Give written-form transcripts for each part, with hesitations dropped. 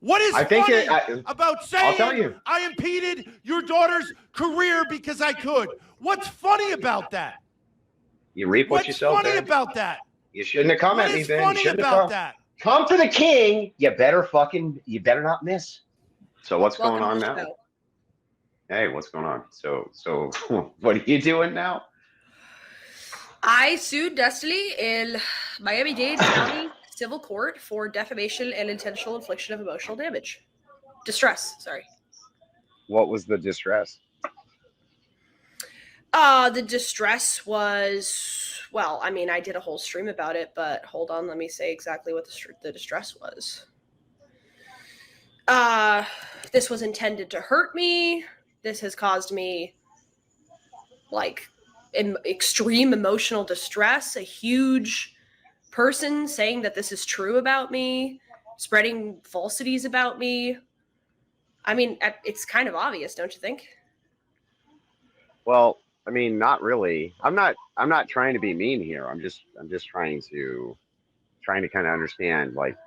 What is funny about saying I'll tell you. I impeded your daughter's career because I could? What's funny about that? You reap what you sow. What's funny Ben. about that? You shouldn't have come at me, Ben. What is funny about that? Come to the king. You better not miss. So what's going on now? Hey, what's going on? So what are you doing now? I sued Destiny in Miami-Dade County Civil Court for defamation and intentional infliction of emotional damage. Distress, sorry. What was the distress? The distress was, well, I mean, I did a whole stream about it, but hold on, let me say exactly what the distress was. This was intended to hurt me. This has caused me, like, extreme emotional distress. A huge person saying that this is true about me, spreading falsities about me. I mean, it's kind of obvious, don't you think? Well, I mean, not really. I'm not trying to be mean here. I'm just trying to kind of understand. Like,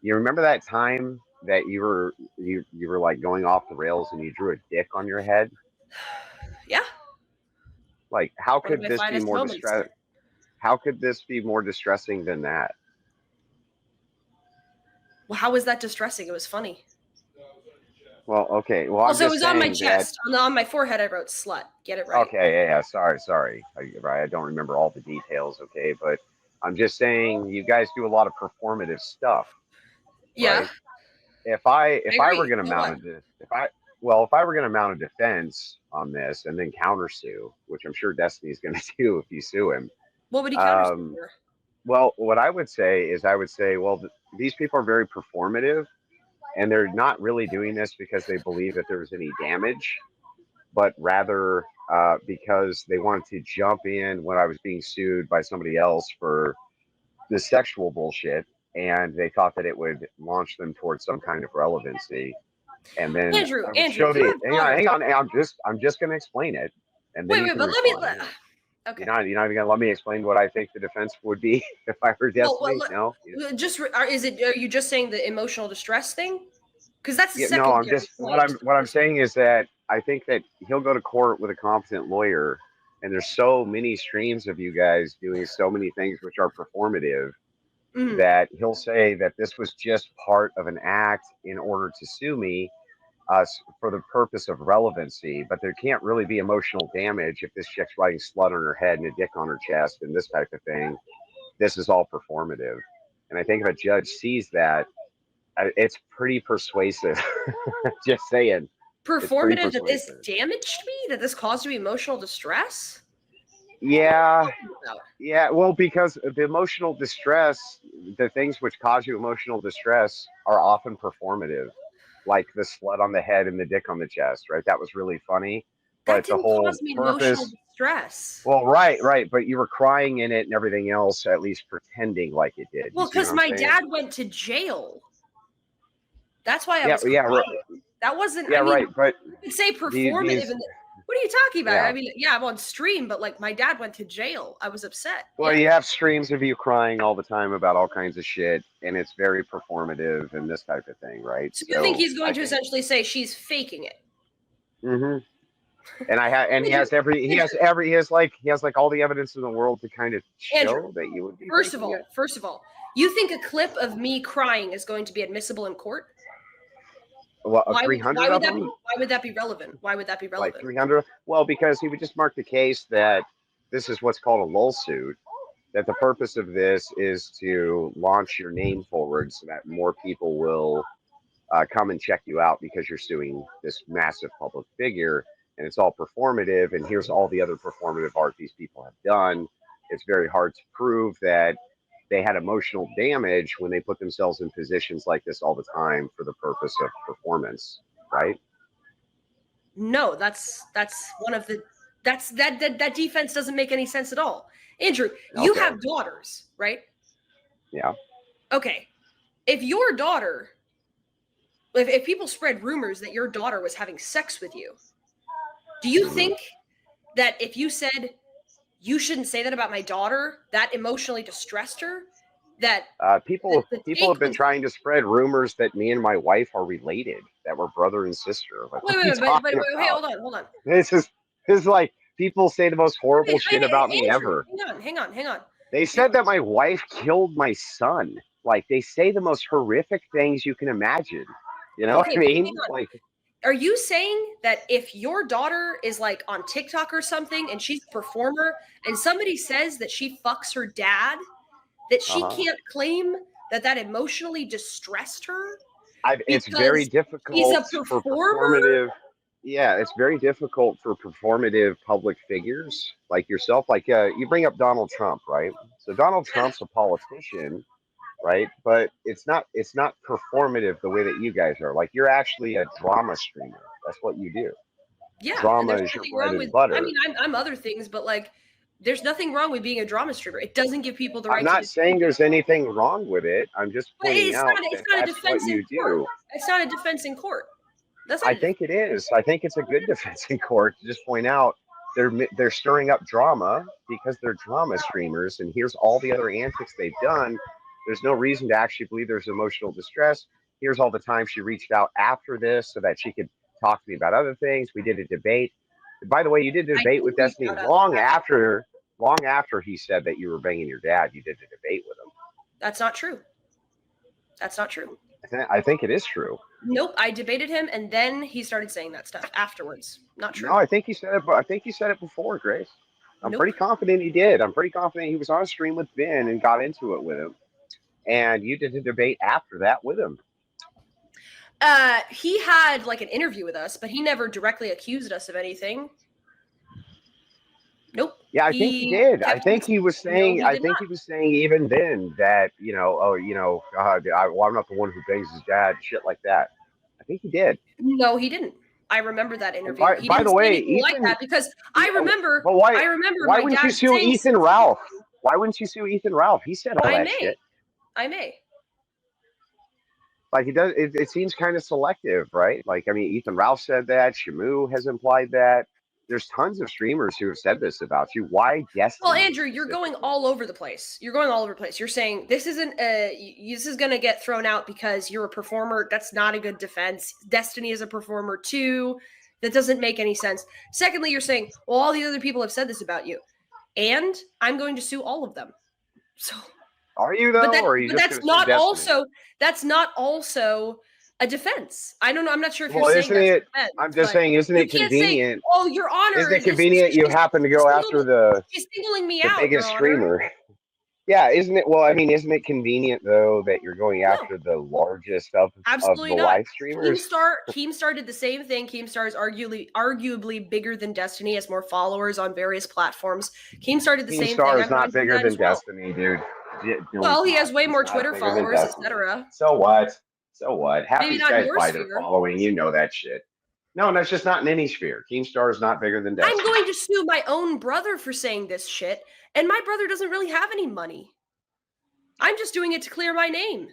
you remember that time that you were like going off the rails and you drew a dick on your head? Yeah. Like, how could this be more distressing? How could this be more distressing than that? Well, how was that distressing? It was funny. Well, okay. Well, also, it was on my chest. On my forehead, I wrote "slut." Get it right. Okay. Yeah. Sorry. I don't remember all the details. Okay, but I'm just saying you guys do a lot of performative stuff. Yeah. Right? If I were going to mount a defense on this and then countersue, which I'm sure Destiny's going to do if you sue him. What would he countersue for? Well, what I would say, well, these people are very performative, and they're not really doing this because they believe that there's any damage, but rather because they wanted to jump in when I was being sued by somebody else for the sexual bullshit, and they thought that it would launch them towards some kind of relevancy. And then Andrew, hang on. I'm just going to explain it. And then wait, but let me. Okay. You're not even going to let me explain what I think the defense would be if I were Destiny? No. Are you just saying the emotional distress thing? Because that's the second. No, I'm just what I'm saying is that I think that he'll go to court with a competent lawyer, and there's so many streams of you guys doing so many things which are performative that he'll say that this was just part of an act in order to sue me for the purpose of relevancy, but there can't really be emotional damage if this chick's writing slut on her head and a dick on her chest and this type of thing. This is all performative. And I think if a judge sees that, it's pretty persuasive. Just saying. Performative that this damaged me? That this caused me emotional distress? Yeah. Well, because the emotional distress, the things which cause you emotional distress are often performative. Like the slut on the head and the dick on the chest, right? That was really funny. But the whole cause me emotional distress. Well, right. But you were crying in it and everything else, at least pretending like it did. Well, because my dad went to jail. That's why I was crying. Right. That wasn't. Yeah, right. But you could say performative. What are you talking about? Yeah. I mean, yeah, I'm on stream, but like my dad went to jail. I was upset. Well, you have streams of you crying all the time about all kinds of shit, and it's very performative and this type of thing, right? So you think he's going to essentially say she's faking it? Mm-hmm. And he has like all the evidence in the world to kind of show Andrew, that you would be. First of all, you think a clip of me crying is going to be admissible in court? Well, 300 of them? Why would that be relevant? Like 300? Well, because he would just mark the case that this is what's called a lull suit, that the purpose of this is to launch your name forward so that more people will come and check you out because you're suing this massive public figure, and it's all performative, and here's all the other performative art these people have done. It's very hard to prove that they had emotional damage when they put themselves in positions like this all the time for the purpose of performance, right? No, that's one of the that defense doesn't make any sense at all. Andrew, you have daughters, right? Yeah. Okay. If your daughter, if people spread rumors that your daughter was having sex with you, do you think that if you said you shouldn't say that about my daughter, that emotionally distressed her, that People the have take been was trying to spread rumors that me and my wife are related, that we're brother and sister. Like, what are you wait, talking hey, about? hold on. This is like people say the most horrible shit about me Andrew, ever. hang on. They said that my wife killed my son. Like, they say the most horrific things you can imagine. You know what I Okay, mean? hang on. Like, Are you saying that if your daughter is like on TikTok or something and she's a performer and somebody says that she fucks her dad, that she uh-huh. can't claim that emotionally distressed her It's very because he's a difficult for performer? performative. Yeah, it's very difficult for performative public figures like yourself. Like, you bring up Donald Trump, right? So Donald Trump's a politician, right? But it's not performative the way that you guys are. Like, you're actually a drama streamer. That's what you do. Yeah, and Drama there's is your nothing bread wrong and with. I butter. mean, I'm other things, but like, there's nothing wrong with being a drama streamer. It doesn't give people the I'm right to not defend saying you. there's anything wrong with it. I'm just But pointing out it's that not a that's what defense in you court. do. It's not a defense in court. That's not I a defense. think it is. I think it's a good defense in court to just point out they're stirring up drama because they're drama streamers, and here's all the other antics they've done. There's no reason to actually believe there's emotional distress. Here's all the time she reached out after this so that she could talk to me about other things. We did a debate. By the way, you did a I debate did with reach Destiny out long after he said that you were banging your dad. You did a debate with him. That's not true. That's not true. I think it is true. Nope, I debated him, and then he started saying that stuff afterwards. Not true. No, I think you said it. I think you said it before, Grace. I'm Nope. pretty confident he did. I'm pretty confident he was on a stream with Ben and got into it with him, and you did a debate after that with him. He had like an interview with us, but he never directly accused us of anything. Nope. Yeah, I think he did. I think he was saying. No, I think he was saying even then that I'm not the one who bangs his dad, shit like that. I think he did. No, he didn't. I remember that interview. He By didn't the say way, anything like that because I remember. But why? I remember Why my wouldn't you dad sue saying Ethan Ralph? Why wouldn't you sue Ethan Ralph? He said all that shit. I may. Like, he does. It seems kind of selective, right? Like, I mean, Ethan Ralph said that. Shamu has implied that. There's tons of streamers who have said this about you. Why Destiny? Well, Andrew, you're going all over the place. You're saying this isn't this is going to get thrown out because you're a performer. That's not a good defense. Destiny is a performer too. That doesn't make any sense. Secondly, you're saying, well, all the other people have said this about you, and I'm going to sue all of them. So are you though? Or are you just that's not also a defense. I don't know. I'm not sure if you're saying that's defense, I'm just saying, isn't it convenient? Say, oh, Your Honor. Isn't it convenient you happen to go after she's singling me the out, biggest streamer? Yeah, isn't it? Well, I mean, isn't it convenient though that you're going after the largest of the live streamers? Keemstar did the same thing. Keemstar is arguably bigger than Destiny, has more followers on various platforms. Keemstar did the same thing. Keemstar is not bigger than Destiny, dude. Well, he has way more Twitter followers, etc. So what? So what? Half these guys buy their sphere. following. You know that shit. No, that's just not in any sphere. Keemstar is not bigger than Destiny. I'm going to sue my own brother for saying this shit, and my brother doesn't really have any money. I'm just doing it to clear my name.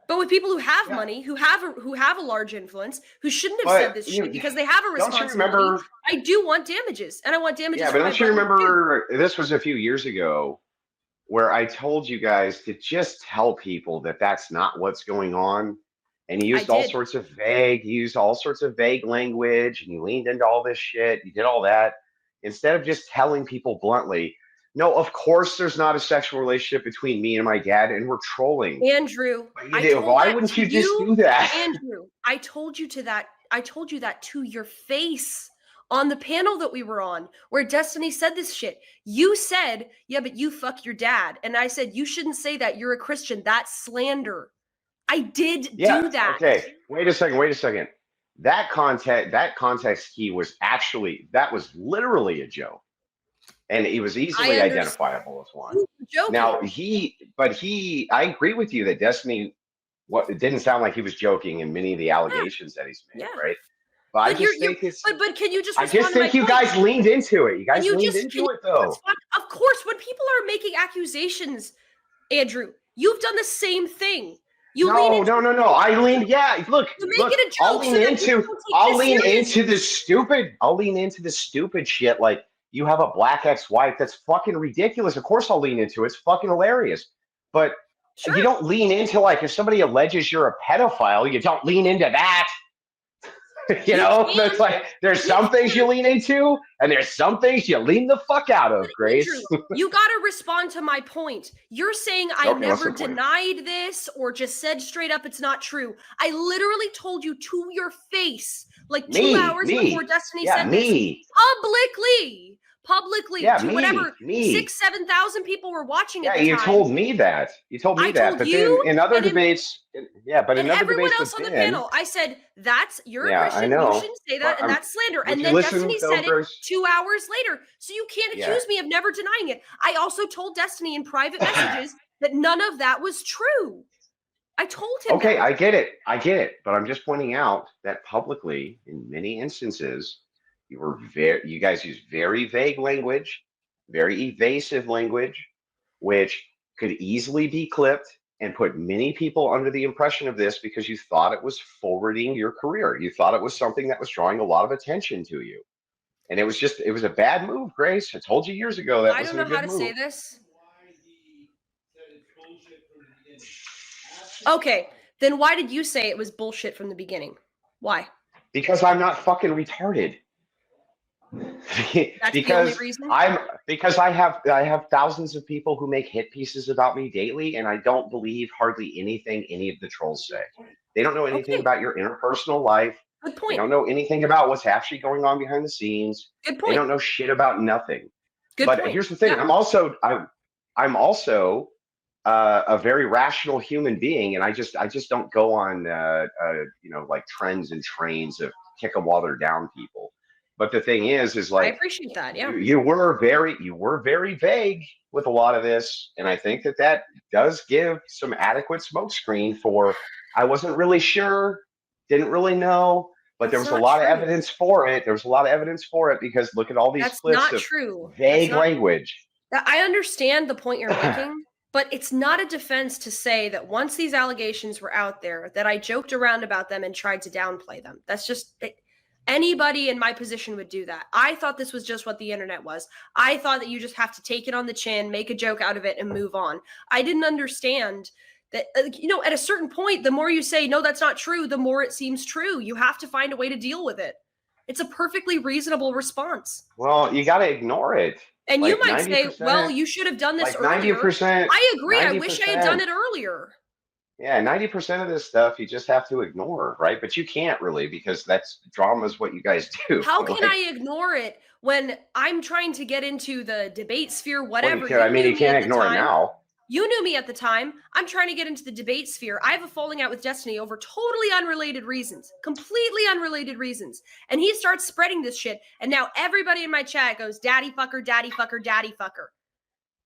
But with people who have money, who have a large influence, who shouldn't have said this shit because they have a responsibility, I do want damages, and I want damages. Yeah, but don't you remember? This was a few years ago, where I told you guys to just tell people that that's not what's going on. And you used all sorts of vague language, and you leaned into all this shit. You did all that instead of just telling people bluntly, no, of course there's not a sexual relationship between me and my dad, and we're trolling. Andrew, why wouldn't you just do that? Andrew, I told you that to your face. On the panel that we were on, where Destiny said this shit, you said, yeah, but you fuck your dad. And I said, you shouldn't say that. You're a Christian. That's slander. I did do that. Okay. Wait a second. That context key was that was literally a joke. And it was easily identifiable as one. Now, I agree with you that Destiny, it didn't sound like he was joking in many of the allegations that he's made, right? But I just think but can you just? I just think you guys leaned into it. You guys leaned into it, though. Of course, when people are making accusations, Andrew, you've done the same thing. No. I leaned. Yeah, look. I'll lean into the stupid shit. Like, you have a black ex-wife. That's fucking ridiculous. Of course, I'll lean into it. It's fucking hilarious. but Sure. you don't lean into, like, if somebody alleges you're a pedophile, you don't lean into that. You know, that's like, there's some things you lean into, and there's some things you lean the fuck out of, Grace. Andrew, you got to respond to my point. You're saying I Okay, what's never the point? denied this or just said straight up it's not true. I literally told you to your face, like 2 hours before Destiny said this, publicly to whatever 6,000 to 7,000 people were watching at the time. Yeah, you told me that. You told me that. But then in other debates, but in other everyone debates else on with the Ben, panel, I said, you're a I Christian, know. you shouldn't say that, and that's slander. Would And you then listen, Destiny though, said it Grace? 2 hours later. So you can't accuse me of never denying it. I also told Destiny in private messages that none of that was true. I told him Okay, that. I get it. But I'm just pointing out that publicly, in many instances, you guys use very vague language, very evasive language, which could easily be clipped and put many people under the impression of this because you thought it was forwarding your career. You thought it was something that was drawing a lot of attention to you. And it was a bad move, Grace. I told you years ago that wasn't a good move. I don't know how to say this. Okay, then why did you say it was bullshit from the beginning? Why? Because I'm not fucking retarded. That's because the only reason? Because I have thousands of people who make hit pieces about me daily, and I don't believe hardly anything any of the trolls say. They don't know anything about your interpersonal life. Good point. They don't know anything about what's actually going on behind the scenes. Good point. They don't know shit about nothing. Good but point. Here's the thing: I'm also a very rational human being, and I just don't go on like trends and trains of kick 'em while they're down people. But the thing is like, I appreciate that. Yeah, you were very vague with a lot of this, and I think that does give some adequate smokescreen for. I wasn't really sure, didn't really know, but there was a lot of evidence for it. There was a lot of evidence for it because look at all these clips of vague language. I understand the point you're making, but it's not a defense to say that once these allegations were out there, that I joked around about them and tried to downplay them. That's just. Anybody in my position would do that. I thought this was just what the internet was. I thought that you just have to take it on the chin, make a joke out of it, and move on. I didn't understand that, at a certain point, the more you say, no, that's not true, the more it seems true. You have to find a way to deal with it. It's a perfectly reasonable response. Well, you got to ignore it. And you might say, well, you should have done this earlier. 90%. I agree. I wish I had done it earlier. Yeah, 90% of this stuff you just have to ignore, right? But you can't really because drama is what you guys do. How can I ignore it when I'm trying to get into the debate sphere, whatever? Well, you can't ignore it now. You knew me at the time. I'm trying to get into the debate sphere. I have a falling out with Destiny over totally unrelated reasons, completely unrelated reasons. And he starts spreading this shit. And now everybody in my chat goes, daddy fucker, daddy fucker, daddy fucker.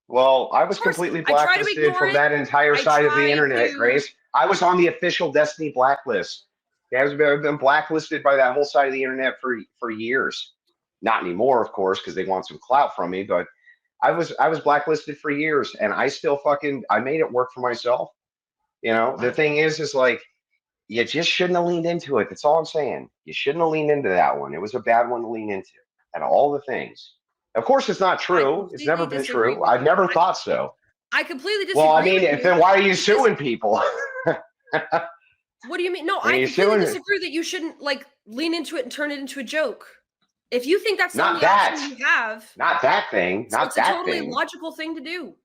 Well, I was completely blacklisted from that entire side of the internet, Grace. I was on the official Destiny blacklist. I've been blacklisted by that whole side of the internet for years. Not anymore, of course, because they want some clout from me. But I was blacklisted for years, and I still I made it work for myself. The thing is like, you just shouldn't have leaned into it. That's all I'm saying. You shouldn't have leaned into that one. It was a bad one to lean into. And all the things. Of course, it's not true. It's never been true. I've never thought so. I completely disagree. Well, I mean, then why are you suing people? What do you mean? No, I completely disagree that you shouldn't lean into it and turn it into a joke. If you think that's not the option you have, not that thing, not that thing. It's a totally logical thing to do.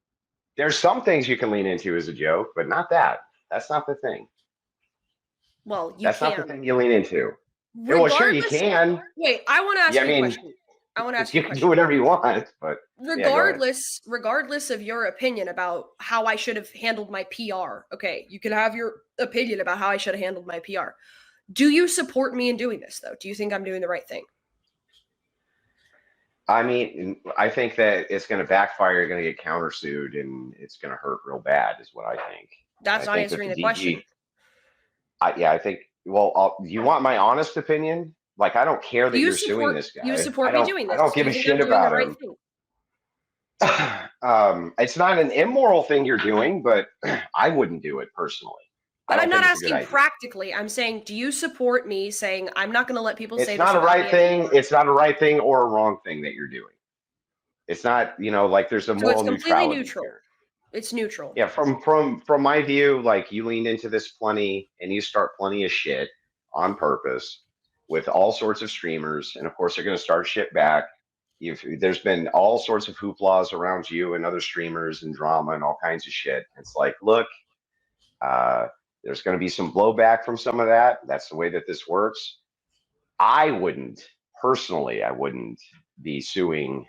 There's some things you can lean into as a joke, but not that. That's not the thing. Well, that's not the thing you lean into. Well, sure you can. Wait, I want to ask you a question. I want to ask you a question. You can do whatever you want, but regardless of your opinion about how I should have handled my PR, okay, you can have your opinion about how I should have handled my PR. Do you support me in doing this, though? Do you think I'm doing the right thing? I mean, I think that it's going to backfire. You're going to get countersued, and it's going to hurt real bad, is what I think. That's not answering the question. I think. Well, you want my honest opinion? Like, I don't care that you're suing this guy. You support me doing this. I don't give a shit about him. It's not an immoral thing you're doing, but I wouldn't do it personally. But I'm not asking practically. I'm saying, do you support me saying I'm not going to let people say it's not a right thing? It's not a right thing or a wrong thing that you're doing. It's not, like there's a moral neutrality. Neutral. It's neutral. Yeah, from my view, like you leaned into this plenty and you start plenty of shit on purpose with all sorts of streamers, and of course they're going to start shit back. There's been all sorts of hooplas around you and other streamers and drama and all kinds of shit. It's like, look, there's going to be some blowback from some of that. That's the way that this works. I wouldn't be suing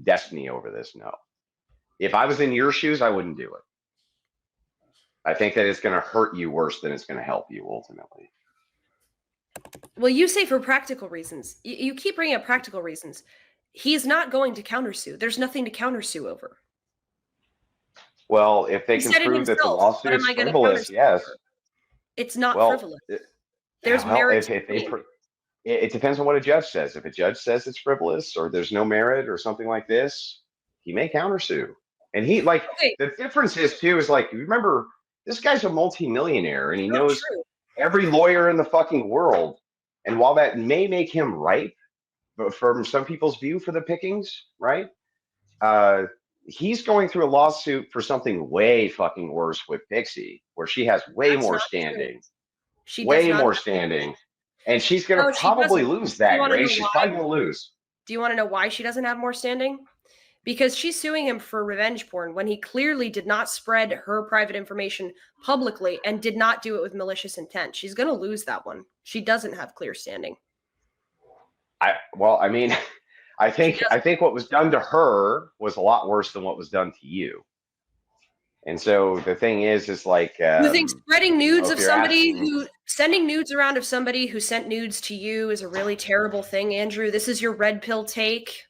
Destiny over this. No. If I was in your shoes, I wouldn't do it. I think that it's going to hurt you worse than it's going to help you ultimately. Well, you say for practical reasons. You keep bringing up practical reasons. He's not going to countersue. There's nothing to countersue over. Well, if they He can said it prove that the himself. lawsuit is What am I gonna frivolous, countersue yes. over? It's not Well, frivolous. There's well, merit. it depends on what a judge says. If a judge says it's frivolous or there's no merit or something like this, he may countersue. And he like Okay. the difference is too is like, remember, this guy's a multimillionaire and he Not knows true. every lawyer in the fucking world. And while that may make him ripe, but from some people's view for the pickings, right? He's going through a lawsuit for something way fucking worse with Pixie, where she has way That's more not true. standing, She does way not more have- standing. And she's going No, to she probably doesn't. lose Do you that, wanna Grace. know She's why? probably going to lose. Do you want to know why she doesn't have more standing? Because she's suing him for revenge porn when he clearly did not spread her private information publicly and did not do it with malicious intent. She's going to lose that one. She doesn't have clear standing. I mean, I think what was done to her was a lot worse than what was done to you. And so the thing is like, You think spreading nudes if of you're somebody asking- sending nudes around of somebody who sent nudes to you is a really terrible thing, Andrew? This is your red pill take?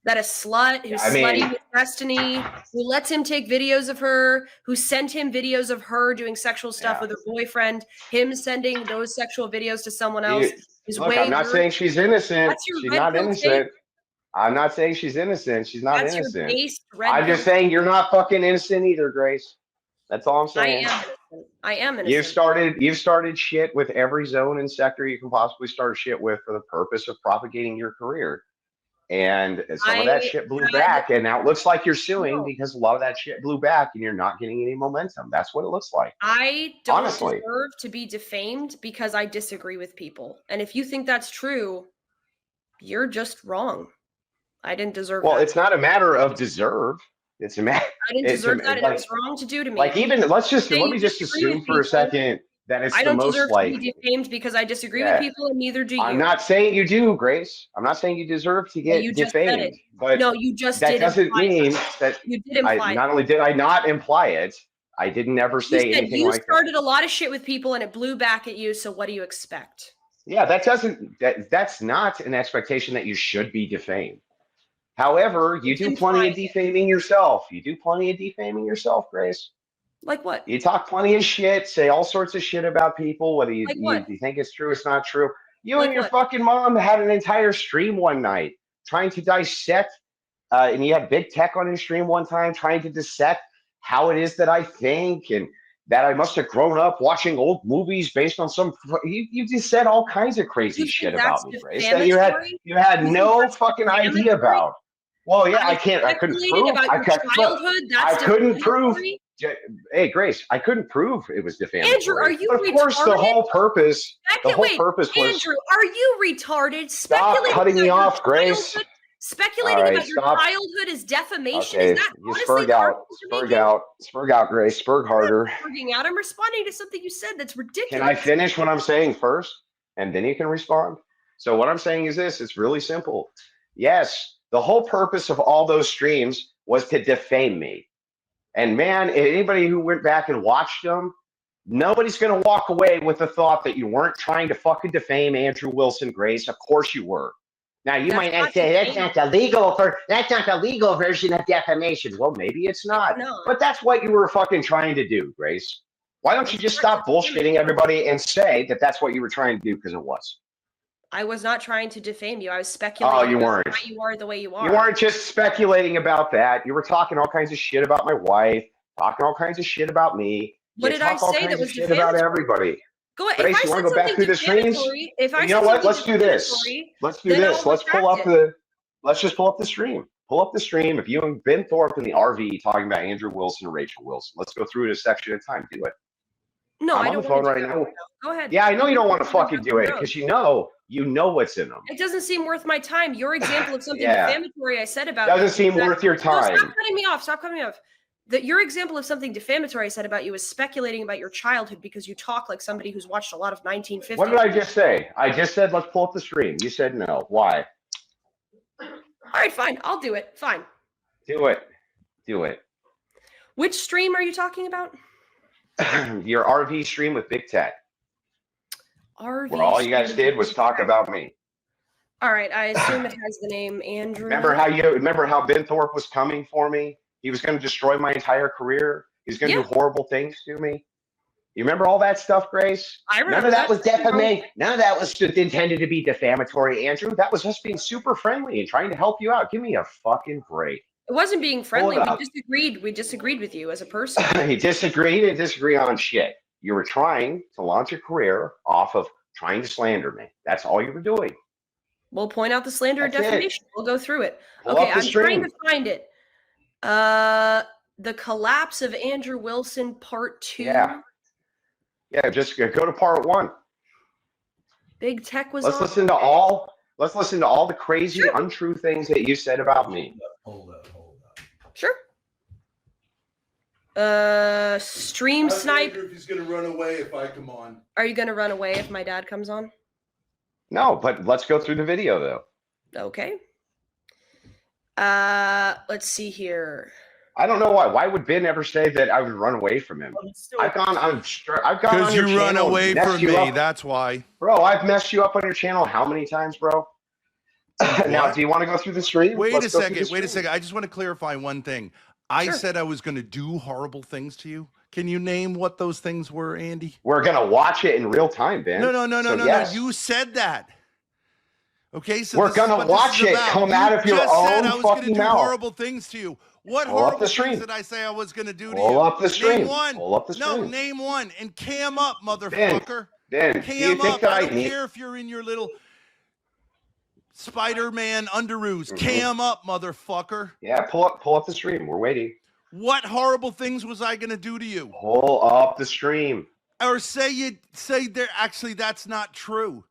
That a slut who's slutty with Destiny, who lets him take videos of her, who sent him videos of her doing sexual stuff with her boyfriend, him sending those sexual videos to someone else is look, way I'm not worse. saying she's innocent. That's your She's red not pill innocent. take? I'm not saying she's innocent. She's not That's innocent. your base red I'm pill just saying you're not fucking innocent either, Grace. That's all I'm saying. I am innocent. You've started shit with every zone and sector you can possibly start shit with for the purpose of propagating your career. And some of that shit blew back, and now it looks like you're suing because a lot of that shit blew back and you're not getting any momentum. That's what it looks like. I don't Honestly. deserve to be defamed because I disagree with people. And if you think that's true, you're just wrong. I didn't deserve that. Well, it's not a matter of deserve. It's a matter. I didn't deserve that, and it was wrong to do to me. Like even let me just assume for a second that it's the most like. I don't deserve to be defamed because I disagree with people, and neither do you. I'm not saying you do, Grace. I'm not saying you deserve to get defamed. But no, you just that did doesn't mean that you did imply. Not only did I not imply it, I didn't ever say anything like that. You started a lot of shit with people, and it blew back at you. So what do you expect? Yeah, that's not an expectation that you should be defamed. However, you do plenty of defaming yourself. You do plenty of defaming yourself, Grace. Like what? You talk plenty of shit, say all sorts of shit about people, whether you think it's true, it's not true. You and your fucking mom had an entire stream one night trying to dissect, and you had big tech on your stream one time trying to dissect how it is that I think and that I must have grown up watching old movies based on some. You just said all kinds of crazy shit about me, Grace, that you had no fucking idea about. Well, yeah, I couldn't prove. I couldn't prove. Hey, Grace, I couldn't prove it was defamatory. Andrew, are you retarded? Of course, the whole purpose was. Andrew, are you retarded? Stop cutting me off, Grace. Speculating about your childhood is defamation. Okay, is that you spurg out, Grace, spurg harder. Spurging out. I'm responding to something you said that's ridiculous. Can I finish what I'm saying first, and then you can respond? So what I'm saying is this: it's really simple. Yes, the whole purpose of all those streams was to defame me. And man, anybody who went back and watched them, nobody's going to walk away with the thought that you weren't trying to fucking defame Andrew Wilson, Grace. Of course you were. Now you might not say that's not the legal version of defamation. Well, maybe it's not. But that's what you were fucking trying to do, Grace. Why don't you just stop bullshitting everybody and say that that's what you were trying to do, because it was. I was not trying to defame you. I was speculating. Oh, you weren't. Why you are the way you are. You weren't just speculating about that. You were talking all kinds of shit about my wife, talking all kinds of shit about me. What did I say that was shit about everybody? Go ahead. Grace, you want to go back through the streams? If I you know what? Let's do this. Let's do this. Let's just pull up the stream. Pull up the stream. If you and Ben Thorp in the RV talking about Andrew Wilson or Rachel Wilson, let's go through it a section at a time. Do it. No, I'm I on don't the phone want right to now. Go ahead. Yeah, I know you don't want to fucking do it because you know what's in them. It doesn't seem worth my time. Your example of something Yeah. defamatory I said about Doesn't you seem is that- worth your No, time. stop cutting me off. Stop cutting me off. Your example of something defamatory I said about you is speculating about your childhood because you talk like somebody who's watched a lot of 1950s. What did I just say? I just said let's pull up the stream. You said no. Why? All right, fine. I'll do it. Fine. Do it. Do it. Which stream are you talking about? Your RV stream with Big Tech. RV. Where all you guys did was talk about me. All right, I assume it has the name Andrew. Remember how Ben Thorpe was coming for me? He was going to destroy my entire career. He was going to do horrible things to me. You remember all that stuff, Grace? I remember. None of that was defamation. None of that was intended to be defamatory, Andrew. That was just being super friendly and trying to help you out. Give me a fucking break. It wasn't being friendly. We disagreed with you as a person. You disagreed and disagree on shit. You were trying to launch a career off of trying to slander me. That's all you were doing. We'll point out the slander and defamation. We'll go through it. Pull Okay, up the I'm stream. trying to find it. The collapse of Andrew Wilson, part 2. Yeah. Yeah, just go to part 1. Big Tech was Let's on. listen to all the crazy, untrue things that you said about me. Hold up. Sure. Stream I snipe. wonder if he's gonna run away if I come on. Are you going to run away if my dad comes on? No, but let's go through the video though. Okay. Let's see here. I don't know why. Why would Ben ever say that I would run away from him? I've gone on Because your you run channel, away messed from you me. up. That's why. Bro, I've messed you up on your channel how many times, bro? Now, do you want to go through the stream? Wait Let's a go through second. the Wait a stream. second. I just want to clarify one thing. I said I was going to do horrible things to you. Can you name what those things were, Andy? We're gonna watch it in real time, Ben. No. You said that. Okay, so we're gonna watch it come out of your own I was fucking do mouth. horrible things to you. What Pull up horrible the stream. things did I say I was going to do to you? Pull up the stream. Name one. Pull up the stream. No, name one and cam up, motherfucker. Ben, do you Cam think up. that I I don't need? care if you're in your little Spider-Man underoos. Cam up, motherfucker. Yeah, pull up the stream. We're waiting. What horrible things was I going to do to you? Pull up the stream. Or say there actually that's not true.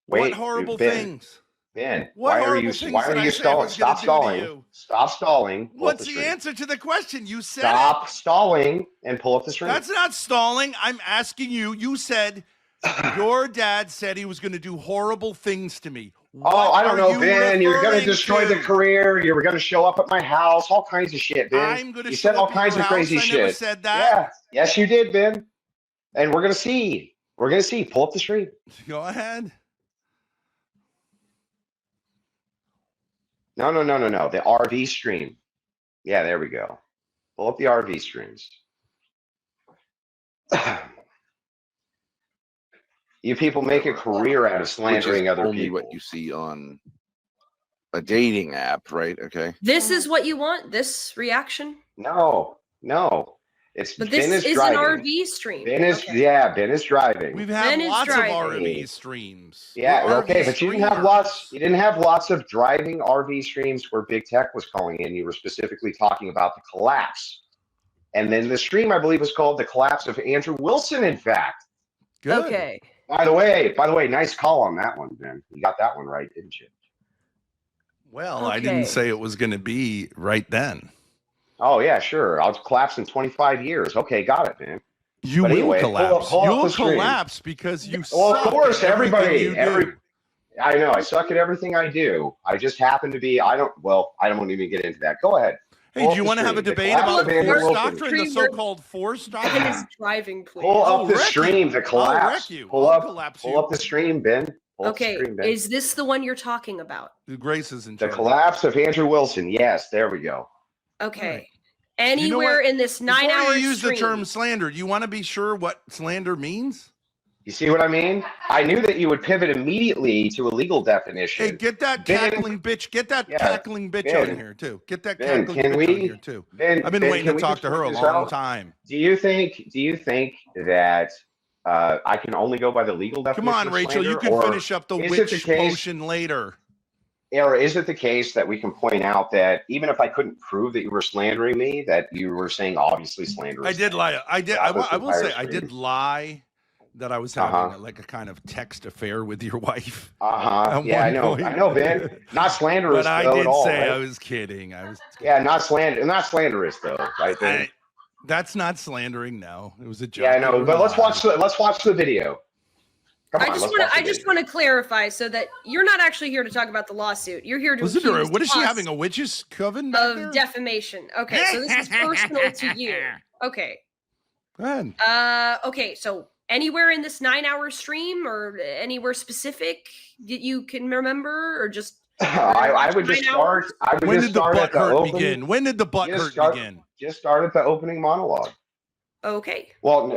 Wait, what horrible Ben, things? Ben, What why are you horrible why things are did you I say I stalling? was gonna Stop do to stalling. you? Stop stalling. Pull up What's the stream. answer to the question? You said Stop stalling and pull up the stream. That's not stalling. I'm asking you. You said your dad said he was going to do horrible things to me. I don't know, Ben. You're going to referring destroy the to? career. You were going to show up at my house. All kinds of shit, Ben. I'm going to You show said all up at kinds your of crazy house. I shit. never said that. Yeah. Yes, you did, Ben. And we're going to see. We're going to see. Pull up the stream. Go ahead. No. The RV stream. Yeah, there we go. Pull up the RV streams. You people make a career out of slandering other only people. what you see on a dating app, right? Okay. This is what you want? This reaction? No. It's But Ben this is driving. an RV stream. Ben is Ben is driving. We've had Ben is lots of driving. RV streams. Yeah, We're okay, RV but you didn't have lots of driving RV streams where Big Tech was calling in. You were specifically talking about the collapse. And then the stream, I believe, was called The Collapse of Andrew Wilson, in fact. Good. Okay. By the way, nice call on that one, Ben. You got that one right, didn't you? Well, I Okay. didn't say it was going to be right then. Oh, yeah, sure. I'll collapse in 25 years. Okay, got it, man. You But will anyway, collapse. pull up You'll the stream. collapse because you Well, suck of course, at everything everybody. you do. I know. I suck at everything I do. I just happen to be, I don't want to even get into that. Go ahead. Hey, Pull do up you the want to have a stream. The debate collapse about of the Andrew force Wilson. doctrine, the so-called force Ben doctrine? is driving, please. Pull I'll up the wreck stream, you. the collapse. I'll wreck you. Pull I'll up, collapse pull you. up the stream, Ben. Pull up the Okay, stream, Ben. is this the one you're talking about? The Grace is in The charge. collapse of Andrew Wilson. Yes, there we go. Okay. Right. Anywhere what? in this Before 9-hour you use stream. the term slander, you want to be sure what slander means? You see what I mean? I knew that you would pivot immediately to a legal definition. Hey, get that Ben- cackling bitch. Get that Yeah, cackling bitch Ben. on here too. Get that Ben, cackling can bitch we- on here too. Ben, I've been Ben, waiting can to we talk just to her a work this long out? time. Do you think that I can only go by the legal definition? Come on, of Rachel. You slander, can or finish up the is it the witch case- potion later. Era, is it the case that we can point out that even if I couldn't prove that you were slandering me, that you were saying obviously slanderous? I did lie. I did. I throughout this will say entire I did stream? lie that I was having like a kind of text affair with your wife. Yeah, I know. point. I know, Ben. Not slanderous, But I though, did at all, say right? I was kidding. I was. Yeah, not slanderous, though, right, Ben? That's not slandering. No, it was a joke. Yeah, I know. But let's watch the video. Come on, I just want to clarify so that you're not actually here to talk about the lawsuit. You're here to Listen to her. accuse What is she us having, a witch's coven back there? of defamation. Okay, so this is personal to you. Okay. Go ahead. Okay, so anywhere in this 9-hour stream or anywhere specific that you can remember, or just I would just 9 start. hours? I would When just did the start butt at the hurt opening. begin? When did the butt hurt begin? Just start at the opening monologue. Okay. Well,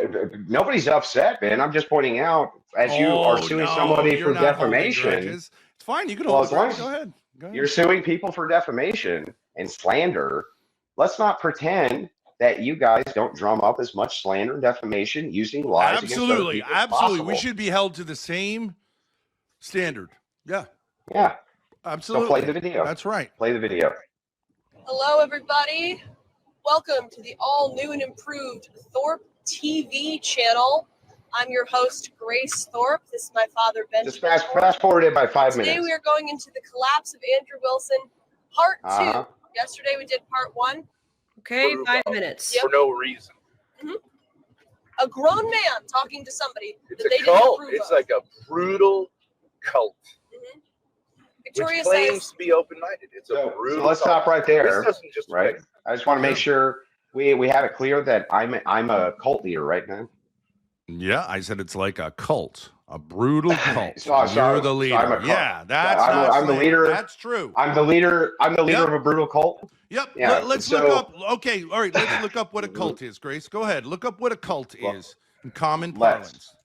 nobody's upset, man. I'm just pointing out, as you are suing somebody for defamation. It's fine. You can Well, hold as long it. as Go ahead. Go ahead. you're suing people for defamation and slander, let's not pretend that you guys don't drum up as much slander and defamation using lies against other Absolutely. people as Absolutely. We possible. should be held to the same standard. Yeah. Yeah. Absolutely. So play the video. That's right. Play the video. Hello, everybody. Welcome to the all new and improved Thorp TV channel. I'm your host, Grace Thorp. This is my father, Ben. Just fast forward it by 5 minutes. Today we are going into the collapse of Andrew Wilson, part 2. Yesterday we did part 1. Okay, 5 minutes. For no reason. A grown man talking to somebody It's that they a didn't cult. approve It's of. like a brutal cult, Victoria which claims says, to be open-minded. It's a So brutal let's cult. stop right there. This doesn't just Right. affect- I just want to make sure we have it clear that I'm a cult leader right now. Yeah, I said it's like a cult, a brutal cult. So You're the leader. I'm a cult. Yeah, that's I'm not the slander. leader. That's true. I'm the leader Yep. of a brutal cult. Yep. Yeah, Let's so- look up. Okay. All right. Let's look up what a cult is. Grace, go ahead. Look up what a cult Well, is in common let's. parlance.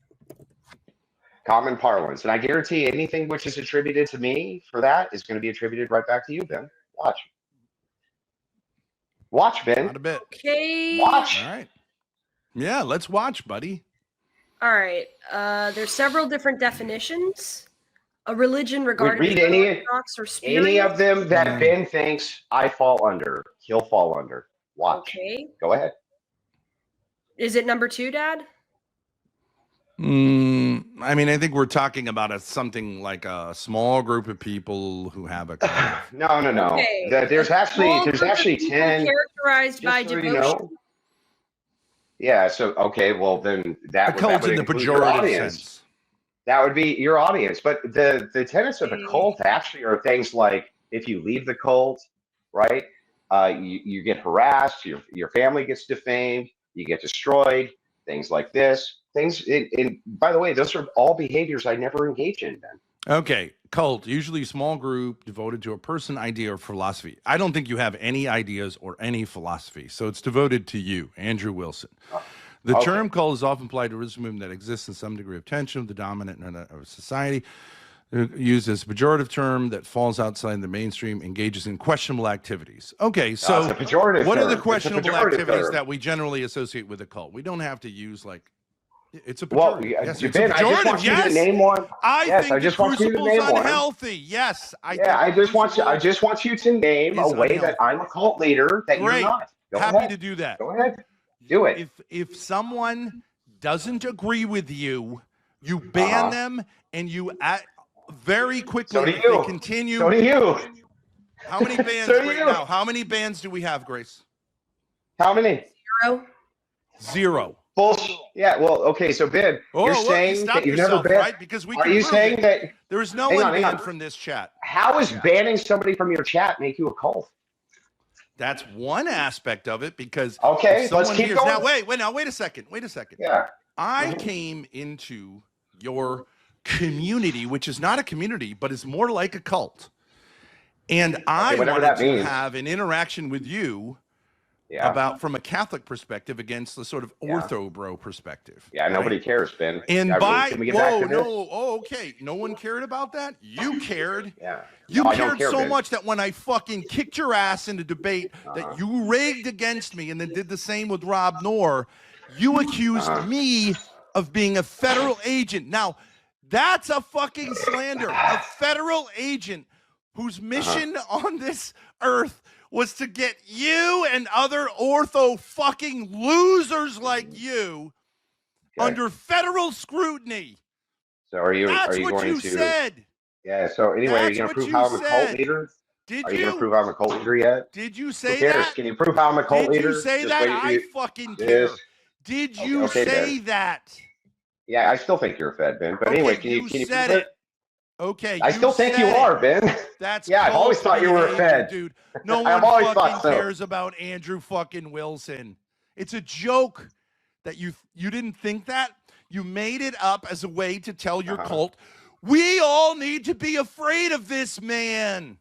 Common parlance. And I guarantee anything which is attributed to me for that is going to be attributed right back to you, Ben. Watch. Watch, Ben. Not a bit. okay. Watch. All right. Yeah. Let's watch, buddy. All right. There's several different definitions. A religion regarded read as any- orthodox or spurious. Any of them that Ben thinks I fall under, he'll fall under. Watch. Okay. Go ahead. Is it number 2, Dad? I mean, I think we're talking about something like a small group of people who have a kind of No. Okay. There's A actually small group of people 10. characterized by Just so you devotion. know. Yeah. So okay. Well, then a that cult would in the include your pejorative audience. sense. That would be your audience. But the tenets of a cult actually are things like if you leave the cult, right? You get harassed, your family gets defamed, you get destroyed, things like this. And by the way, those are all behaviors I never engage in, Ben. Okay, cult, usually a small group devoted to a person, idea, or philosophy. I don't think you have any ideas or any philosophy, so it's devoted to you, Andrew Wilson. The Okay. term cult is often applied to a religious movement that exists in some degree of tension with the dominant of society. Used as a pejorative term that falls outside the mainstream, engages in questionable activities. Okay, so It's a pejorative what are term. the It's a questionable pejorative activities term. that we generally associate with a cult? We don't have to use like it's a pejorative. Well, Yes, it's Ben, a I just pejorative. want you Yes. to name one. I Yes, think I just the want you to crucible's name one. unhealthy. Yes, I just want you to name a It's way unhealthy. that I'm a cult leader that Great. you're not. Go Happy ahead. to do that. Go ahead. Do it. If someone doesn't agree with you, you ban them, and you very quickly So do if you. they continue. So do you. How many bands So do right you. now? How many bands do we have, Grace? How many? 0. 0. Bullshit. Yeah. Well, okay. So Ben, you're look, saying you stop that you've yourself, never banned. right? Because we Are can you prove saying it. that? There is no Hang one on, hang banned on. from this chat? How is banning somebody from your chat make you a cult? That's one aspect of it because Okay, if let's someone keep hears, going. now wait a second. Yeah. I came into your community, which is not a community, but is more like a cult. And I whatever wanted that to means. have an interaction with you Yeah. about from a Catholic perspective against the sort of ortho bro perspective. Yeah. Nobody right? cares, Ben. And Yeah, by can we get back whoa, to this? no, oh, okay. No one cared about that. You cared. Yeah. You No, I don't cared care, so Ben. much that when I fucking kicked your ass in the debate, that you rigged against me and then did the same with Rob Knorr, you accused me of being a federal agent. Now, that's a fucking slander. A federal agent whose mission on this earth was to get you and other ortho fucking losers like you under federal scrutiny. So are you That's going what you to said. Yeah, so anyway, are you That's gonna what prove you how I'm a cult said. leader? Did Are you you? gonna prove I'm a cult leader yet? Did you Who say cares? that? Can you prove how I'm a cult Did leader? you say Just that? wait I you- fucking care. Yes. Did you Okay, say Ben. that? Yeah, I still think you're a Fed, Ben. But Okay, anyway, can you you said prove it. Okay, I still think you said it. are, Ben. That's Yeah, I've always cult thought you were a behavior, Fed. dude. No I've one always fucking thought so. cares about Andrew fucking Wilson. It's a joke that you didn't think that. You made it up as a way to tell your cult, we all need to be afraid of this man.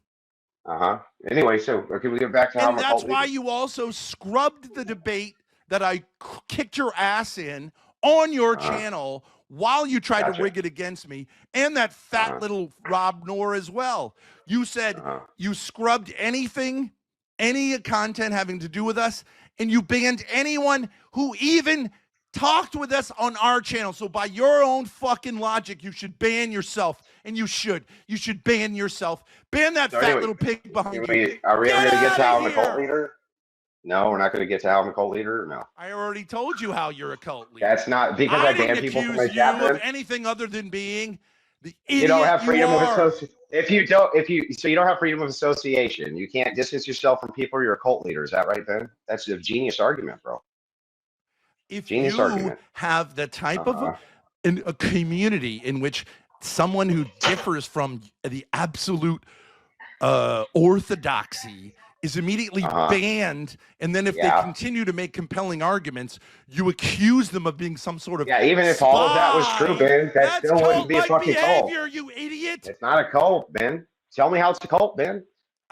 Anyway, so can we get back to how I'm And a that's cult why leader? you also scrubbed the debate that I kicked your ass in on your channel while you tried to rig it against me, and that fat little Rob Knorr as well. You said you scrubbed anything, any content having to do with us, and you banned anyone who even talked with us on our channel. So by your own fucking logic, you should ban yourself, and you should. You should ban yourself. Ban that fat little pig behind you. Are we ever Get going to get to outta how I'm a cult here. leader? No, we're not going to get to how I'm a cult leader. No, I already told you how you're a cult leader. that's not because I ban didn't people from accuse my you chat. of Ben. anything other than being the idiot You don't have freedom you of are. association. So you don't have freedom of association. You can't distance yourself from people. You're a cult leader. Is that right, Ben? That's a genius argument, bro. If Genius you argument. have the type of a community in which someone who differs from the absolute orthodoxy is immediately banned, and then if they continue to make compelling arguments, you accuse them of being some sort of even if all of that was true, Ben, that still wouldn't be a fucking cult. behavior, you idiot. It's not a cult, Ben. Tell me how it's a cult, Ben.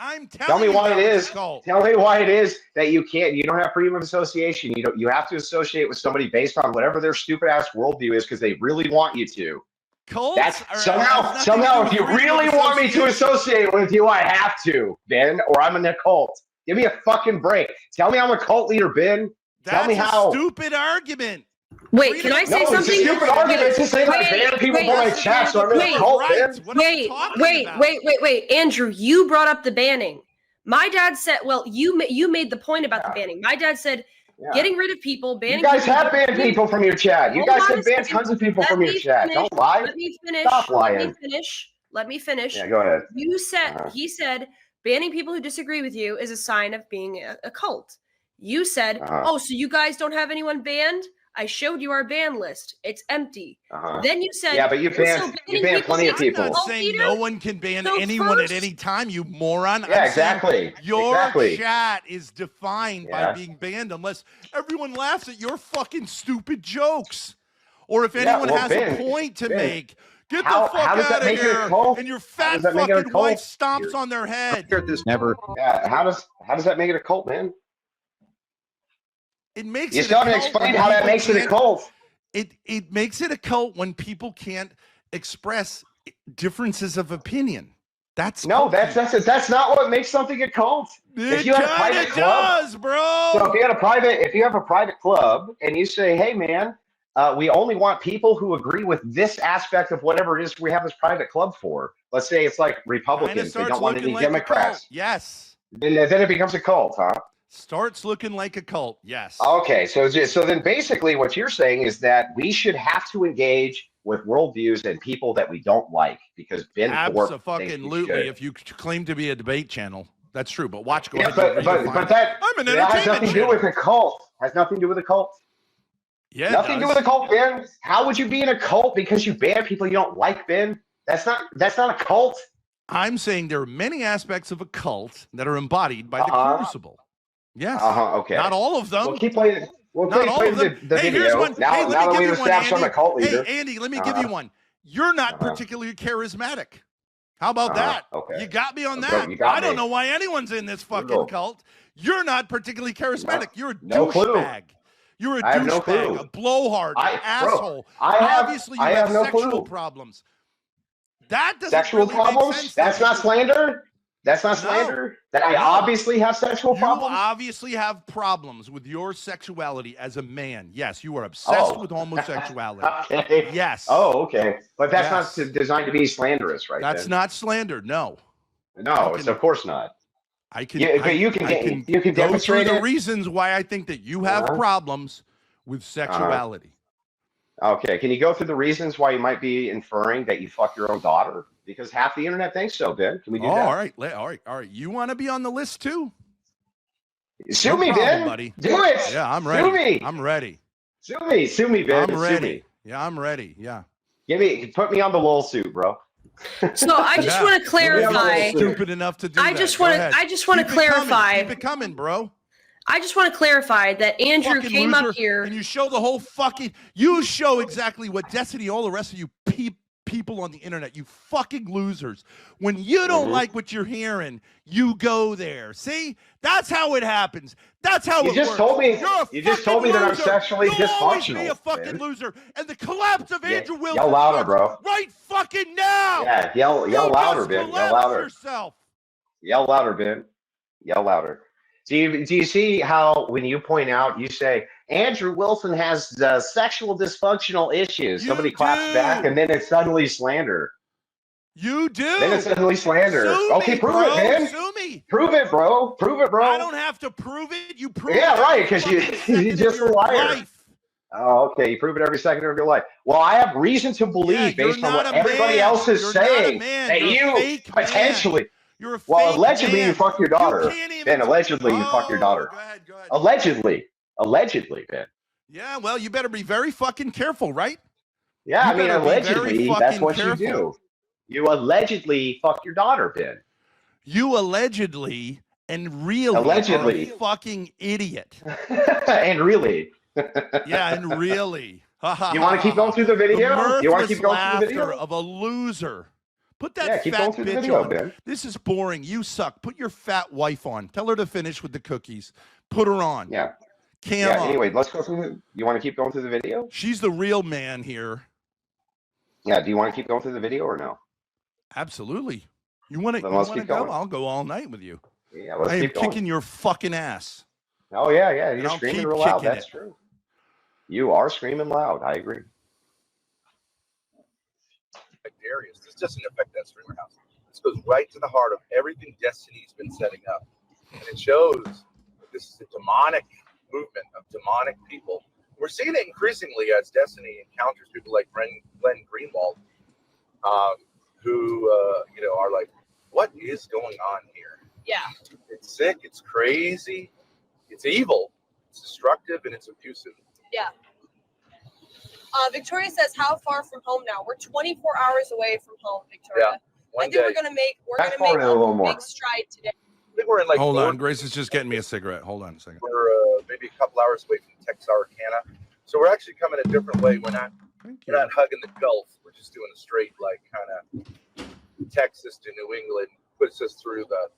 I'm Tell telling me you why how it it's is. a cult. Tell me why it is that you don't have freedom of association. You have to associate with somebody based on whatever their stupid ass worldview is because they really want you to. Cults Somehow, if you really want me to associate with you, I have to, Ben, or I'm in a cult. Give me a fucking break. Tell me I'm a cult leader, Ben. Tell me how. That's a stupid argument. Wait, can I say No, something? it's a stupid argument to say I ban people from my chat, so I'm in a cult, Ben. Wait, Andrew, you brought up the banning. My dad said, well, you made the point about the banning. My dad said, getting rid of people, banning. You guys people, have banned people from your chat. You guys have banned tons of people from your chat. Don't lie. Let me finish. Stop lying. Let me finish. Yeah, go ahead. You said he said banning people who disagree with you is a sign of being a cult. You said, oh, so you guys don't have anyone banned? I showed you our ban list. It's empty. Then you said, yeah, but you banned plenty of people. I'm not saying no one can ban anyone at any time, you moron. Yeah, exactly. Your chat is defined by being banned unless everyone laughs at your fucking stupid jokes. Or if anyone has a point to make. Get the fuck out of here, and your fat fucking wife stomps on their head. Yeah, how does that make it a cult, man? It makes you it still haven't explained how that makes it a cult. It makes it a cult when people can't express differences of opinion. That's not what makes something a cult. If you have a private club, bro. So if you have a private club and you say, hey man, we only want people who agree with this aspect of whatever it is we have this private club for. Let's say it's like Republicans. They don't want any Democrats. Yes. Then it becomes a cult, huh? Starts looking like a cult. Yes. Okay. So then basically what you're saying is that we should have to engage with worldviews and people that we don't like because Ben Thorp Absolutely. If you claim to be a debate channel, that's true. But watch. Go ahead. But that has nothing to do with a cult. Has nothing to do with a cult. Yeah, nothing to do with a cult, Ben. How would you be in a cult because you ban people you don't like, Ben? That's not a cult. I'm saying there are many aspects of a cult that are embodied by the Crucible. Yes. Okay. Not all of them. We'll keep playing. We'll keep playing the video. Here's one. Now that we've established I'm a cult leader. Hey, Andy, let me give you one. You're not particularly charismatic. How about that? Okay. You got me on that. I don't know why anyone's in this fucking cult. You're not particularly charismatic. You're a douchebag. You're a douchebag, a blowhard, an asshole. Obviously, you have sexual problems. That doesn't sexual really problems? make sense. That's not slander? That's not slander? That I obviously have sexual problems? You obviously have problems with your sexuality as a man. Yes, you are obsessed with homosexuality. Okay. Yes. Oh, okay. But that's not designed to be slanderous, right? That's not slander, no. No, it's of course not. I can. Yeah, but you can go demonstrate through the it. reasons why I think that you have problems with sexuality. Okay, can you go through the reasons why you might be inferring that you fuck your own daughter? Because half the internet thinks so, Ben. Can we do that? All right. You want to be on the list too? Sue me, Ben. Buddy. Do it. Yeah, I'm ready. Sue me. I'm ready. Sue me, Ben. I'm ready. Sue me. Yeah, I'm ready. Yeah. Put me on the lol suit, bro. So I just want to clarify. Stupid enough to do I just want to clarify. Keep it coming, bro. I just want to clarify that Andrew Fucking came loser, up here. and you show the whole fucking. You show exactly what Destiny, all the rest of you people on the internet, you fucking losers. When you don't like what you're hearing, you go there. See, that's how it happens. That's how you it just works. told me. You just told me that I'm sexually You'll always dysfunctional. be a fucking loser. And the collapse of Andrew Wilson. Yell louder, bro. Right fucking now. Yeah, yell louder, Ben. Yell louder. Yourself. Yell louder, Ben. Yell louder. Do you see how when you point out, you say Andrew Wilson has sexual dysfunctional issues? Somebody claps back, and then it's suddenly slander. You do. Then it's suddenly slander. Sue me, prove bro. it, man. Sue me. Prove it, bro. Prove it, bro. I don't have to prove it. You prove it. Yeah, right, because you're just a liar. Life. Oh, okay. You prove it every second of your life. Well, I have reason to believe, based on what everybody else is saying, that you potentially. You're a well, fake allegedly man. you fuck your daughter. Ben, allegedly you fuck your daughter. Go ahead. Allegedly, Ben. Yeah, well, you better be very fucking careful, right? Yeah, You allegedly, that's what careful. you do. You allegedly fuck your daughter, Ben. You allegedly and really are a fucking idiot. And really. Yeah, and really. You want to keep going through the video? You want to keep going through the video? Of a loser. Put that keep fat going through the bitch video, on. Ben. This is boring. You suck. Put your fat wife on. Tell her to finish with the cookies. Put her on. Yeah. Cam on. Anyway, let's go through you want to keep going through the video? She's the real man here. Yeah, do you want to keep going through the video or no? Absolutely. You want to go? Going. I'll go all night with you. Yeah, let's I keep am going. kicking your fucking ass. Oh, yeah. You're I'll screaming keep real loud. kicking That's true. You are screaming loud. I agree. Darius, this doesn't affect that streamer house. This goes right to the heart of everything Destiny's been setting up. And it shows that this is a demonic movement of demonic people. We're seeing it increasingly as Destiny encounters people like Glenn Greenwald, who are like, what is going on here? Yeah. It's sick, it's crazy, it's evil, it's destructive, and it's abusive. Yeah. Victoria says, how far from home now? We're 24 hours away from home, Victoria. Yeah. I think we're gonna make a big stride today. I think we're in Hold on, Grace is just getting me a cigarette. Hold on a second. We're maybe a couple hours away from Texarkana. So we're actually coming a different way. We're not hugging the Gulf. We're just doing a straight, like, kind of Texas to New England, puts us through the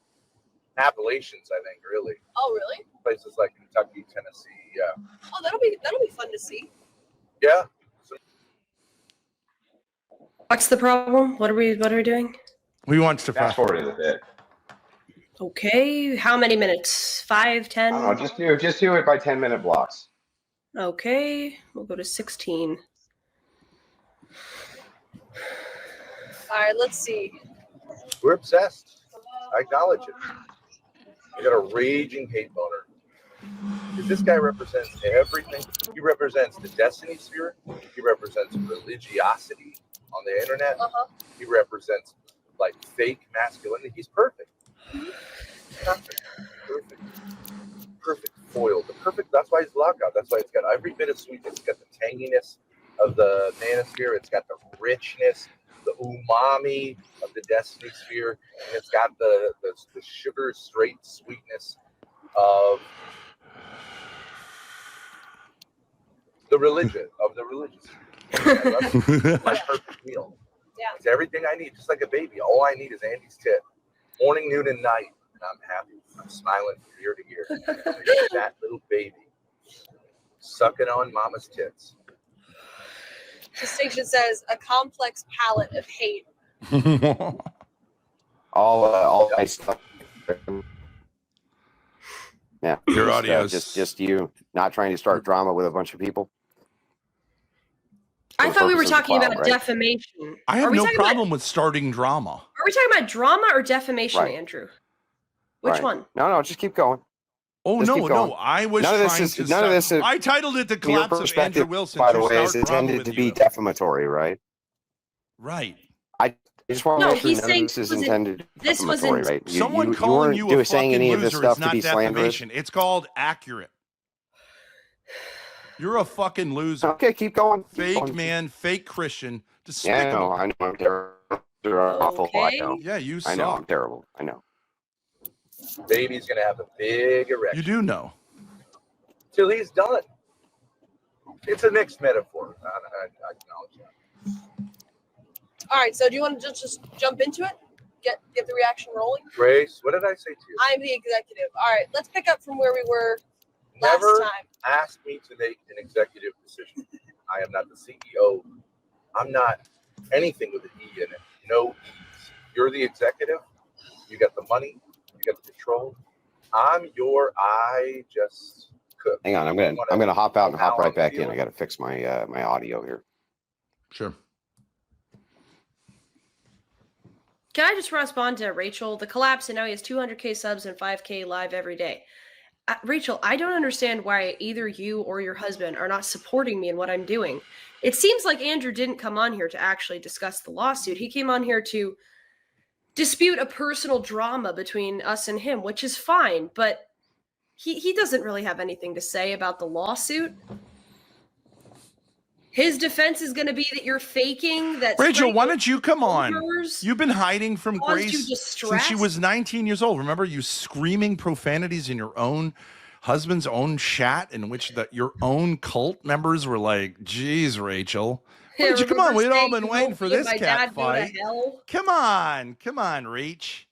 Appalachians, I think, really. Oh, really? Places like Kentucky, Tennessee, yeah. Oh, that'll be fun to see. Yeah. What's the problem? What are we doing? We want to fast forward a bit. Okay. How many minutes? 5, 10? I don't know, just do it by 10-minute blocks. Okay. We'll go to 16. All right, let's see. We're obsessed. I acknowledge it. I got a raging hate boner. Because this guy represents everything. He represents the Destiny sphere. He represents religiosity on the internet. He represents, like, fake masculinity. He's perfect. Perfect foil. That's why he's lockout. That's why it's got every bit of sweetness. It's got the tanginess of the manosphere. It's got the richness, the umami of the Destiny sphere, and it's got the sugar straight sweetness of the religion of the religious. My perfect meal. Yeah. It's everything I need, just like a baby. All I need is Andy's tit, morning, noon, and night, and I'm happy. I'm smiling from ear to ear. I got that little baby sucking on mama's tits. Distinction says a complex palette of hate. all nice stuff. Yeah, Your just, audio just you not trying to start drama with a bunch of people. I thought we were talking about right? defamation. I have no problem with starting drama. Are we talking about drama or defamation, Right. Andrew? Which Right. one? No, just keep going. Oh, Just no, keep going. no. I was None of this trying is- to none of start- this is- I titled it The From your Collapse of Andrew perspective, Wilson by to the way, start is drama intended with to be you. defamatory, right? Right. I just want to No, make sure he's none saying of this is this was intended to be this was defamatory, in- right? Someone calling weren't you a saying fucking any of this loser is stuff to not be slanderous. defamation. It's called accurate. You're a fucking loser. Okay, keep going. Keep Fake going. man, fake Christian. Yeah, Despicable. I know I'm terrible. They're awful. I Okay. know. Yeah, you I know I'm suck. terrible. I know. Baby's gonna have a big You erection do know. till he's done. It's a mixed metaphor. I acknowledge that. All right, so do you want to just jump into it? Get the reaction rolling? Grace, what did I say to you? I'm the executive. All right, let's pick up from where we were last Never time. ask me to make an executive decision. I am not the CEO. I'm not anything with an E in it. No E's. You're the executive. You got the money. You got the control. I just cook. Hang on, I'm gonna hop out and hop right back in. I got to fix my my audio here. Sure. Can I just respond to Rachel? The collapse, and now he has 200K subs and 5K live every day. Rachel, I don't understand why either you or your husband are not supporting me in what I'm doing. It seems like Andrew didn't come on here to actually discuss the lawsuit. He came on here to dispute a personal drama between us and him, which is fine, but he doesn't really have anything to say about the lawsuit. His defense is going to be that you're faking that. Rachel, why don't you come on? Rumors You've been hiding from caused you Grace distress. since she was 19 years old. Remember you screaming profanities in your own husband's own chat in which your own cult members were like, geez, Rachel. Why don't you come on? We'd all been waiting for this cat fight. Come on, Reach.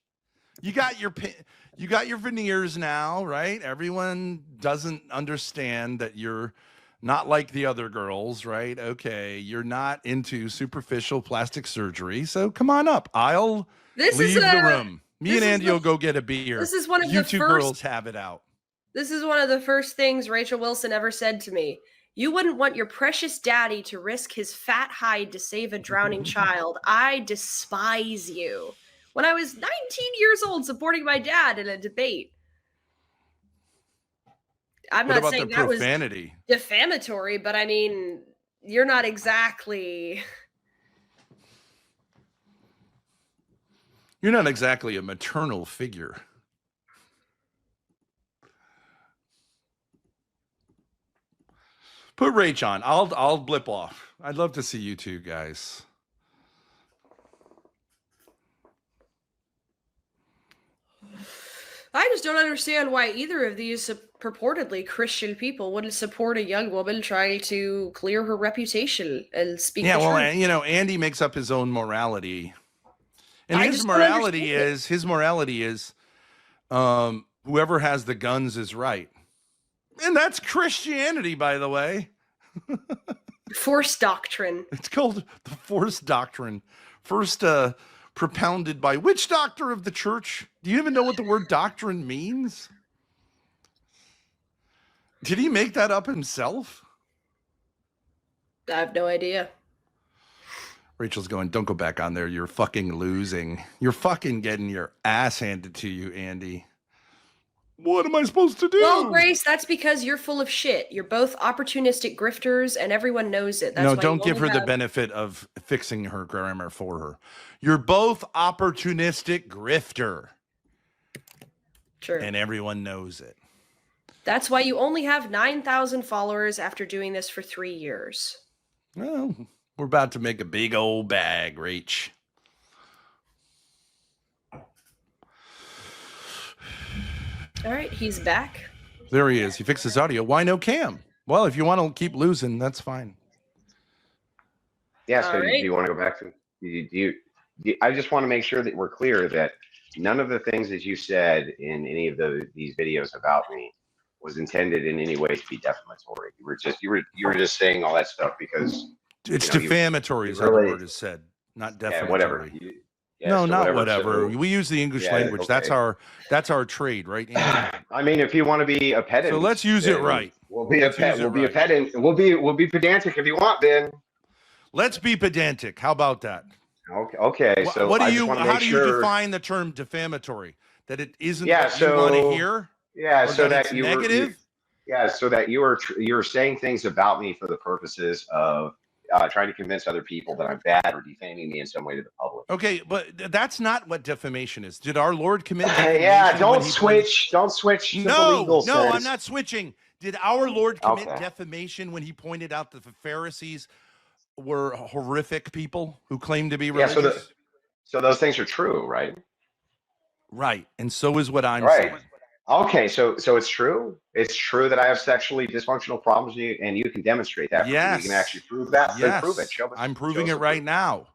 You got your veneers now, right? Everyone doesn't understand that you're not like the other girls, right? Okay, you're not into superficial plastic surgery, so come on up. I'll leave the room. Me and Andy will go get a beer. This is one of you the two first girls have it out. This is one of the first things Rachel Wilson ever said to me. You wouldn't want your precious daddy to risk his fat hide to save a drowning child. I despise you. When I was 19 years old supporting my dad in a debate. I'm What not about saying the that was profanity? defamatory, but I mean, you're not exactly... You're not exactly a maternal figure. Put Rach on. I'll blip off. I'd love to see you two guys. I just don't understand why either of these purportedly Christian people wouldn't support a young woman trying to clear her reputation and speak the truth. And, Andy makes up his own morality. And I his just don't morality understand is whoever has the guns is right. And that's Christianity, by the way. Force doctrine. It's called the Force Doctrine. First propounded by which doctor of the church? Do you even know what the word doctrine means? Did he make that up himself? I have no idea. Rachel's going, don't go back on there. You're fucking losing. You're fucking getting your ass handed to you, Andy. What am I supposed to do? Well, Grace, that's because you're full of shit. You're both opportunistic grifters, and everyone knows it. That's No, why don't you give her only the benefit of fixing her grammar for her. You're both opportunistic grifter. True. And everyone knows it. That's why you only have 9,000 followers after doing this for 3 years. Well, we're about to make a big old bag, Rach. All right, he's back. There he is. He fixed his audio. Why no cam? Well, if you want to keep losing, that's fine. Yeah. So All right. do you want to go back to? I just want to make sure that we're clear that none of the things that you said in any of these videos about me was intended in any way to be defamatory. You were just saying all that stuff because It's you defamatory, you is how the really- word is said, not yeah, defamatory. whatever. No, so not whatever. So- We use the English Yeah, language. That's okay. our trade, right? Andy? I mean, if you want to be a pedant, So let's use it then right. We'll be Let's a use it We'll be a right. pedant. We'll be pedantic if you want, Ben. Let's be pedantic. How about that? Okay. So what do I you? just want to How make do you sure. define the term defamatory? That it isn't Yeah, what you want to so hear, yeah, or so that that it's you were negative? so that you're saying things about me for the purposes of trying to convince other people that I'm bad or defaming me in some way to the public. Okay, but that's not what defamation is. Did our Lord commit defamation? Yeah, when don't he switch. Don't switch to the legal No, I'm sense. not switching. Did our Lord commit Okay. defamation when he pointed out that the Pharisees were horrific people who claimed to be Yeah, religious? so those things are true, right? Right, and so is what I'm Right. saying. Okay, so it's true. It's true that I have sexually dysfunctional problems, and you can demonstrate that. Yes. You can actually prove that. Then Yes, prove it. Show us. I'm show proving us it the right proof. now.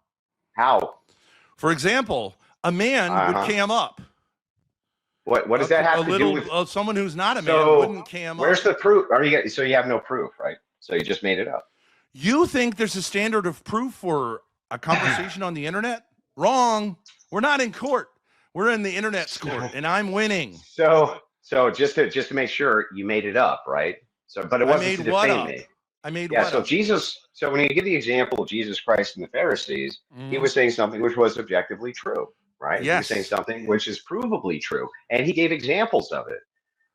How? For example, a man would cam up. What does that have to do with? Someone who's not a man So wouldn't cam where's up? the proof? So you have no proof, right? So you just made it up. You think there's a standard of proof for a conversation on the internet? Wrong. We're not in court. We're in the internet's court, and I'm winning. So just to make sure, you made it up, right? So, but it wasn't to defame me. I made Yeah. what So up? Jesus. So when you give the example of Jesus Christ and the Pharisees, he was saying something which was objectively true, right? He was Yes. saying something which is provably true, and he gave examples of it.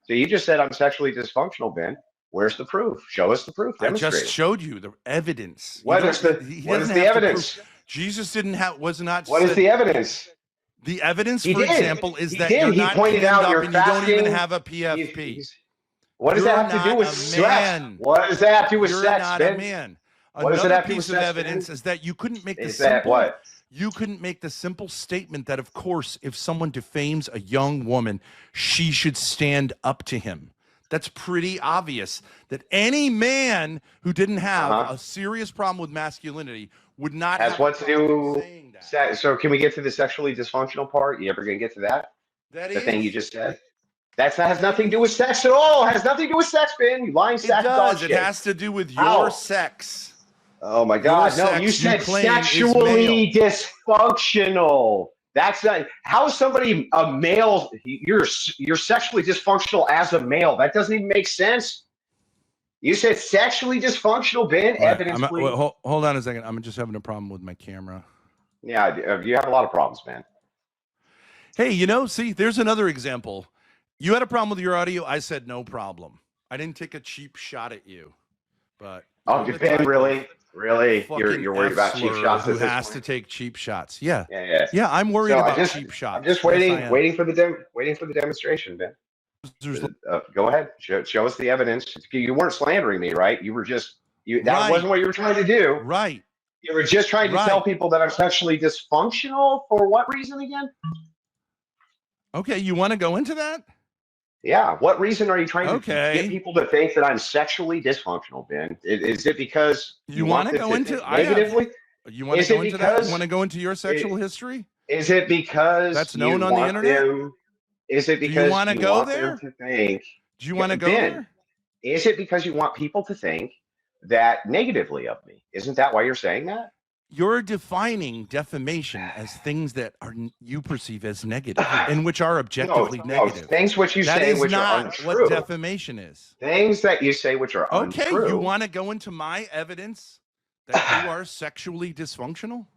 So you just said I'm sexually dysfunctional, Ben. Where's the proof? Show us the proof. I Demonstrate just it. showed you the evidence. What is the evidence? Jesus didn't have was not. What is the evidence? The evidence, He for did. example, is He that did. you're He not pointed cammed out up you're and you don't even fasting. have a PFP. What does You're that have to do with not a sex? man. What does that have to do with You're sex, not Ben? a man. What does it Another have to do with piece of sex, evidence Ben? is that you couldn't make the Is that simple. what? You couldn't make the simple statement that, of course, if someone defames a young woman, she should stand up to him. That's pretty obvious that any man who didn't have a serious problem with masculinity would not Has have what to do? saying that. So can we get to the sexually dysfunctional part? You ever gonna get to that? That The is thing you just said. That has nothing to do with sex at all. It has nothing to do with sex, Ben. You lying It sack of does. dog It shit. has to do with How? your sex. Oh my God! No, sex, you you said claim, is sexually dysfunctional. That's not. How is somebody a male? You're sexually dysfunctional as a male. That doesn't even make sense. You said sexually dysfunctional, Ben. Right. Evidence, please. Hold on a second. I'm just having a problem with my camera. Yeah, you have a lot of problems, man. Hey, see, there's another example. You had a problem with your audio. I said no problem. I didn't take a cheap shot at you, but Oh, Ben, really? You're worried about cheap shots? Who has to take cheap shots? Yeah. Yeah. I'm worried So about cheap shots. I'm just waiting for the demonstration, Ben. Go ahead. Show us the evidence. You weren't slandering me, right? You were just that wasn't what you were trying to do. Right. You were just trying to tell people that I'm sexually dysfunctional for what reason again? Okay, you want to go into that? Yeah. What reason are you trying to Okay. get people to think that I'm sexually dysfunctional, Ben? Is it because You want to go into negatively? You want to go into that? You want to go into your sexual history? Is it because That's known on the internet? Is it because you want to go there? To think? Do you want to go Ben, there? Is it because you want people to think that negatively of me? Isn't that why you're saying that? You're defining defamation as things that you perceive as negative and which are objectively negative. Things which you say which are untrue. What defamation is. Things that you say which are untrue. Okay, you want to go into my evidence that you are sexually dysfunctional?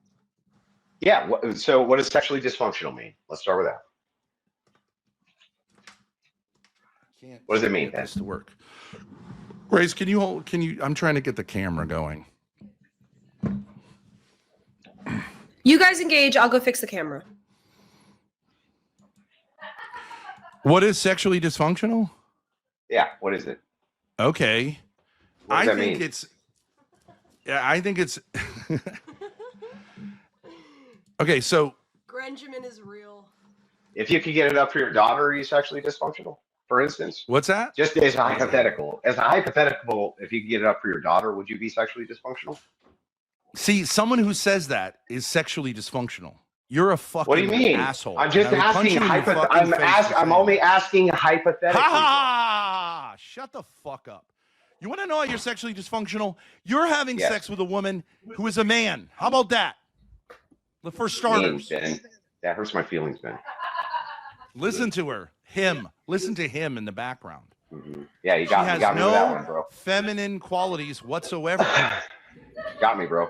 Yeah. So what does sexually dysfunctional mean? Let's start with that. What does it mean? This to work. Grace, can you I'm trying to get the camera going. You guys engage. I'll go fix the camera. What is sexually dysfunctional? Yeah. What is it? Okay. What does that mean? I think it's. Okay, so. Grenjamin is real. If you could get it up for your daughter, are you sexually dysfunctional? For instance. What's that? Just as a hypothetical. If you could get it up for your daughter, would you be sexually dysfunctional? See, someone who says that is sexually dysfunctional. You're a fucking what do you mean? asshole. I'm just asking. I'm only asking hypothetically. Ha! Shut the fuck up. You want to know how you're sexually dysfunctional? You're having sex with a woman who is a man. How about that? For starters. Ben. That hurts my feelings, Ben. Listen to her. Listen to him in the background. Mm-hmm. Yeah, you got me with that one, bro. Feminine qualities whatsoever. Got me, bro.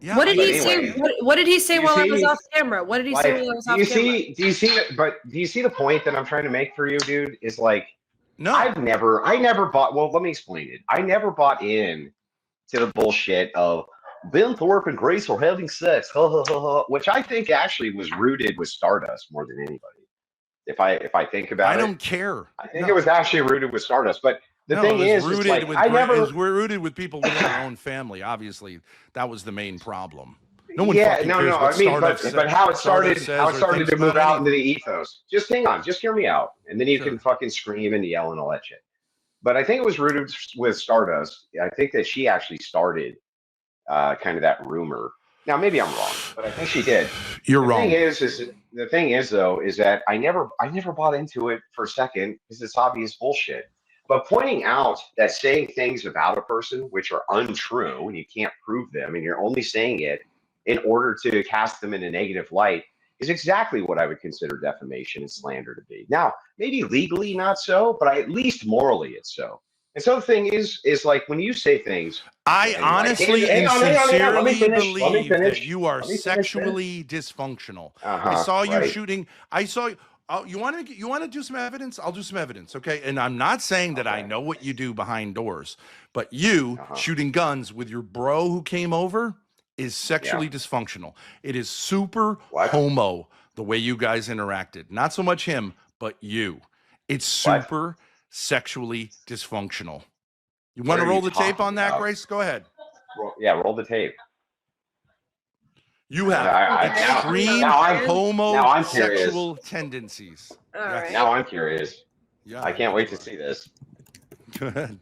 Yeah. What did but he anyway, say? What did he say you while I was see- off camera? What did he say like, while I was do off you camera? see? Do you see? But do you see the point that I'm trying to make for you, dude? Is like No. I never bought. Well, let me explain it. I never bought in to the bullshit of Ben Thorp and Grace are having sex, which I think actually was rooted with Stardust more than anybody. If I think about I it, don't care. I think it was actually rooted with Stardust. But the thing it was is rooted like with we're rooted with people within our own family. Obviously, that was the main problem. No one fucking cares what I mean, Stardust but how it started, says how it or started thinks to move about out into anything. the ethos. Just hang on, just hear me out, and then you Sure. can fucking scream and yell and all that shit. But I think it was rooted with Stardust. I think that she actually started kind of that rumor. Now maybe I'm wrong, but I think she did. You're the wrong. The thing is though, is that I never bought into it for a second because it's obvious bullshit. But pointing out that saying things about a person which are untrue and you can't prove them, and you're only saying it in order to cast them in a negative light is exactly what I would consider defamation and slander to be. Now, maybe legally not so, but at least morally it's so. And so the thing is like when you say things, I honestly and sincerely believe that you are sexually dysfunctional. I saw you shooting. I saw you. You want to do some evidence? I'll do some evidence, okay? And I'm not saying that I know what you do behind doors, but you shooting guns with your bro who came over is sexually dysfunctional. It is super homo the way you guys interacted. Not so much him, but you. It's super sexually dysfunctional. You want to roll the tape on that, Grace? Go ahead. Roll the tape. You have extreme homosexual tendencies. All right. Now I'm curious. Yeah, I can't wait to see this. Go ahead.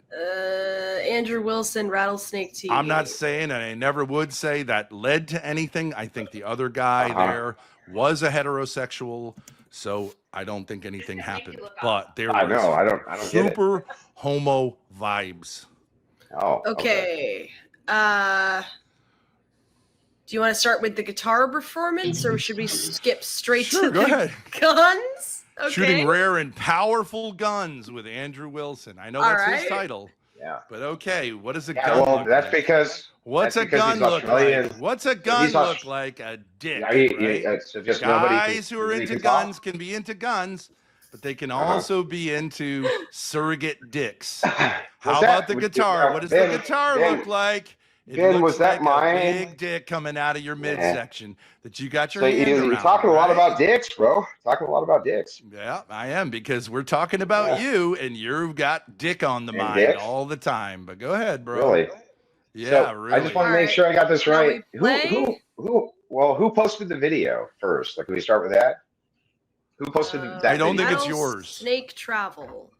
Andrew Wilson, Rattlesnake TV. I'm not saying, and I never would say that led to anything. I think the other guy there was a heterosexual, so I don't think anything happened. But there was I don't super homo vibes. Oh. Okay. Do you want to start with the guitar performance, or should we skip straight to the guns? Okay. Shooting rare and powerful guns with Andrew Wilson. I know that's his title. Yeah. But okay, what does a gun look like? That's because What's a gun look like? What's a gun look like? A dick, right? So just guys who are into guns can be into guns, but they can also be into surrogate dicks. How about the guitar? What does the guitar look like? It looks like a big dick coming out of your midsection that you got your hand around. You're talking a lot about dicks, bro. Talking a lot about dicks. Yeah, I am, because we're talking about you, and you've got dick on the mind all the time. But go ahead, bro. Really? Yeah, so really. I just want to make sure I got this right. Who posted the video first? Like, can we start with that? Who posted that? I don't think it's yours. Snake Travel.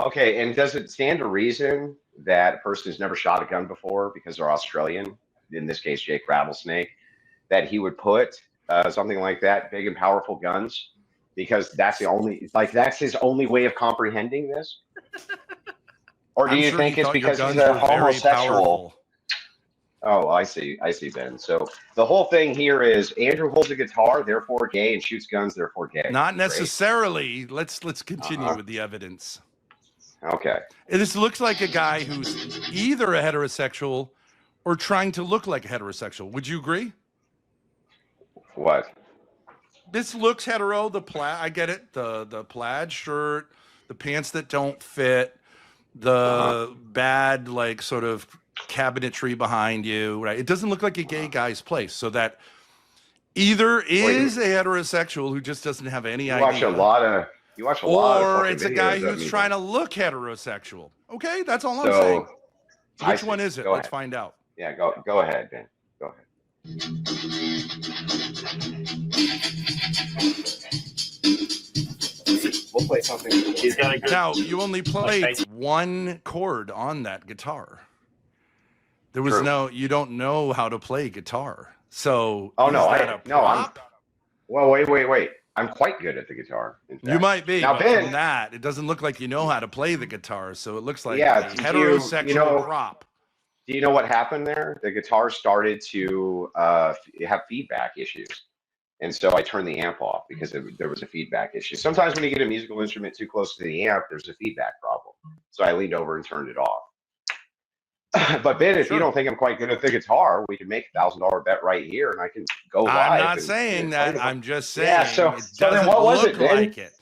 Okay, and does it stand to reason that a person who's never shot a gun before because they're Australian, in this case Jake Rattlesnake, that he would put something like that, big and powerful guns, because that's his only way of comprehending this? Or do you think it's because he's a homosexual? Oh, I see, Ben. So the whole thing here is Andrew holds a guitar, therefore gay, and shoots guns, therefore gay. Not necessarily. Let's continue with the evidence. Okay. This looks like a guy who's either a heterosexual or trying to look like a heterosexual. Would you agree? What? This looks hetero. I get it. The plaid shirt, the pants that don't fit, the bad sort of cabinetry behind you. Right? It doesn't look like a gay guy's place. So that either is a heterosexual who just doesn't have any idea. You watch a lot of or it's a guy who's trying to look heterosexual. Okay, that's all I'm saying. Which one is it? Let's find out. Yeah, go ahead, Ben. Go ahead. We'll play something. He's got a good. Now, you only played one chord on that guitar. There was you don't know how to play guitar. So, well, wait. I'm quite good at the guitar. You might be. Now, but Ben, from that, it doesn't look like you know how to play the guitar. So it looks like a heterosexual prop. Do you know what happened there? The guitar started to have feedback issues. And so I turned the amp off because there was a feedback issue. Sometimes when you get a musical instrument too close to the amp, there's a feedback problem. So I leaned over and turned it off. But Ben, if Sure. you don't think I'm quite good at the guitar, we can make $1,000 bet right here, and I can go live. I'm not and saying play that. the- I'm just saying Yeah, so it then doesn't what was look it, Ben? like it.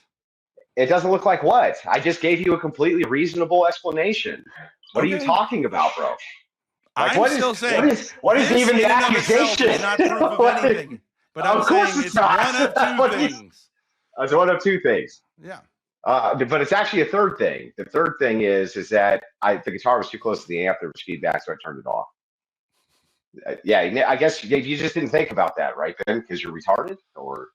It doesn't look like what? I just gave you a completely reasonable explanation. What are you Okay. talking about, bro? Like, I'm still saying what is this even the in and of itself accusation? is not proof of What? anything. But Of I'm course saying it's it's not. one of two What is- things. It's one of two things. Yeah. But it's actually a third thing. The third thing is that the guitar was too close to the amp. There was feedback, so I turned it off. Yeah, I guess you just didn't think about that, right, Ben? Because you're retarded, or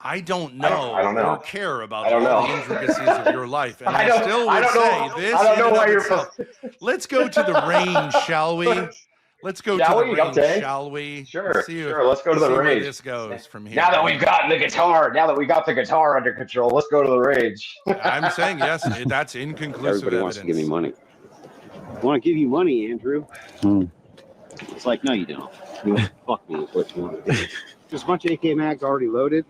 I don't know I don't know. or care about I don't all the know. intricacies of your life. And I don't- still I would don't know- say this I don't in know and why of you're. itself. Let's go to the range, shall we? Let's go Shall to the we? range, Okay. shall we? Sure, See sure. Let's go to the see where range. this goes from here. Now that we've got the guitar under control, let's go to the range. I'm saying yes, that's inconclusive Everybody wants to give me evidence. money. I want to give you money, Andrew. It's like, no, you don't. You want to fuck me is what you want to do. There's a bunch of AK mags already loaded.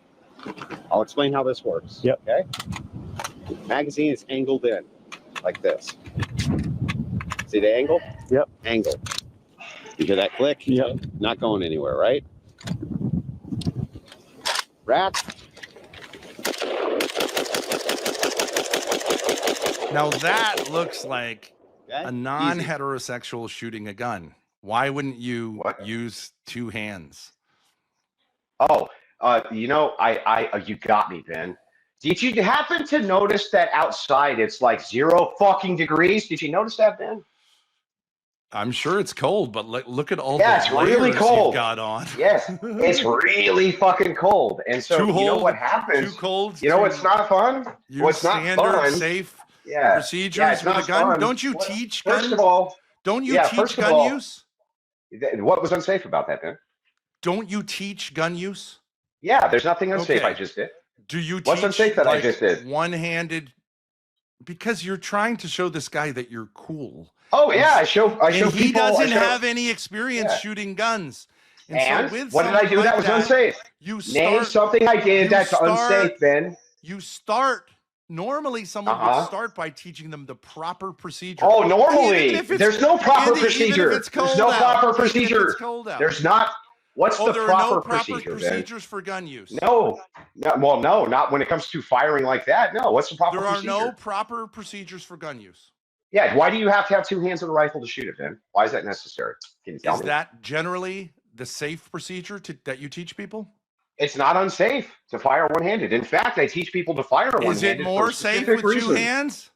I'll explain how this works. Yep. Okay. Magazine is angled in like this. See the angle? Yep. Angle. You hear that click? Yep. Not going anywhere, right? Rack. Now that looks like Okay. a Easy. non-heterosexual shooting a gun. Why wouldn't you What? use two hands? Oh, you got me, Ben. Did you happen to notice that outside it's like 0 fucking degrees? Did you notice that, Ben? I'm sure it's cold, but look at all Yeah, the it's really layers cold. you've got on. Yes, it's really fucking cold. And so Too you know cold, what Too happens? cold. You know to what's not fun? use What's not standard, fun? safe Yeah. procedures Yeah, it's with a not gun? fun. Don't you Well, teach First gun? of all, Don't you yeah, teach first of gun all- use? what was unsafe about that, Ben? Don't you teach gun use? Yeah, there's nothing unsafe Okay. I just did. Do you What's teach unsafe that I like, just did? one-handed? Because you're trying to show this guy that you're cool. Oh yeah, I show And people. he doesn't I show, have any experience Yeah. shooting guns. And so with what did I someone do like that was unsafe? You Name start, something I did you that's start- unsafe, Ben. you start normally someone would start by teaching them the proper procedure. Oh, normally Even if it's- there's no proper Andy, even if procedure. it's There's cold no out, proper even if procedure. it's cold out. There's not. What's the there are proper no proper procedure, Ben? procedures for gun use. No. Well, no, not when it comes to firing like that. No. What's the proper There are procedure? no proper procedures for gun use. Yeah. Why do you have to have two hands on a rifle to shoot it, Ben? Why is that necessary? Can you tell Is me? that generally the safe procedure that you teach people? It's not unsafe to fire one-handed. In fact, I teach people to fire one-handed. Is it more safe specific with two reasons. hands?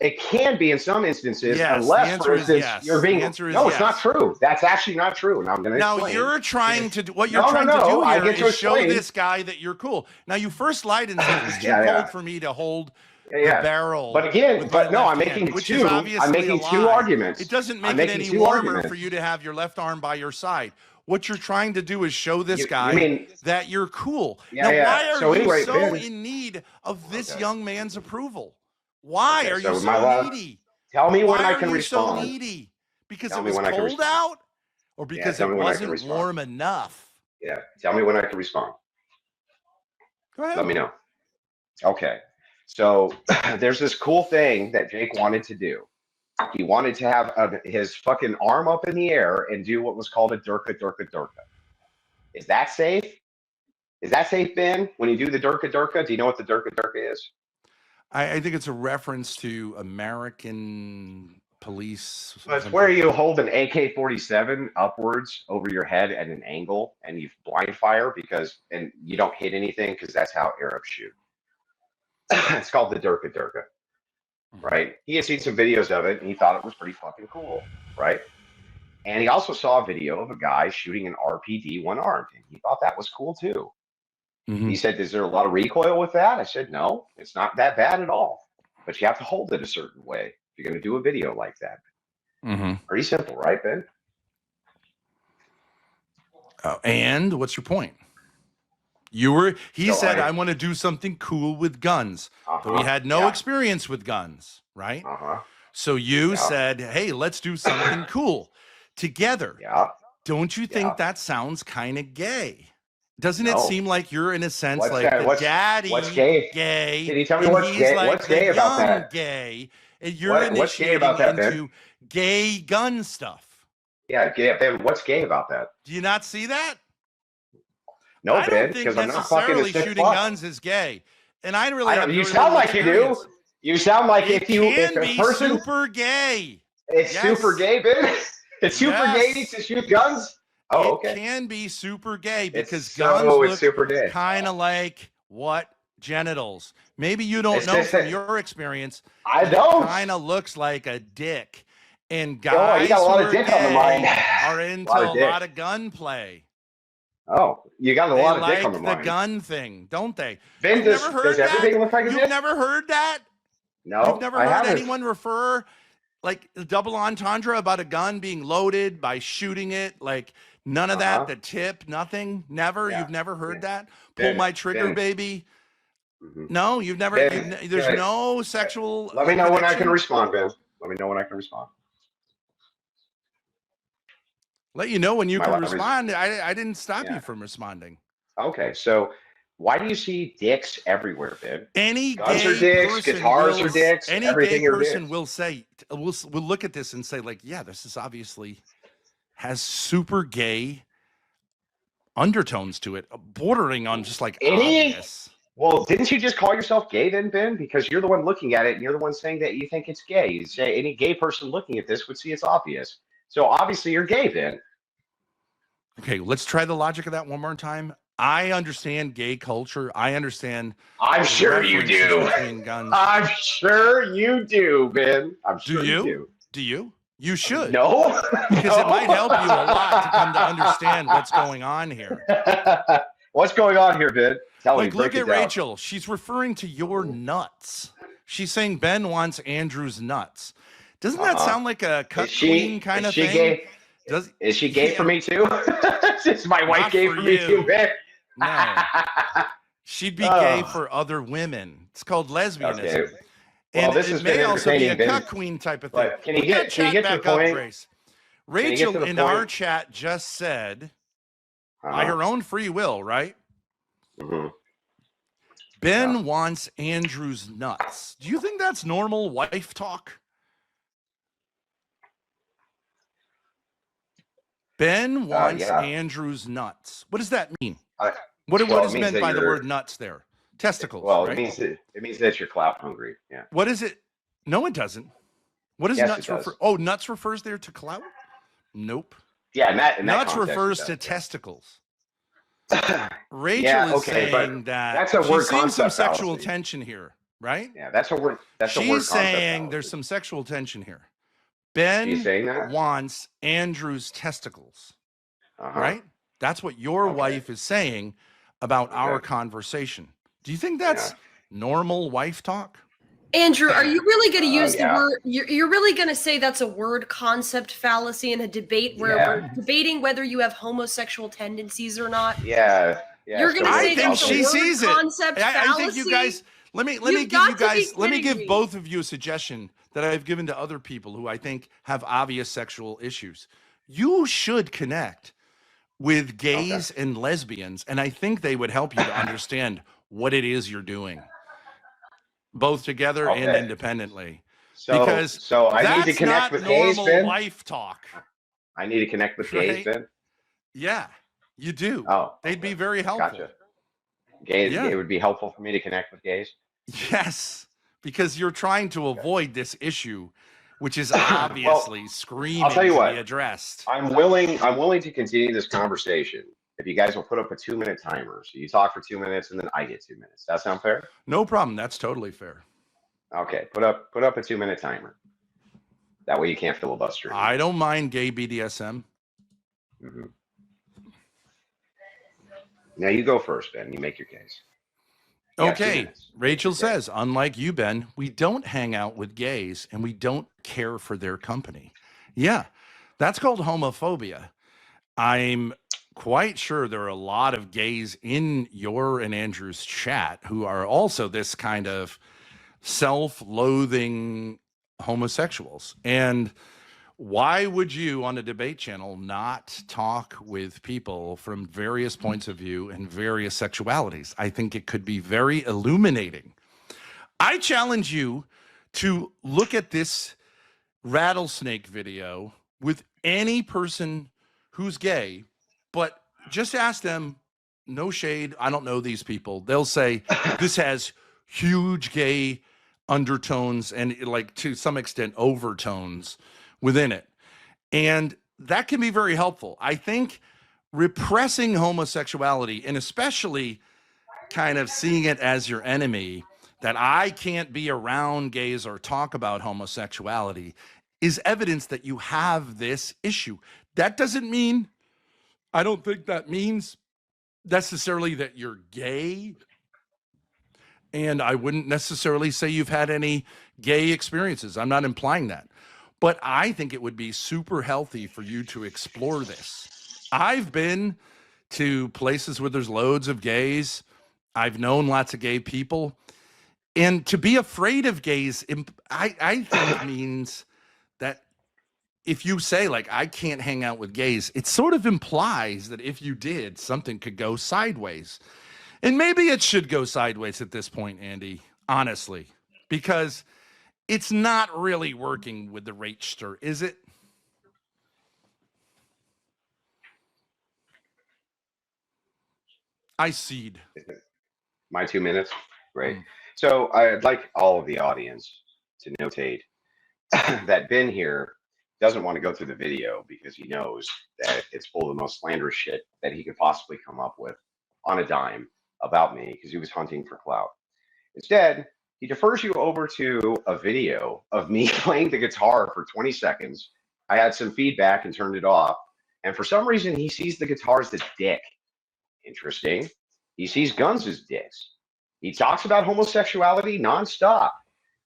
It can be in some instances, Yes, the unless, answer for is instance, yes. you're being. The answer is No, it's not yes. true. That's actually not true. And I'm going to Now explain. you're trying to do what you're No, trying no, to do I here get to is show explain. this guy that you're cool. Now you first lied and said it's too Yeah, yeah. cold for me to hold Yeah. the barrel. But again, with my but no, left I'm making hand, which is two. obviously I'm making a two lie. arguments. It doesn't make I'm it making any two warmer arguments. for you to have your left arm by your side. What you're trying to do is show this You guy mean- that you're cool. Yeah, now, yeah. why are So you anyway, so Ben- in need of this Okay. young man's approval? Why Okay, are so you am I so allowed- needy? Tell me when Why I are can you respond. so needy? Because Tell it me was when I can cold respond. out, or because tell it me when I can wasn't respond. warm enough? Yeah. Tell me when I can respond. Go ahead. Let me know. Okay. So there's this cool thing that Jake wanted to do. He wanted to have his fucking arm up in the air and do what was called a durka, durka, durka. Is that safe? Is that safe, Ben? When you do the durka, durka, do you know what the durka, durka is? I think it's a reference to American police. So it's something. where you hold an AK-47 upwards over your head at an angle and you blind fire and you don't hit anything because that's how Arabs shoot. It's called the durka, durka. Right? He had seen some videos of it and he thought it was pretty fucking cool, right? And he also saw a video of a guy shooting an RPD one-armed, and he thought that was cool too. Mhm. He said, "Is there a lot of recoil with that?" I said, "No, it's not that bad at all. But you have to hold it a certain way if you're going to do a video like that." Mhm. Pretty simple, right, Ben? And what's your point? He So said, I want to do something cool with guns. But we had no yeah. experience with guns, right? Uh-huh. So you Yeah. said, hey, let's do something cool together. Yeah. Don't you think Yeah. that sounds kind of gay? Doesn't it No. seem like you're in a sense What's like that? the What's- daddy what's gay? gay? Can you tell me and what's he's gay? like What's the gay about young that? gay. And you're What's gay initiating about that, Ben? into gay gun stuff. Yeah, Ben, what's gay about that? Do you not see that? No, I Ben, don't think because I'm not fucking a necessarily sick shooting fuck. guns is gay. And I really have You very sound little like you do. experience. You sound like It if can a be person, super gay. it's Yes. super gay, Ben. It's super Yes. gay to shoot guns. Oh, It okay. can be super gay because It's guns so it's look super gay. kind of like what? Genitals. Maybe you don't It's know just from that- your experience. I don't. Kind of looks like a dick. And Oh, you guys got a lot who of are dick on the gay mind. are into Lot a of dick. lot of gunplay. Oh, you got a They lot of like dick on the the mind. gun thing, don't they? Ben, You've does never heard everything that? look like a You've dick? never heard that? No, You've never I heard haven't. anyone refer like the double entendre about a gun being loaded by shooting it? Like none of that, the tip, nothing, never. Yeah. You've never heard Yeah. that? Pull Ben, my trigger, Ben. baby. Mhm. No, you've never. Ben, There's Ben, no sexual. Let me know when I can connection? respond, Ben. Let me know when I can respond. Let you know when you My can love is- respond. I didn't stop Yeah. you from responding. Okay, so why do you see dicks everywhere, Ben? Any Guns gay are dicks, person guitars will, are dicks, any everything gay are person dicks. will say, will look at this and say, like, yeah, this is obviously has super gay undertones to it, bordering on just like Any- obvious. Well, didn't you just call yourself gay then, Ben? Because you're the one looking at it and you're the one saying that you think it's gay. You say any gay person looking at this would see it's obvious. So obviously you're gay, Ben. Okay, let's try the logic of that one more time. I understand gay culture. I understand. I'm the sure you references do. between guns. I'm sure you do, Ben. I'm Do sure you? do. Do you? You should. No. Because it might help you a lot to come to understand what's going on here. What's going on here, Ben? Tell me. Like, look break at it down. Rachel. She's referring to your nuts. She's saying Ben wants Andrew's nuts. Doesn't that sound like a cut queen kind of thing? Gay? Is she gay for me too? Is my wife Not gay for for me you. too, Ben? No. She'd be gay for other women. It's called lesbianism. Okay. Well, And this it has may been also be a entertaining, cut Ben. queen type of thing. But can you Put get- that can chat you get to the back up, point? Grace? you get to Rachel the in point? our chat just said, by her own free will, right? Mhm. Ben wants Andrew's nuts. Do you think that's normal wife talk? Ben wants yeah. Andrew's nuts. What does that mean? I- What well, it is means meant that by the you're- word nuts there? Testicles, Well, right? it means that you're clout hungry. Yeah. What is it? No, it doesn't. What does Yes, nuts it does. refer? Oh, nuts refers there to clout? Nope. Yeah. In that Nuts context, it refers does. to testicles. Rachel Yeah, is okay, but saying that that's a she's word seeing some concept sexual fallacy. tension here, right? Yeah, that's a word. That's a word She's concept saying fallacy. there's some sexual tension here. Ben She's saying that? wants Andrew's testicles, Uh-huh. right? That's what your Okay. wife is saying about our Okay. conversation. Do you think that's normal wife talk? Andrew, are you really going to use yeah. the word? You're really going to say that's a word concept fallacy in a debate where Yeah. we're debating whether you have homosexual tendencies or not? Yeah. Yeah. You're so gonna we're I say think that's a she word sees it. concept I think you fallacy? guys. Let me You've give you got to be guys. Let me kidding give me. both of you a suggestion that I've given to other people who I think have obvious sexual issues. You should connect with gays and lesbians, and I think they would help you to understand what it is you're doing, both together and Okay. independently. So, Because so I need to that's connect not with gays, normal Ben. wife talk. I need to connect with gays, Right? Ben. Yeah, you do. Oh, They'd be okay. very helpful. Gotcha. Gays. Yeah. It would be helpful for me to connect with gays. Yes, because you're trying to avoid this issue, which is obviously screaming tell you to what. be addressed. I'm willing to continue this conversation if you guys will put up a 2-minute timer. So you talk for 2 minutes and then I get 2 minutes. That sound fair? No problem. That's totally fair. Okay. Put up a 2-minute timer. That way you can't filibuster. I don't mind gay BDSM. Mhm. Now you go first, Ben. You make your case. You got 2 Okay. minutes. Rachel Okay. says, unlike you, Ben, we don't hang out with gays and we don't care for their company. Yeah, that's called homophobia. I'm quite sure there are a lot of gays in your and Andrew's chat who are also this kind of self-loathing homosexuals. And why would you on a debate channel not talk with people from various points of view and various sexualities? I think it could be very illuminating. I challenge you to look at this rattlesnake video with any person who's gay, but just ask them, no shade, I don't know these people. They'll say this has huge gay undertones and like to some extent overtones within it. And that can be very helpful. I think repressing homosexuality, and especially kind of seeing it as your enemy, that I can't be around gays or talk about homosexuality, is evidence that you have this issue. That doesn't mean, I don't think that means necessarily that you're gay. And I wouldn't necessarily say you've had any gay experiences. I'm not implying that. But I think it would be super healthy for you to explore this. I've been to places where there's loads of gays. I've known lots of gay people. And to be afraid of gays, I think means that if you say, like, I can't hang out with gays, it sort of implies that if you did, something could go sideways. And maybe it should go sideways at this point, Andy, honestly, because it's not really working with the Rachster, is it? I cede. My 2 minutes? Great. So I'd like all of the audience to notate that Ben here doesn't want to go through the video because he knows that it's full of the most slanderous shit that he could possibly come up with on a dime about me because he was hunting for clout. Instead, he defers you over to a video of me playing the guitar for 20 seconds. I had some feedback and turned it off. And for some reason, he sees the guitar as a dick. Interesting. He sees guns as dicks. He talks about homosexuality nonstop.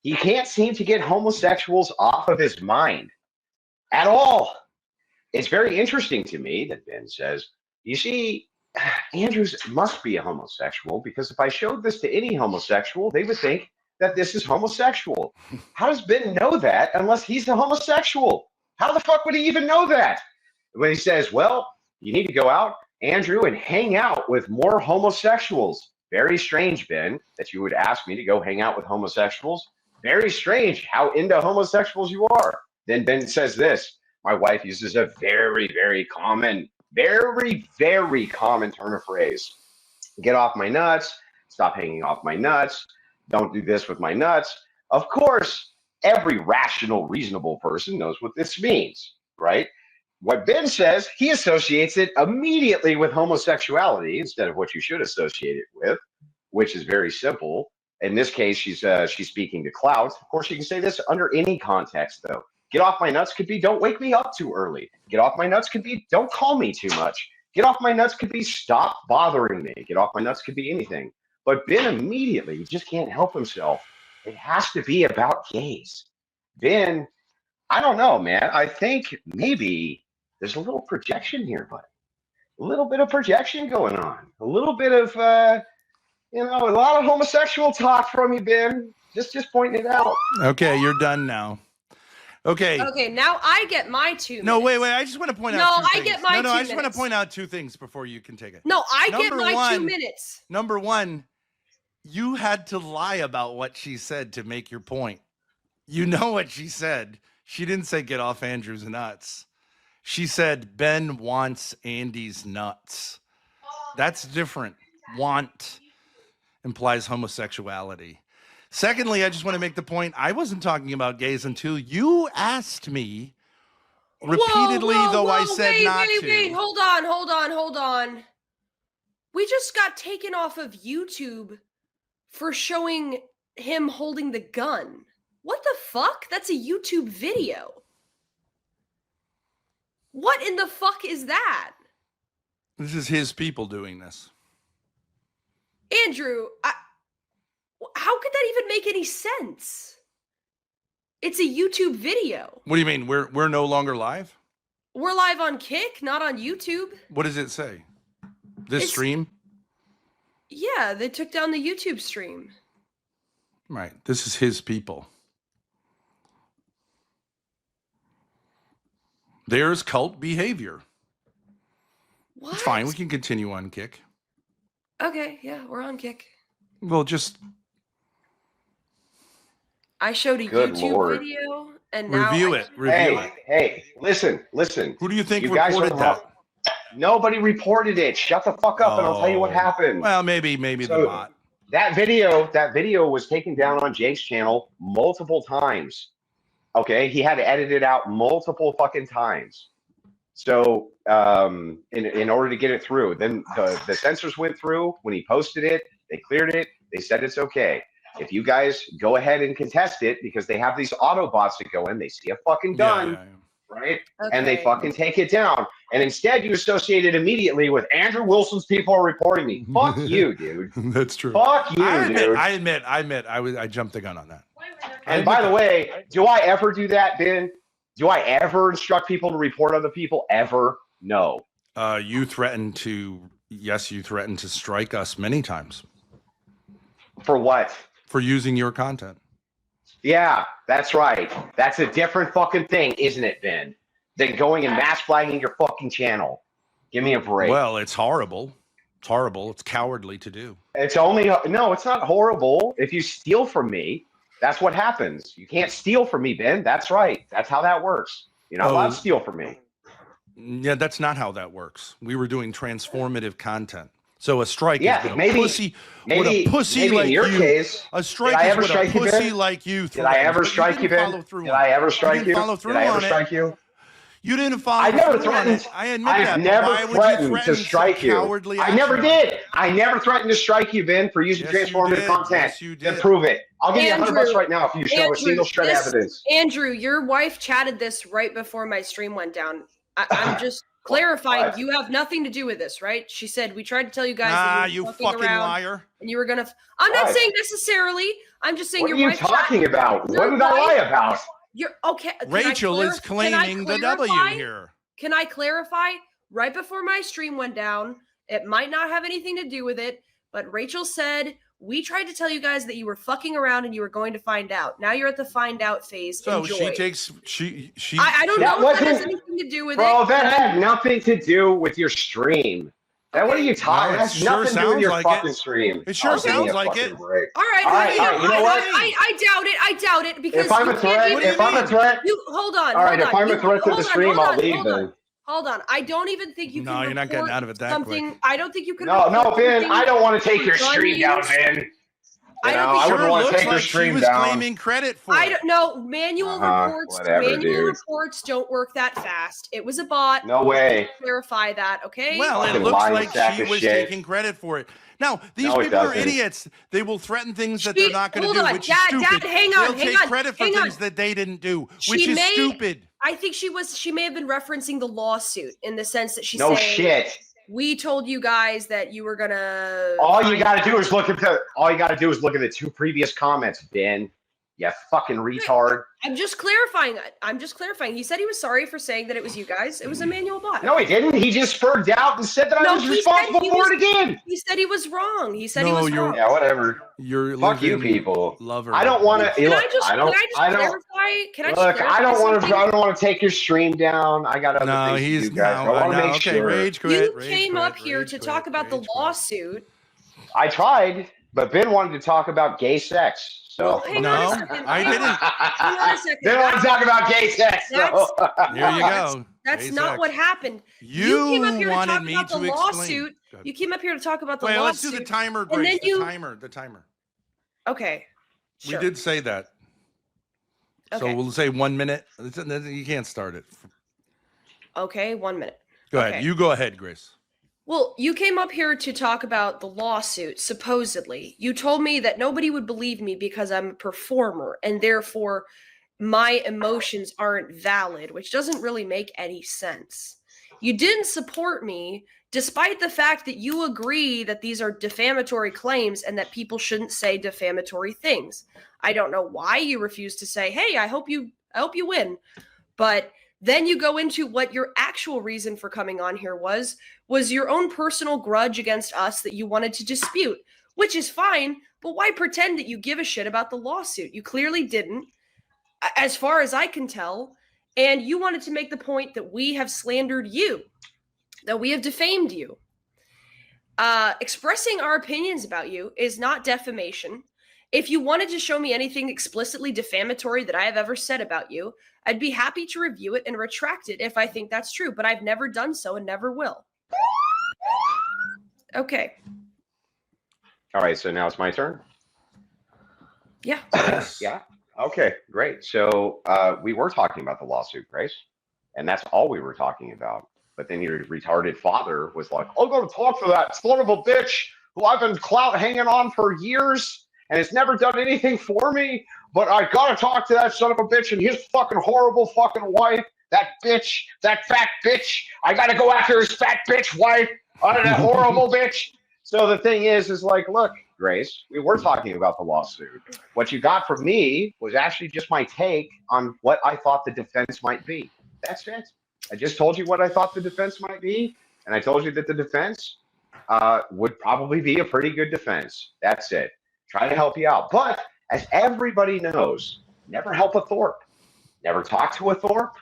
He can't seem to get homosexuals off of his mind at all. It's very interesting to me that Ben says, you see, Andrews must be a homosexual because if I showed this to any homosexual, they would think that this is homosexual. How does Ben know that unless he's a homosexual? How the fuck would he even know that? When he says, well, you need to go out, Andrew, and hang out with more homosexuals. Very strange, Ben, that you would ask me to go hang out with homosexuals. Very strange how into homosexuals you are. Then Ben says this. My wife uses a very, very common turn of phrase. Get off my nuts. Stop hanging off my nuts. Don't do this with my nuts. Of course, every rational, reasonable person knows what this means, right? What Ben says, he associates it immediately with homosexuality instead of what you should associate it with, which is very simple. In this case, she's speaking to clout. Of course, you can say this under any context, though. Get off my nuts could be don't wake me up too early. Get off my nuts could be don't call me too much. Get off my nuts could be stop bothering me. Get off my nuts could be anything. But Ben immediately just can't help himself. It has to be about gays. Ben, I don't know, man. I think maybe there's a little projection here, buddy. A little bit of projection going on. A little bit of, a lot of homosexual talk from you, Ben. Just pointing it out. Okay, you're done now. Okay. Okay, now I get my 2 minutes. No, wait. I just want to point out two No, I things. get my 2 No, I just want to minutes. point out two things before you can take it. No, I get Number my one- 2 minutes. Number one, you had to lie about what she said to make your point. You know what she said. She didn't say get off Andrew's nuts. She said Ben wants Andy's nuts. That's different. Want implies homosexuality. Secondly, I just want to make the point, I wasn't talking about gays until you asked me repeatedly, though I said not to. Wait, hold on. We just got taken off of YouTube for showing him holding the gun. What the fuck? That's a YouTube video. What in the fuck is that? This is his people doing this. Andrew, how could that even make any sense? It's a YouTube video. What do you mean? We're no longer live? We're live on Kick, not on YouTube. What does it say? This It's- stream? Yeah, they took down the YouTube stream. Right. This is his people. There's cult behavior. What? It's fine. We can continue on Kick. Okay, yeah, we're on Kick. Well, just I showed a Good YouTube Lord. video and now Review it. Review it. Hey, listen. Who do you think You guys reported don't that? Nobody reported it. Shut the fuck up, and I'll tell you what happened. Well, maybe So, the bot. That video was taken down on Jake's channel multiple times. Okay, he had to edit it out multiple fucking times. So in order to get it through, then the censors went through when he posted it. They cleared it. They said it's okay. If you guys go ahead and contest it, because they have these auto bots that go in, they see a fucking gun, right? And they fucking take it down. And instead, you associate it immediately with Andrew Wilson's people are reporting me. Fuck you, dude. That's true. Fuck you, dude. I admit. I jumped the gun on that. And by the way, do I ever do that, Ben? Do I ever instruct people to report other people? Ever? No. You threatened to strike us many times. For what? For using your content. Yeah, that's right. That's a different fucking thing, isn't it, Ben? Than going and mass flagging your fucking channel. Give me a break. Well, it's horrible. It's horrible. It's cowardly to do. It's not horrible. If you steal from me, that's what happens. You can't steal from me, Ben. That's right. That's how that works. You're not allowed to steal from me. Yeah, that's not how that works. We were doing transformative content. So a strike Yeah, is maybe, a pussy like in your you. case, A strike did I ever is what strike a you, pussy Ben? like you. Did I ever strike you, Ben? Did I ever strike you? Did I ever strike you? You didn't follow I never through on it. threatened. I admit I've that. never Why would you threatened threaten to strike some you. cowardly I never action? did. I never threatened to strike you, Ben, for using transformative content. Yes, you did. Then prove it. I'll give you $100 right now if you show a Andrew, single shred of evidence. Andrew, your wife chatted this right before my stream went down. I'm just clarifying. What? You have nothing to do with this, right? She said we tried to tell you guys Nah, that you fucking fucking around liar. and you were gonna. I'm not What? saying necessarily. I'm just saying What are your you wife. talking about? What did I lie about? You're okay. Rachel is claiming the W here. Can I clarify? Right before my stream went down, it might not have anything to do with it, but Rachel said we tried to tell you guys that you were fucking around and you were going to find out. Now you're at the find out phase. So Enjoy. she takes I don't that know if that has anything to do with it. Bro, that had nothing to do with your stream. Now, what are you talking? No, it That's sure nothing to do with sounds your like fucking it. stream. It sure I'll give you sounds a like fucking it. break. All right, All right, you know what? I doubt it because If I'm a you threat, can't if I'm a threat, you hold on. all right. hold If on. I'm a threat to the stream, I'll leave hold on. then. Hold on. I don't even think you can. No, you're not getting report out of it that something. quick. I don't think you can. No, report Ben, something I don't want to take your gun stream down, use. Ben. I don't think I wouldn't Sure want to looks take your like she stream was down. claiming credit for I it. don't know. Manual reports. Whatever, manual dude. reports don't work that fast. It was a bot. No way. Clarify that, okay? Well, it Fucking looks lying like sack she of was shit. taking credit for it. Now, these No, it people are doesn't. idiots. They will threaten things that they're not going to hold do, on. which Dad, is stupid. Dad, hang on, They'll hang take on, credit for hang on. things that they didn't do, which She is may- stupid. I think she may have been referencing the lawsuit in the sense that she's No saying, shit. we told you guys that you were gonna. All you got to do is look at the two previous comments, Ben. You fucking retard. I'm just clarifying. He said he was sorry for saying that it was you guys. It was a manual bot. No, he didn't. He just spurred out and said that I was he responsible said he for was- it again. He said he was wrong. He said he No, was you're- wrong. Yeah, whatever. You're Fuck you, living people. lover. I don't want to. Can I just clarify? Look, I don't want to take your stream down. I got other No, things to he's do, guys. I want to make okay, sure. rage quit. You rage came quit, up here rage to quit, talk about the rage quit. lawsuit. I tried, but Ben wanted to talk about gay sex. So Well, hang on No, a second. I didn't. Hang on a second. Ben wanted to talk about gay sex. So. Here you go. That's Gay not sex. what happened. You came up here to wanted talk me about to the explain. lawsuit. Go ahead. You came up here to talk about the Wait, let's lawsuit. do the timer, and then Grace. The timer. Okay. Sure. We did say that. So Okay. we'll say 1 minute. You can't start it. Okay, 1 minute. Go Okay. ahead. You go ahead, Grace. Well, you came up here to talk about the lawsuit, supposedly. You told me that nobody would believe me because I'm a performer and therefore my emotions aren't valid, which doesn't really make any sense. You didn't support me despite the fact that you agree that these are defamatory claims and that people shouldn't say defamatory things. I don't know why you refuse to say, "Hey, I hope you win." But then you go into what your actual reason for coming on here was your own personal grudge against us that you wanted to dispute, which is fine, but why pretend that you give a shit about the lawsuit? You clearly didn't, as far as I can tell, and you wanted to make the point that we have slandered you, that we have defamed you. Expressing our opinions about you is not defamation. If you wanted to show me anything explicitly defamatory that I have ever said about you, I'd be happy to review it and retract it if I think that's true, but I've never done so and never will. Okay. All right, so now it's my turn. Yeah. Yeah. Okay, great. So we were talking about the lawsuit, Grace, and that's all we were talking about. But then your retarded father was like, "I'm going to talk to that son of a bitch who I've been hanging on for years, and it's never done anything for me. But I got to talk to that son of a bitch and his fucking horrible fucking wife, that bitch, that fat bitch. I got to go after his fat bitch wife, that horrible bitch." So the thing is like, look, Grace, we were talking about the lawsuit. What you got from me was actually just my take on what I thought the defense might be. That's it. I just told you what I thought the defense might be, and I told you that the defense would probably be a pretty good defense. That's it. Try to help you out. But as everybody knows, never help a Thorp. Never talk to a Thorp.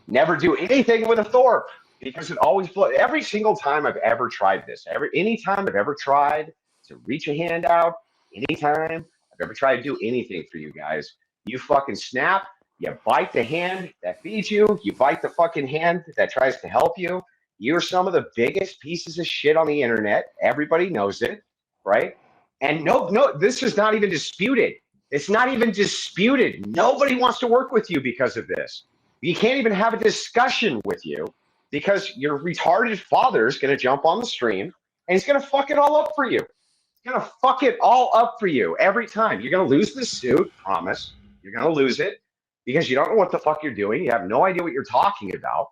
Never do anything with a Thorp, because it always blows. Every single time I've ever tried this, anytime I've ever tried to reach a hand out, anytime I've ever tried to do anything for you guys, you fucking snap, you bite the hand that feeds you, you bite the fucking hand that tries to help you. You're some of the biggest pieces of shit on the internet. Everybody knows it, right? And no, this is not even disputed. It's not even disputed. Nobody wants to work with you because of this. You can't even have a discussion with you because your retarded father is going to jump on the stream and he's going to fuck it all up for you. He's going to fuck it all up for you every time. You're going to lose the suit, promise. You're going to lose it because you don't know what the fuck you're doing. You have no idea what you're talking about,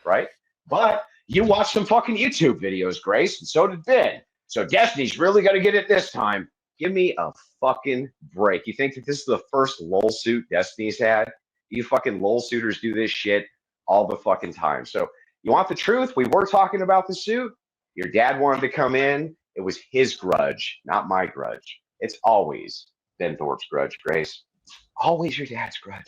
right? But you watched some fucking YouTube videos, Grace, and so did Ben. So Destiny's really going to get it this time. Give me a fucking break. You think that this is the first lull suit Destiny's had? You fucking lull suiters do this shit all the fucking time. So you want the truth? We were talking about the suit. Your dad wanted to come in. It was his grudge, not my grudge. It's always Ben Thorp's grudge, Grace. Always your dad's grudge.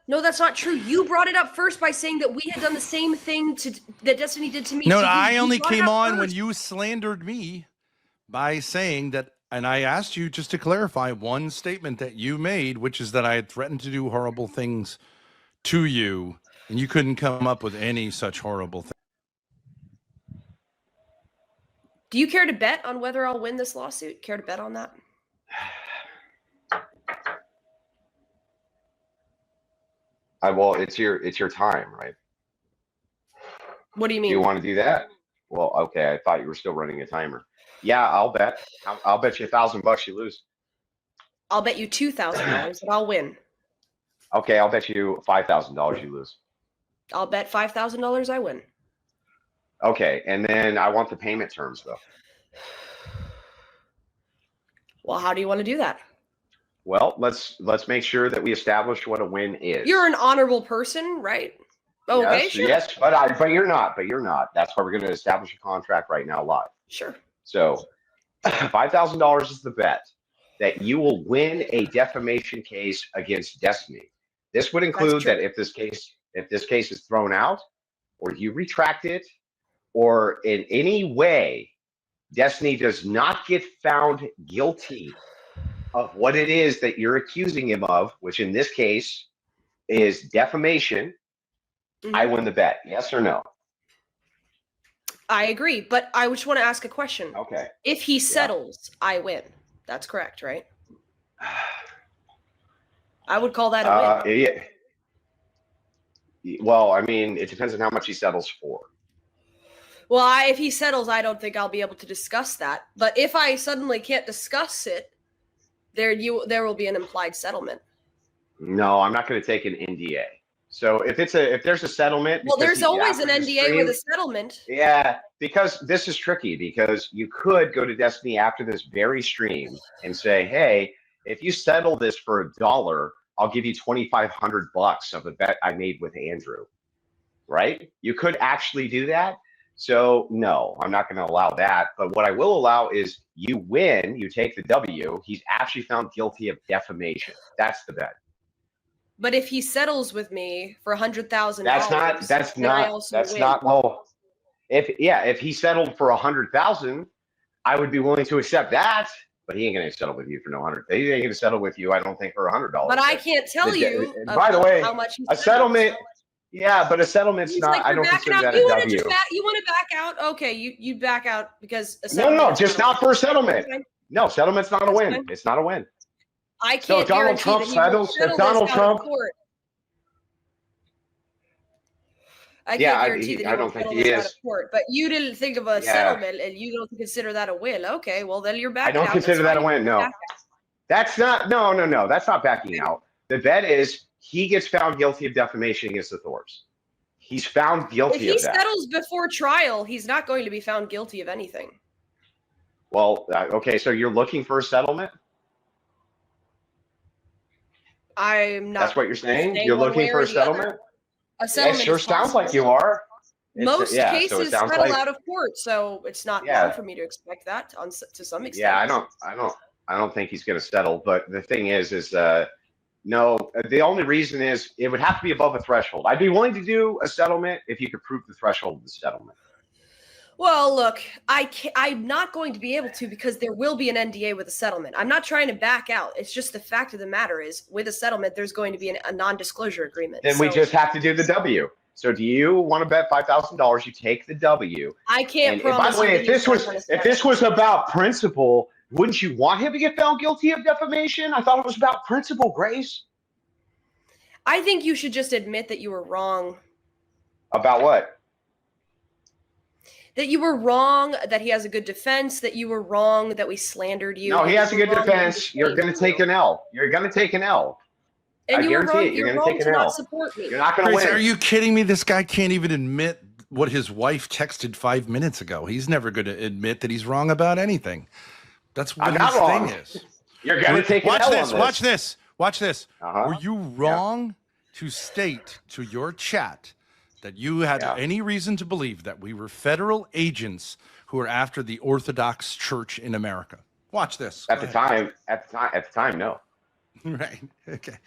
No, that's not true. You brought it up first by saying that we had done the same thing that Destiny did to me. No, to you. I You only brought it came up on first. when you slandered me by saying that, and I asked you just to clarify one statement that you made, which is that I had threatened to do horrible things to you, and you couldn't come up with any such horrible thing. Do you care to bet on whether I'll win this lawsuit? Care to bet on that? Well, it's your time, right? What do you mean? Do you want to do that? Well, okay. I thought you were still running a timer. Yeah, I'll bet. I'll bet you $1,000 you lose. I'll bet you $2,000 that I'll win. Okay, I'll bet you $5,000 you lose. I'll bet $5,000 I win. Okay, and then I want the payment terms though. Well, how do you want to do that? Well, let's make sure that we establish what a win is. You're an honorable person, right? Okay, yes, sure. Yes, but you're not. But you're not. That's why we're going to establish a contract right now live. Sure. So, $5,000 is the bet that you will win a defamation case against Destiny. This would include that if this case is thrown out, or you retract it, or in any way Destiny does not get found guilty of what it is that you're accusing him of, which in this case is defamation, I win the bet. Yes or no? I agree, but I just want to ask a question. Okay. If he settles, I win. That's correct, right? I would call that a win. Yeah. Well, I mean, it depends on how much he settles for. Well, if he settles, I don't think I'll be able to discuss that. But if I suddenly can't discuss it, there will be an implied settlement. No, I'm not going to take an NDA. So if there's a settlement, well, there's always an NDA with a settlement. Yeah, because this is tricky because you could go to Destiny after this very stream and say, hey, if you settle this for $1, I'll give you $2,500 of the bet I made with Andrew. Right? You could actually do that. So no, I'm not going to allow that. But what I will allow is you win, you take the W. He's actually found guilty of defamation. That's the bet. But if he settles with me for $100,000, well, if he settled for $100,000, I would be willing to accept that. but he ain't gonna settle with you for no $100. He ain't gonna settle with you, I don't think, for $100. But I can't tell you. And by the way, how much he a settlement. Yeah, but a settlement's He's not. like, I you're don't backing consider out. that You a want W. to back out? Okay, you back out because a No, settlement no, is just not not for a settlement. Okay. No, settlement's not a That's win. fine. It's not a win. I So can't Donald guarantee Trump that he will settles. settle If Donald this out of Trump, court. I Yeah, can't guarantee that I he don't will think settle he this out of is. court. But you didn't think of a Yeah. settlement, and you don't consider that a win. Okay, well then you're back. I don't consider that a win. No, that's not. No. That's not backing out. The bet is he gets found guilty of defamation against the Thorps. He's found If guilty he of that. settles before trial, he's not going to be found guilty of anything. Well, okay, so you're looking for a settlement? I'm not. That's what you're saying? saying You're one looking way for or a the other. settlement? A It settlement sure is sounds like possible. you are. Most So it cases sounds settle like, out of court, so it's not Yeah. wrong for me to expect that to some extent. Yeah, I don't think he's going to settle. But the thing is no. The only reason is it would have to be above a threshold. I'd be willing to do a settlement if you could prove the threshold of the settlement. Well, look, I'm not going to be able to because there will be an NDA with a settlement. I'm not trying to back out. It's just the fact of the matter is, with a settlement, there's going to be a non-disclosure agreement. Then we just have to do the W. So do you want to bet $5,000? You take the W. I can't And promise. by the way, you if this was about principle, wouldn't you want him to get found guilty of defamation? I thought it was about principle, Grace. I think you should just admit that you were wrong. About what? That you were wrong, that he has a good defense, that you were wrong, that we slandered you. No, he that has a you were good wrong to defense. You're going to take an L. You're going to take an L. And I you were guarantee wrong, it. You're you're going to wrong take to an not L. support me. You're not going to Grace, win. are you kidding me? This guy can't even admit what his wife texted 5 minutes ago. He's never going to admit that he's wrong about anything. That's what I'm his not wrong. thing is. You're going to take an Watch L this. on Watch this. Watch this. Uh-huh. Were you wrong to state to your chat that you had any reason to believe that we were federal agents who were after the Orthodox Church in America? Watch this. At the time, no. Right. Okay.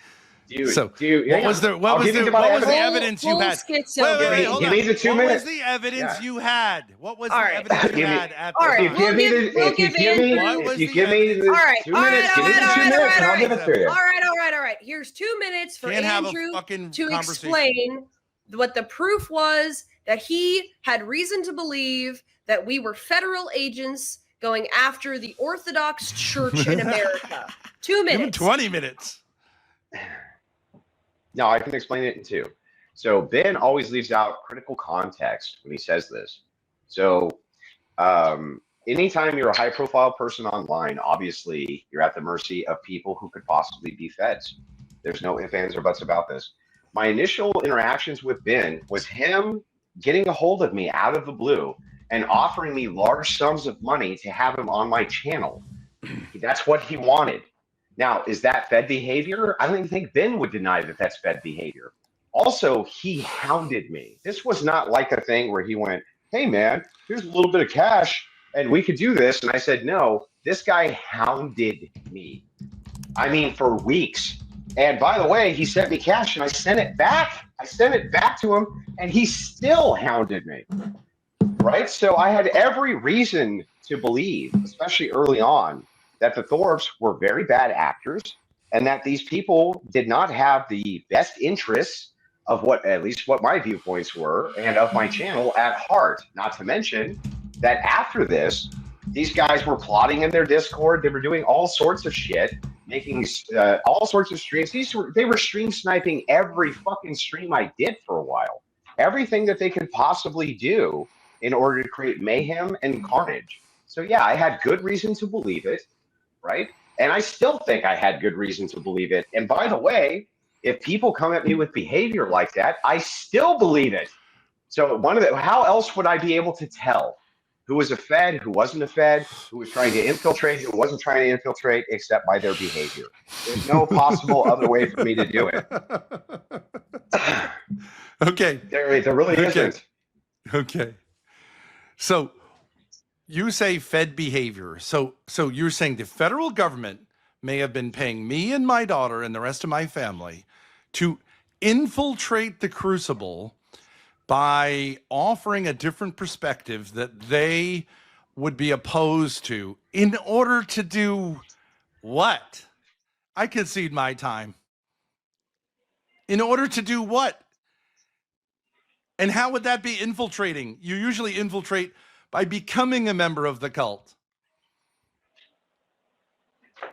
What was the evidence you had? Give me the 2 minutes. What was the evidence you had? What was the evidence you had? If you give me the 2 minutes, give me the 2 minutes and I'll give it to you. All right. Here's 2 minutes for Andrew to explain what the proof was that he had reason to believe that we were federal agents going after the Orthodox Church in America. 2 minutes. Give him 20 minutes. No, I can explain it in two. So Ben always leaves out critical context when he says this. So anytime you're a high-profile person online, obviously you're at the mercy of people who could possibly be feds. There's no ifs, ands, or buts about this. My initial interactions with Ben was him getting a hold of me out of the blue and offering me large sums of money to have him on my channel. That's what he wanted. Now, is that Fed behavior? I don't even think Ben would deny that that's Fed behavior. Also, he hounded me. This was not like a thing where he went, hey, man, here's a little bit of cash and we could do this. And I said, no, this guy hounded me. I mean, for weeks. And by the way, he sent me cash and I sent it back. I sent it back to him and he still hounded me. Right? So I had every reason to believe, especially early on, that the Thorps were very bad actors and that these people did not have the best interests of at least what my viewpoints were and of my channel at heart. Not to mention that after this, these guys were plotting in their Discord. They were doing all sorts of shit, making all sorts of streams. They were stream sniping every fucking stream I did for a while. Everything that they could possibly do in order to create mayhem and carnage. So yeah, I had good reason to believe it, right? And I still think I had good reason to believe it. And by the way, if people come at me with behavior like that, I still believe it. So how else would I be able to tell who was a Fed, who wasn't a Fed, who was trying to infiltrate, who wasn't trying to infiltrate, except by their behavior? There's no possible other way for me to do it. Okay. There really isn't. Okay. So you say Fed behavior. So you're saying the federal government may have been paying me and my daughter and the rest of my family to infiltrate the Crucible by offering a different perspective that they would be opposed to in order to do what? I concede my time. In order to do what? And how would that be infiltrating? You usually infiltrate by becoming a member of the cult.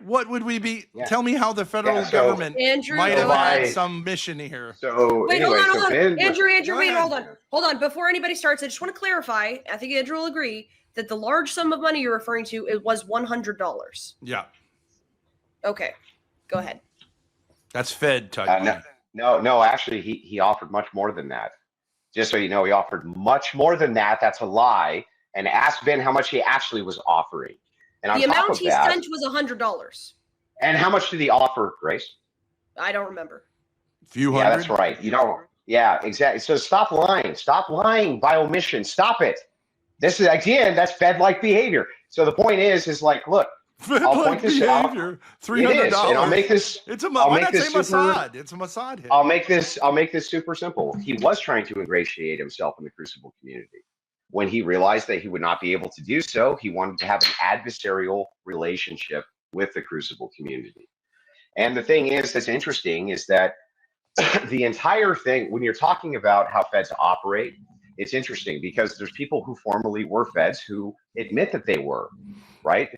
What would we be? Yeah. Tell me how the federal Yeah, so- government Andrew, might go have ahead. had some mission here. So Wait, anyway, hold so on. Ben, Andrew, Go wait, ahead. hold on. Before anybody starts, I just want to clarify. I think Andrew will agree that the large sum of money you're referring to, it was $100. Yeah, Okay, go ahead. that's Fed type. no, actually, he offered much more than that. Just so you know, he offered much more than that. That's a lie. And ask Ben how much he actually was offering. And on The top amount of he that, sent was $100. and how much did he offer, Grace? I don't remember. Few Yeah, hundred. that's right. You don't. Yeah, exactly. So stop lying. Stop lying by omission. Stop it. This is again, that's Fed-like behavior. So the point is like, look, I'll point this out. behavior. It is, $300. and I'll make this. It's a. I'll Why make not this say super- Mossad? It's a Mossad hit. I'll make this super simple. He was trying to ingratiate himself in the Crucible community. When he realized that he would not be able to do so, he wanted to have an adversarial relationship with the Crucible community. And the thing is, that's interesting, is that the entire thing, when you're talking about how feds operate, it's interesting because there's people who formerly were feds who admit that they were, right?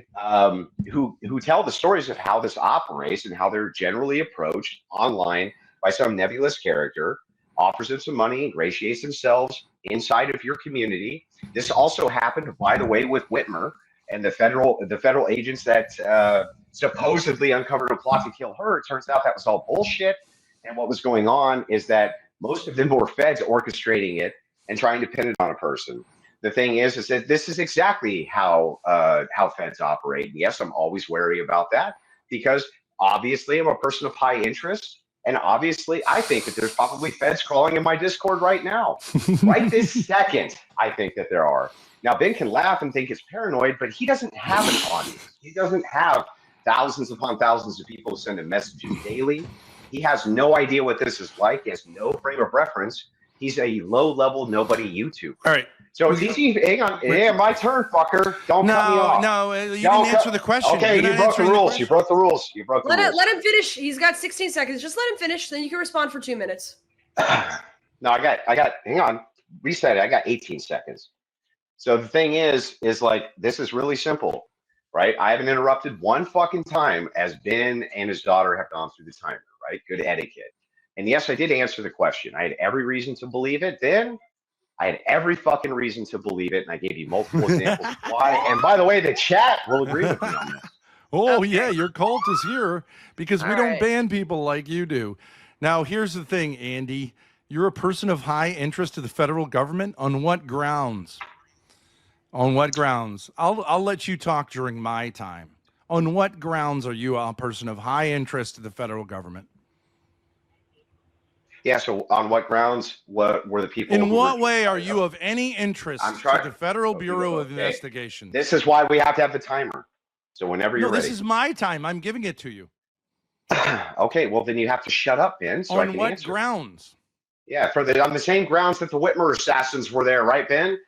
Who tell the stories of how this operates and how they're generally approached online by some nebulous character, offers them some money, ingratiates themselves inside of your community. This also happened, by the way, with Whitmer and the federal agents that supposedly uncovered a plot to kill her. It turns out that was all bullshit. And what was going on is that most of them were feds orchestrating it and trying to pin it on a person. The thing is that this is exactly how feds operate. And yes, I'm always wary about that because obviously I'm a person of high interest. And obviously, I think that there's probably feds crawling in my Discord right now. Right this second, I think that there are. Now, Ben can laugh and think it's paranoid, but he doesn't have an audience. He doesn't have thousands upon thousands of people to send him messages daily. He has no idea what this is like. He has no frame of reference. He's a low-level nobody YouTuber. All right. So it's easy. Hang on. Yeah, my turn, fucker. Don't cut me off. No, you didn't answer the question. Okay, you broke the rules. You broke the rules. You broke the rules. Let him finish. He's got 16 seconds. Just let him finish. Then you can respond for 2 minutes. No, I got. Hang on. Reset it. I got 18 seconds. So the thing is like this is really simple, right? I haven't interrupted one fucking time as Ben and his daughter have gone through the timer, right? Good etiquette. And yes, I did answer the question. I had every reason to believe it. Then I had every fucking reason to believe it, and I gave you multiple examples of why. And by the way, the chat will agree with me on this. Oh, yeah, your cult is here because we All don't right. ban people like you do. Now, here's the thing, Andy. You're a person of high interest to the federal government. On what grounds? On what grounds? I'll let you talk during my time. On what grounds are you a person of high interest to the federal government? Yeah, so on what grounds what were the people? In who what were- way are you of any interest I'm trying- to the Federal Okay, Bureau of okay. Investigation? This is why we have to have the timer. So whenever No, you're this ready. is my time. I'm giving it to you. Okay, well then you have to shut up, Ben, so I On can what answer. grounds? Yeah, on the same grounds that the Whitmer assassins were there, right, Ben?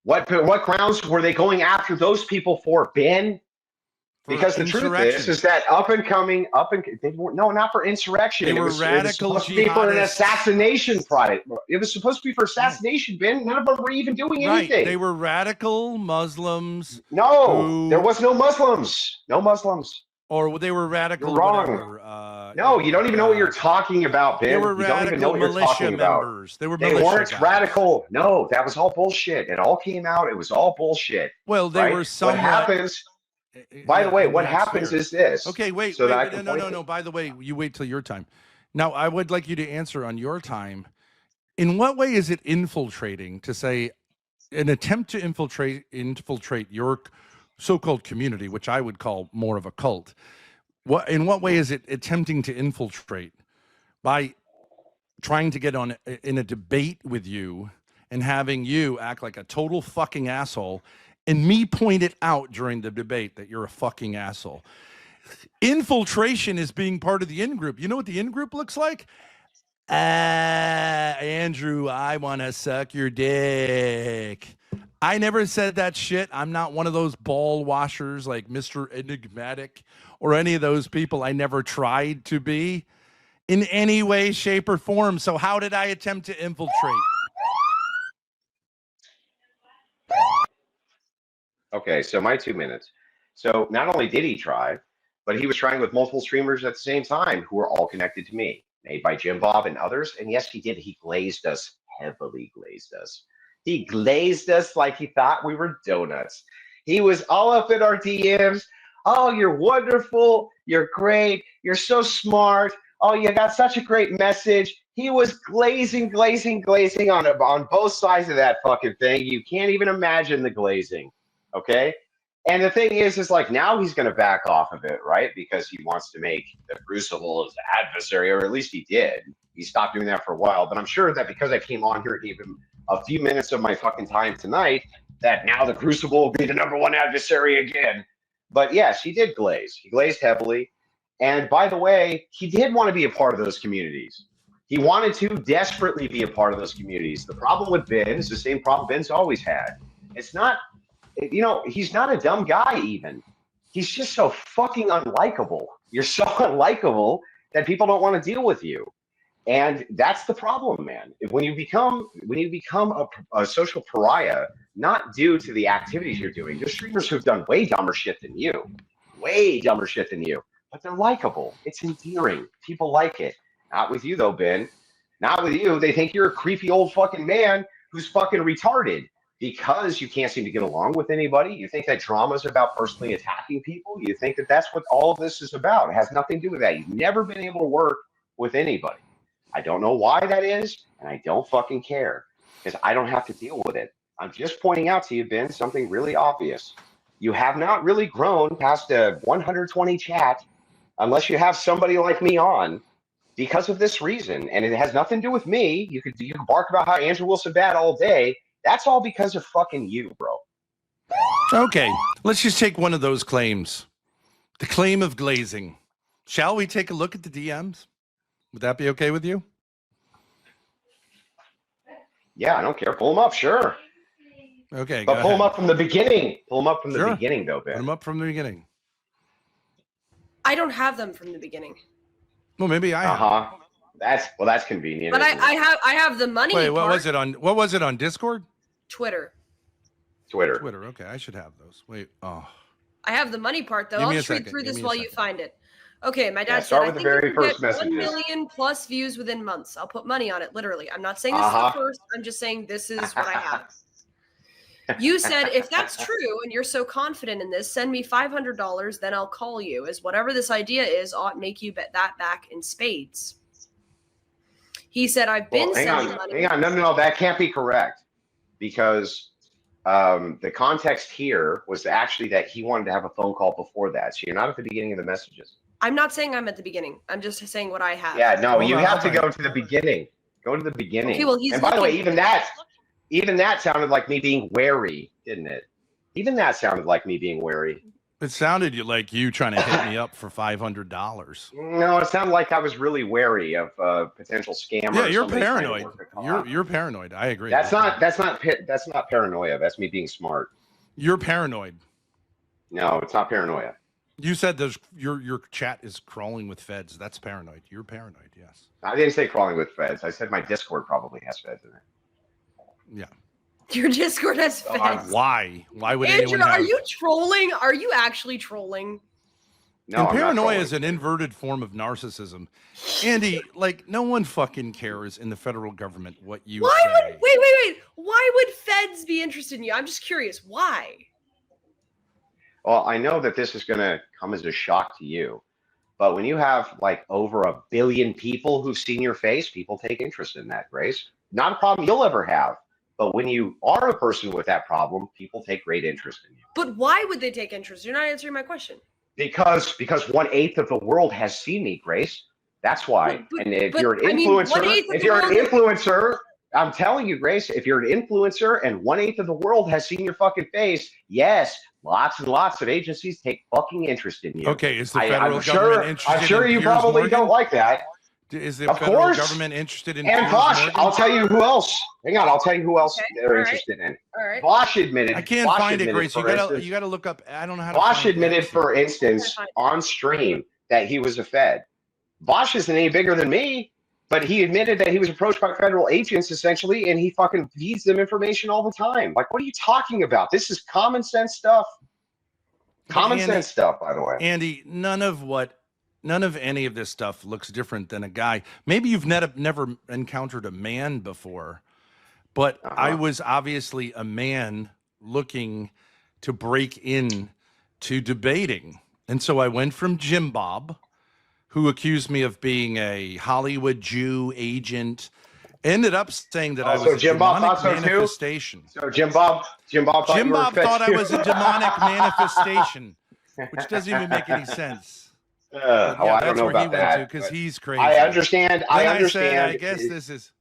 What grounds were they going after those people for, Ben? For Because the truth is that they were not for insurrection. They were it was radical supposed to be for an jihadists. assassination project. It was supposed to be for assassination, Ben. None of them were even doing Right. anything. They were radical Muslims, No, who- there was no Muslims. No Muslims. or they were radical. You're wrong. Whatever, No, you don't even know what you're talking about, Ben. They were You don't even know radical what you're militia talking about. members. They were They militia weren't guys. radical. No, that was all bullshit. It all came out. It was all bullshit. Well, they right? were somewhat. What happens? By the way, what that's happens fair. is this. Okay, wait, so that I wait, can no. point it. By the way, you wait till your time. Now, I would like you to answer on your time. In what way is it infiltrating to say an attempt to infiltrate your so-called community, which I would call more of a cult? In what way is it attempting to infiltrate by trying to get on in a debate with you and having you act like a total fucking asshole and me point it out during the debate that you're a fucking asshole? Infiltration is being part of the in-group. You know what the in-group looks like? Andrew, I want to suck your dick. I never said that shit. I'm not one of those ball washers like Mr. Enigmatic or any of those people. I never tried to be in any way, shape, or form. So how did I attempt to infiltrate? Okay, so my 2 minutes. So not only did he try, but he was trying with multiple streamers at the same time who were all connected to me, made by Jim Bob and others. And yes, he did. He glazed us, heavily glazed us. He glazed us like he thought we were donuts. He was all up in our DMs. Oh, you're wonderful. You're great. You're so smart. Oh, you got such a great message. He was glazing on both sides of that fucking thing. You can't even imagine the glazing. Okay. And the thing is like now he's going to back off of it, right? Because he wants to make the Crucible his adversary, or at least he did. He stopped doing that for a while. But I'm sure that because I came on here and gave him a few minutes of my fucking time tonight, that now the Crucible will be the #1 adversary again. But yes, he did glaze. He glazed heavily. And by the way, he did want to be a part of those communities. He wanted to desperately be a part of those communities. The problem with Ben is the same problem Ben's always had. It's not, you know, he's not a dumb guy even. He's just so fucking unlikable. You're so unlikable that people don't want to deal with you. And that's the problem, man. When you become a social pariah, not due to the activities you're doing, there's streamers who've done way dumber shit than you. But they're likable. It's endearing. People like it. Not with you, though, Ben. Not with you. They think you're a creepy old fucking man who's fucking retarded because you can't seem to get along with anybody. You think that drama is about personally attacking people. You think that that's what all of this is about. It has nothing to do with that. You've never been able to work with anybody. I don't know why that is, and I don't fucking care because I don't have to deal with it. I'm just pointing out to you, Ben, something really obvious. You have not really grown past a 120 chat unless you have somebody like me on because of this reason. And it has nothing to do with me. You can bark about how Andrew Wilson bad all day. That's all because of fucking you, bro. Okay, let's just take one of those claims. The claim of glazing. Shall we take a look at the DMs? Would that be okay with you? Yeah, I don't care. Pull them up, sure. Okay, but pull them up from the beginning. Pull them up from the beginning, though, Ben. Put them up from the beginning. I don't have them from the beginning. Well, maybe I have. That's convenient. But I have the money. Wait, what was it on Discord? Twitter. Okay, I should have those. Wait, I have the money part though. I'll just read through this while you find it. Okay, my dad said, start I with think the very you can first get messages. 1 million plus views within months. I'll put money on it, literally. I'm not saying this is the first. I'm just saying this is what I have. You said, if that's true and you're so confident in this, send me $500, then I'll call you, as whatever this idea is ought make you bet that back in spades. He said, I've been sending money. Hang on. No, that can't be correct. Because the context here was actually that he wanted to have a phone call before that. So you're not at the beginning of the messages. I'm not saying I'm at the beginning. I'm just saying what I have. Yeah, no, you have to go to the beginning. Go to the beginning. Okay, well, he's and by the way, even that sounded like me being wary, didn't it? Even that sounded like me being wary. It sounded like you trying to hit me up for $500. No, it sounded like I was really wary of potential scammer. Yeah, you're paranoid. You're paranoid. I agree. That's not paranoia. That's me being smart. You're paranoid. No, it's not paranoia. You said your chat is crawling with feds. That's paranoid. You're paranoid. Yes. I didn't say crawling with feds. I said my Discord probably has feds in it. Yeah. Your Discord has feds. Why? Why would Andrew, anyone have... are you trolling? Are you actually trolling? No, and paranoia is an inverted form of narcissism. Andy, no one fucking cares in the federal government what you say. Wait. Why would feds be interested in you? I'm just curious. Why? Well, I know that this is going to come as a shock to you, but when you have over 1 billion people who've seen your face, people take interest in that, Grace. Not a problem you'll ever have. But when you are a person with that problem, people take great interest in you. But why would they take interest? You're not answering my question. Because 1/8 of the world has seen me, Grace. That's why. And if you're an influencer, I'm telling you, Grace, if you're an influencer and 1/8 of the world has seen your fucking face, yes, lots and lots of agencies take fucking interest in you. Okay, is the federal government interested I'm sure in you Piers probably Morgan? don't like that. Is the Of federal course. government interested in And Piers Bosch, Morgan? I'll tell you who else. Hang on, I'll tell you who else Okay, they're all right. interested in. All right. Bosch admitted. I can't Bosch find it, admitted, Grace. for instance, You gotta look up. I don't know how to Bosch find admitted, X here. for instance, on stream that he was a Fed. Bosch isn't any bigger than me, but he admitted that he was approached by federal agents essentially, and he fucking feeds them information all the time. Like, what are you talking about? This is common sense stuff. Common sense stuff, by the way. Andy, none of any of this stuff looks different than a guy. Maybe you've never encountered a man before, but I was obviously a man looking to break in to debating. And so I went from Jim Bob, who accused me of being a Hollywood Jew agent, ended up saying that I was a Jim Bob demonic thought so too? manifestation. So Jim Bob thought I was a demonic manifestation, which doesn't even make any sense. I don't know about that because he's crazy. I understand. I guess this is.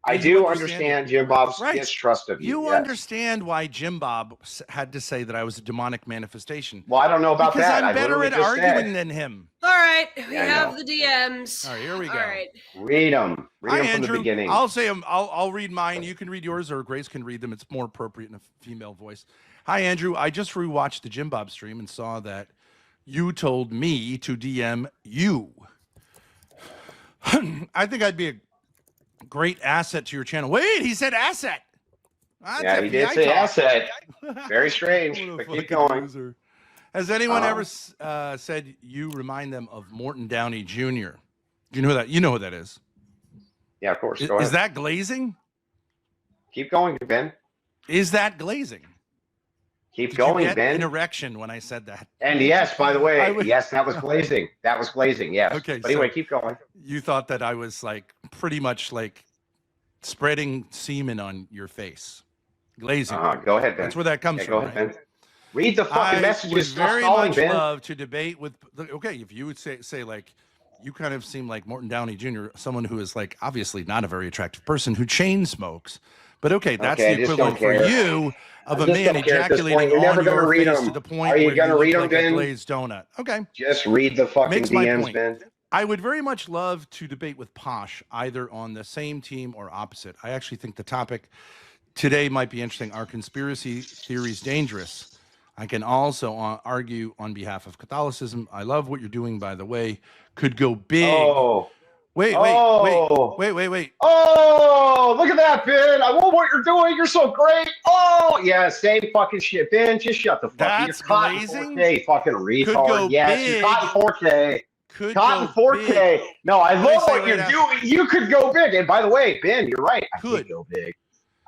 I do understand Jim Bob's distrust of you. You understand why Jim Bob had to say that I was a demonic manifestation. Well, I don't know about because that. I'm better at arguing than him. All right, we have the DMs. All right, here we go. All right. Read them. Read them from Andrew. the beginning. I'll say them. I'll read mine. You can read yours, or Grace can read them. It's more appropriate in a female voice. Hi, Andrew. I just rewatched the Jim Bob stream and saw that you told me to DM you. I think I'd be a great asset to your channel. Wait, he said asset. Yeah, he did say asset. Very strange, but keep going. Loser. Has anyone ever said you remind them of Morton Downey Jr.? Do you know who that? You know who that is? Yeah, of course. Go ahead. Is that glazing? Keep going, Ben. Is that glazing? Keep going, Ben. An erection when I said that. And yes, by the way, yes, that was glazing. That was glazing. Yes. Okay. But anyway, keep going. You thought that I was like pretty much like spreading semen on your face, glazing. Go ahead, Ben. That's where that comes from. Go ahead, Ben. Read the fucking messages. I would very much Ben. love to debate with. Okay, if you would say like, you kind of seem like Morton Downey Jr., someone who is like obviously not a very attractive person who chain smokes. But okay, that's the equivalent for you of a man ejaculating on your face to the point where you look like a glazed donut. Okay. Just read the fucking DMs, Ben. I would very much love to debate with Posh, either on the same team or opposite. I actually think the topic today might be interesting. Are conspiracy theories dangerous? I can also argue on behalf of Catholicism. I love what you're doing, by the way. Could go big. Oh. Wait. Oh, look at that, Ben. I love what you're doing. You're so great. Oh, yeah, same fucking shit. Ben, just shut the fuck up. You're caught in 4K, fucking retard. Yes, you're caught in 4K. Caught in 4K. Big. No, I love what you're doing. You could go big. And by the way, Ben, you're right. I did go big.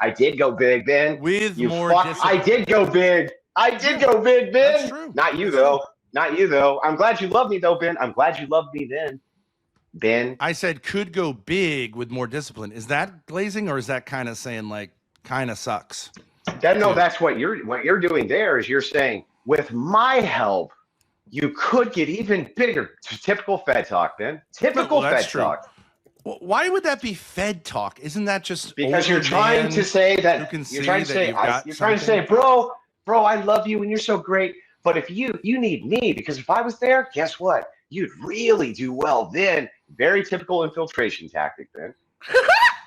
I did go big, Ben. With more discipline. I did go big. I did go big, Ben. That's true. Not you, though. Not you, though. I'm glad you love me, though, Ben. I'm glad you loved me then. Ben, I said could go big with more discipline. Is that glazing, or is that kind of saying like kind of sucks? No, that's what you're doing there is you're saying with my help, you could get even bigger. Typical Fed talk, Ben. Typical Fed talk. Well, why would that be Fed talk? Isn't that just because you're trying to say that you're trying to say, bro, I love you and you're so great. But if you need me, because if I was there, guess what? You'd really do well then. Very typical infiltration tactic, Ben.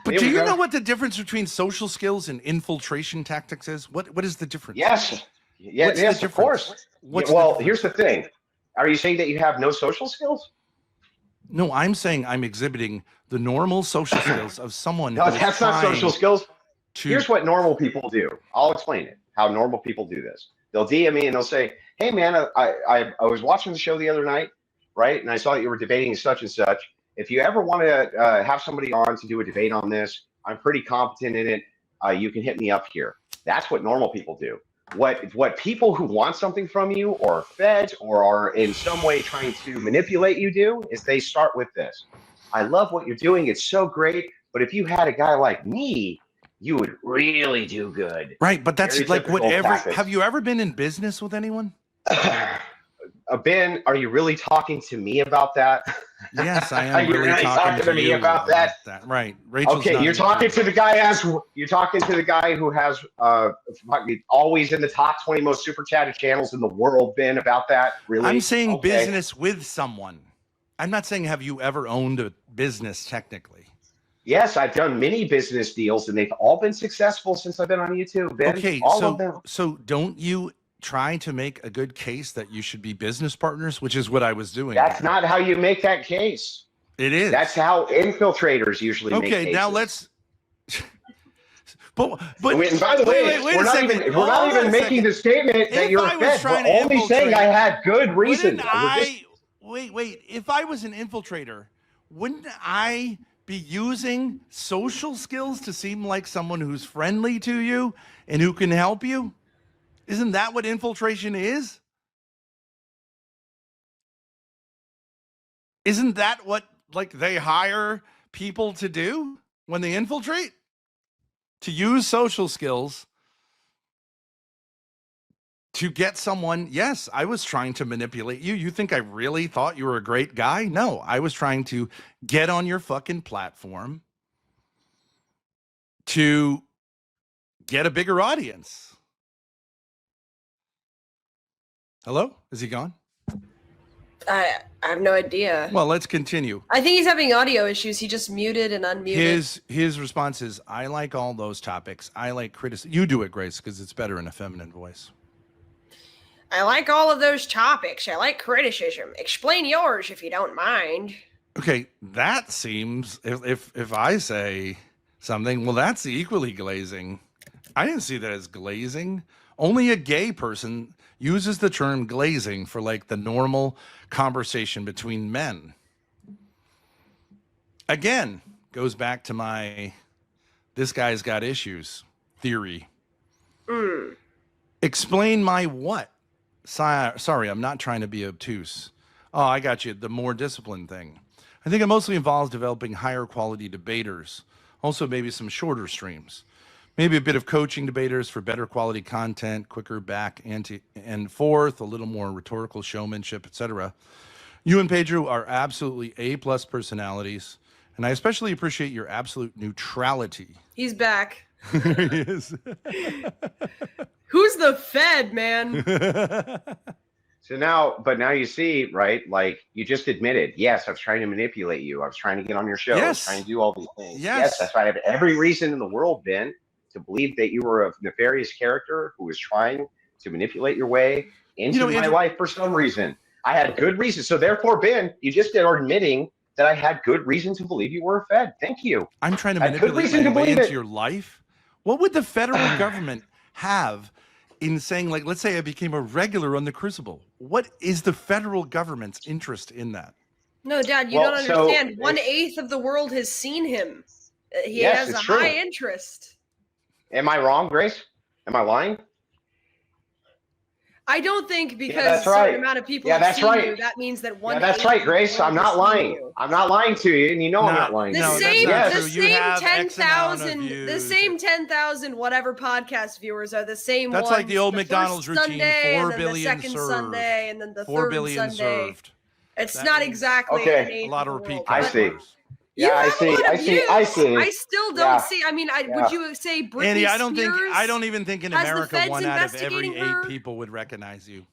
But do you know what the difference between social skills and infiltration tactics is? What is the difference? Yes, of course. Well, here's the thing. Are you saying that you have no social skills? No, I'm saying I'm exhibiting the normal social skills of someone. No, that's not social skills. Here's what normal people do. I'll explain it. How normal people do this. They'll DM me and they'll say, "Hey, man, I was watching the show the other night, right? And I saw that you were debating such and such. If you ever want to have somebody on to do a debate on this, I'm pretty competent in it. You can hit me up here." That's what normal people do. What people who want something from you or feds or are in some way trying to manipulate you do is they start with this. I love what you're doing. It's so great. But if you had a guy like me, you would really do good. Right. But that's like have you ever been in business with anyone? Ben, are you really talking to me about that? Yes, I am. Really talking to me about that. Right. Rachel's okay, you're talking to the guy who has always in the top 20 most super chatted channels in the world, Ben, about that. Really? I'm saying business with someone. I'm not saying have you ever owned a business technically. Yes, I've done many business deals, and they've all been successful since I've been on YouTube, Ben. Okay, all of them. so don't you try to make a good case that you should be business partners, which is what I was doing. That's not how you make that case. It is. That's how infiltrators usually make cases. Okay, now let's. But and by the way, wait we're a not second. even, we're not even making the statement that If you're I a was Fed. trying We're to only saying I infiltrate, had good reason. Wait. If I was an infiltrator, wouldn't I be using social skills to seem like someone who's friendly to you and who can help you? Isn't that what infiltration is? Isn't that what they hire people to do when they infiltrate? To use social skills to get someone. Yes, I was trying to manipulate you. You think I really thought you were a great guy? No, I was trying to get on your fucking platform to get a bigger audience. Hello? Is he gone? I have no idea. Well, let's continue. I think he's having audio issues. He just muted and unmuted. His response is, I like all those topics. I like criticism. You do it, Grace, because it's better in a feminine voice. I like all of those topics. I like criticism. Explain yours if you don't mind. Okay, that seems, if I say something, well, that's equally glazing. I didn't see that as glazing. Only a gay person uses the term glazing for the normal conversation between men. Again, goes back to my this guy's got issues theory. Explain my what? Sorry, I'm not trying to be obtuse. Oh, I got you. The more disciplined thing. I think it mostly involves developing higher quality debaters. Also, maybe some shorter streams. Maybe a bit of coaching debaters for better quality content, quicker back and forth, a little more rhetorical showmanship, etc. You and Pedro are absolutely A+ personalities, and I especially appreciate your absolute neutrality. He's back. There he is. Who's the Fed, man? So now you see, right? You just admitted, yes, I was trying to manipulate you. I was trying to get on your show. I was trying to do all these things. Yes, that's why I have every reason in the world, Ben, to believe that you were a nefarious character who was trying to manipulate your way into my life for some reason. I had good reason. So therefore, Ben, you just are admitting that I had good reason to believe you were a Fed. Thank you. I'm trying to manipulate my way into your life. What would the federal government have in saying, let's say I became a regular on The Crucible? What is the federal government's interest in that? No, Dad, you don't understand. 1/8 of the world has seen him. He has a high interest. Am I wrong, Grace? Am I lying? I don't think because a certain amount of people have seen you, that means that 1/8. Yeah, that's right, Grace. I'm not lying. I'm not lying to you, and you know I'm not lying. The same 10,000 whatever podcast viewers are the same ones. That's like the old McDonald's routine, 4 billion served. Sunday, and then the 4 third billion Sunday. served. It's not exactly a lot of repeat. I see. Yeah, I see. I still don't see. I mean, would you say Britney Andy, Spears? I don't even think in America 1 out of every 8 people would recognize you.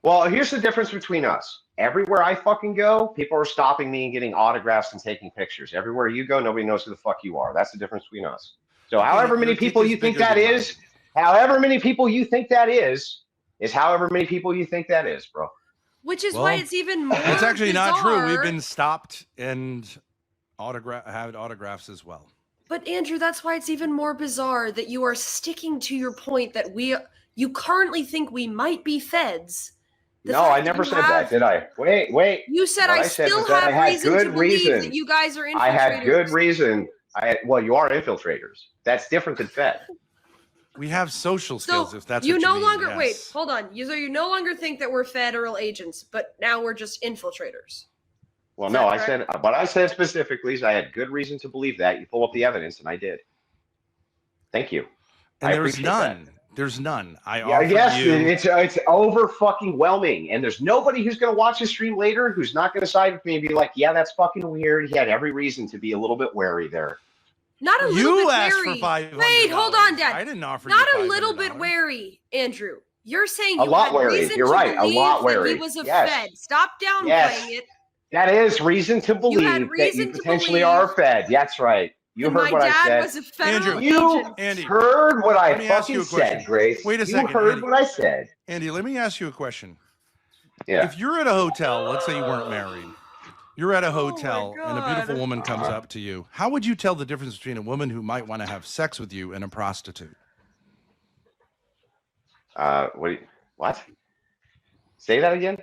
Well, here's the difference between us. Everywhere I fucking go, people are stopping me and getting autographs and taking pictures. Everywhere you go, nobody knows who the fuck you are. That's the difference between us. So however many people you think that is, however many people you think that is however many people you think that is, bro. Which is why it's even more It's actually bizarre. not true. We've been stopped and have autographs as well. But Andrew, that's why it's even more bizarre that you are sticking to your point that you currently think we might be feds. No, I never said that, did I? Wait. You said I still have reason to believe that you guys are infiltrators. I had good reason. Well, you are infiltrators. That's different than Fed. We have social skills, if that's you what you no mean, longer yes. wait. Hold on. So you no longer think that we're federal agents, but now we're just infiltrators. Well, no, I said what I said specifically is I had good reason to believe that. You pull up the evidence, and I did. Thank you. And there's none. There's none. It's over fucking whelming, and there's nobody who's going to watch the stream later who's not going to side with me and be like, "Yeah, that's fucking weird." He had every reason to be a little bit wary there. Not a little bit wary. For $500. Wait, hold on, Dad. I didn't offer not you $500. A little bit wary, Andrew. You're saying a you lot had wary. reason You're to right. A believe lot that wary. he was a Fed. Stop downplaying it. That is reason to You believe had that reason you to potentially believe are fed. That's right. You that heard my what I dad said. was a federal Andrew, You agent. Andy, heard what I let me ask you fucking a question. said, Grace. Wait a You second, heard Andy. what I said. Andy, let me ask you a question. Yeah. If you're at a hotel, let's say you weren't married, you're at a Oh my hotel and a beautiful God. woman comes up to you. How would you tell the difference between a woman who might want to have sex with you and a prostitute? What? Say that again.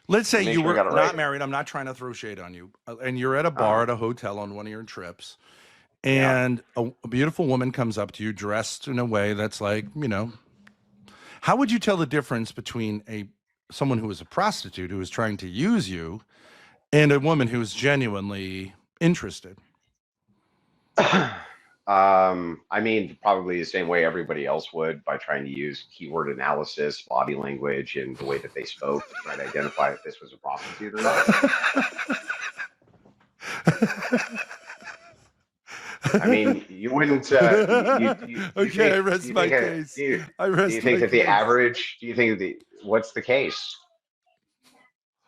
Let's say Make you sure I were got it not right. married. I'm not trying to throw shade on you. And you're at a bar at a hotel on one of your trips. And a beautiful woman comes up to you dressed in a way that's like, you know, how would you tell the difference between someone who is a prostitute who is trying to use you and a woman who is genuinely interested? I mean, probably the same way everybody else would, by trying to use keyword analysis, body language, and the way that they spoke to try to identify if this was a prostitute or not. I mean, you wouldn't. Okay, I rest my case. Do you think that the average? Do you think that what's the case?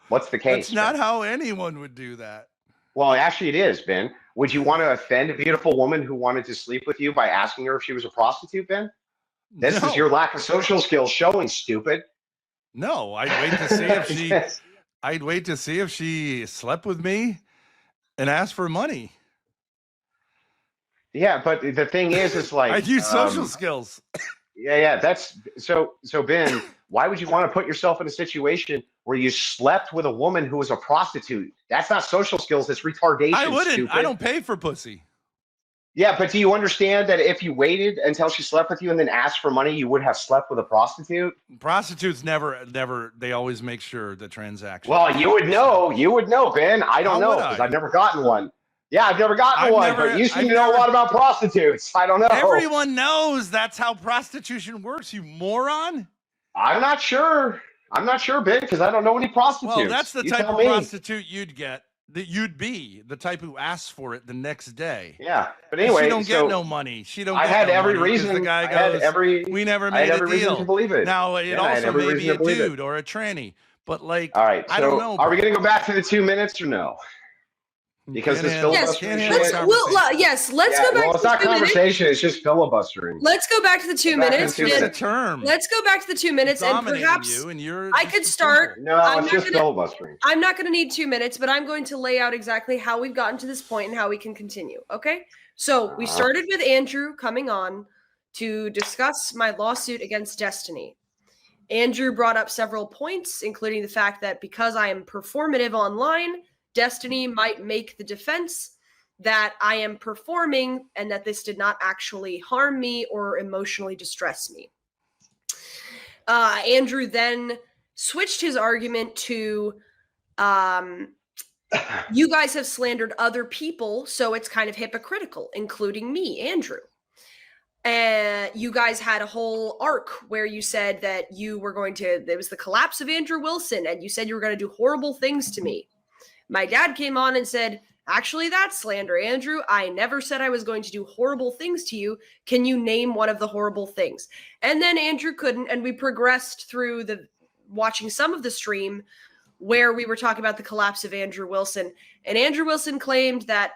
What's the case? That's not how anyone would do that. Well, actually, it is, Ben. Would you want to offend a beautiful woman who wanted to sleep with you by asking her if she was a prostitute, Ben? This is your lack of social skills showing, stupid. No, I'd wait to see if she. I'd wait to see if she slept with me and asked for money. Yeah, but the thing is like I'd use social skills. Yeah. That's so Ben, why would you want to put yourself in a situation where you slept with a woman who was a prostitute? That's not social skills, it's retardation. I wouldn't. Stupid. I don't pay for pussy. Yeah, but do you understand that if you waited until she slept with you and then asked for money, you would have slept with a prostitute? Prostitutes never, they always make sure the transaction. Well, you would know, Ben. I don't know because I've never gotten one. Yeah, I've never gotten one, but you seem to know a lot about prostitutes. I don't know. Everyone knows that's how prostitution works, you moron. I'm not sure, Ben, because I don't know any prostitutes. Well, that's the type of prostitute you'd get. That you'd be the type who asks for it the next day. Yeah, but anyway, she don't get no money. She don't. I had every money reason. The guy goes, we never made a deal. Reason to believe it. Now it also may be a dude or a tranny, but like, all right. So I don't know. Are we going to go back to the 2 minutes or no? Because this filibustering yes, let's go back. Well, it's not conversation; it's just filibustering. Let's go back to the 2 minutes. It's a term. Let's go back to the 2 minutes, and perhaps I could start. No, it's just filibustering. I'm not going to need 2 minutes, but I'm going to lay out exactly how we've gotten to this point and how we can continue. Okay, so we started with Andrew coming on to discuss my lawsuit against Destiny. Andrew brought up several points, including the fact that because I am performative online, Destiny might make the defense that I am performing and that this did not actually harm me or emotionally distress me. Andrew then switched his argument to, you guys have slandered other people, so it's kind of hypocritical, including me, Andrew. And you guys had a whole arc where you said that you were going to, there was the collapse of Andrew Wilson, and you said you were going to do horrible things to me. My dad came on and said, actually, that's slander, Andrew. I never said I was going to do horrible things to you. Can you name one of the horrible things? And then Andrew couldn't, and we progressed through watching some of the stream where we were talking about the collapse of Andrew Wilson. And Andrew Wilson claimed that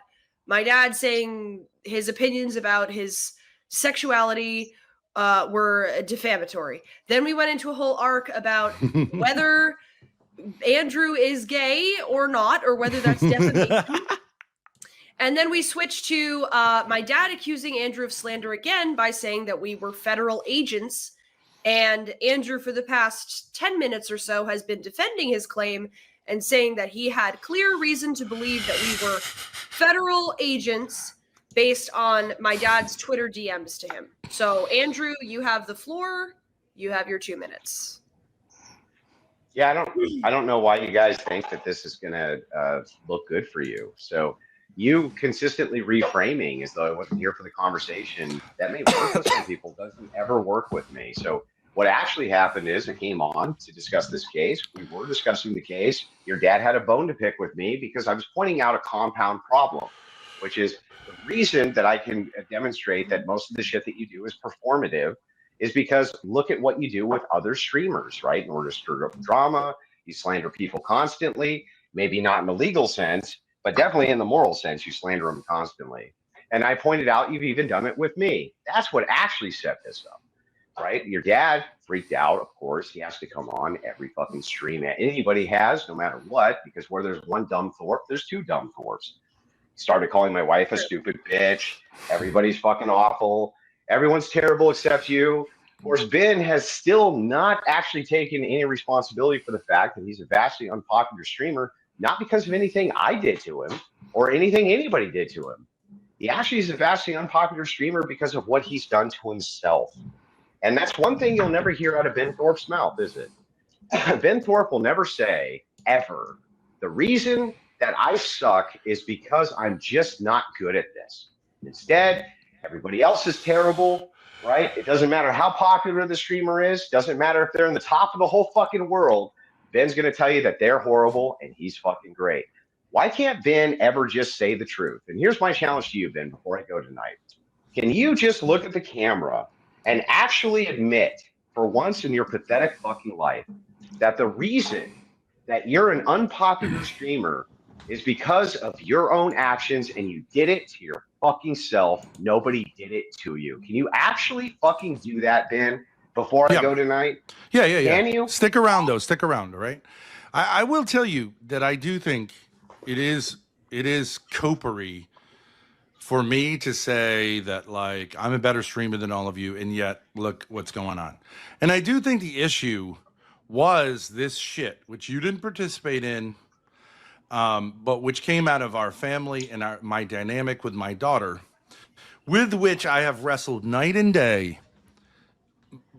my dad saying his opinions about his sexuality were defamatory. Then we went into a whole arc about whether Andrew is gay or not, or whether that's defamation. And then we switched to my dad accusing Andrew of slander again by saying that we were federal agents. And Andrew, for the past 10 minutes or so, has been defending his claim and saying that he had clear reason to believe that we were federal agents based on my dad's Twitter DMs to him. So, Andrew, you have the floor. You have your 2 minutes. Yeah, I don't know why you guys think that this is going to look good for you. So you consistently reframing as though I wasn't here for the conversation. That may work with some people, doesn't ever work with me. So what actually happened is I came on to discuss this case. We were discussing the case. Your dad had a bone to pick with me because I was pointing out a compound problem, which is the reason that I can demonstrate that most of the shit that you do is performative is because look at what you do with other streamers, right? In order to stir up drama, you slander people constantly. Maybe not in the legal sense, but definitely in the moral sense. You slander him constantly. And I pointed out you've even done it with me. That's what actually set this up, right? Your dad freaked out, of course. He has to come on every fucking stream anybody has, no matter what, because where there's one dumb Thorp, there's two dumb Thorps. Started calling my wife a stupid bitch. Everybody's fucking awful. Everyone's terrible except you. Of course, Ben has still not actually taken any responsibility for the fact that he's a vastly unpopular streamer, not because of anything I did to him or anything anybody did to him. He actually is a vastly unpopular streamer because of what he's done to himself. And that's one thing you'll never hear out of Ben Thorp's mouth, is it? Ben Thorp will never say, ever, the reason that I suck is because I'm just not good at this. Instead, everybody else is terrible, right? It doesn't matter how popular the streamer is. Doesn't matter if they're in the top of the whole fucking world. Ben's going to tell you that they're horrible and he's fucking great. Why can't Ben ever just say the truth? And here's my challenge to you, Ben, before I go tonight. Can you just look at the camera and actually admit, for once in your pathetic fucking life, that the reason that you're an unpopular streamer is because of your own actions and you did it to your fucking self? Nobody did it to you. Can you actually fucking do that, Ben, before I go tonight? Yeah. Can you? Stick around, though. Stick around, all right? I will tell you that I do think it is copery for me to say that, like, I'm a better streamer than all of you, and yet look what's going on. And I do think the issue was this shit, which you didn't participate in, but which came out of our family and my dynamic with my daughter, with which I have wrestled night and day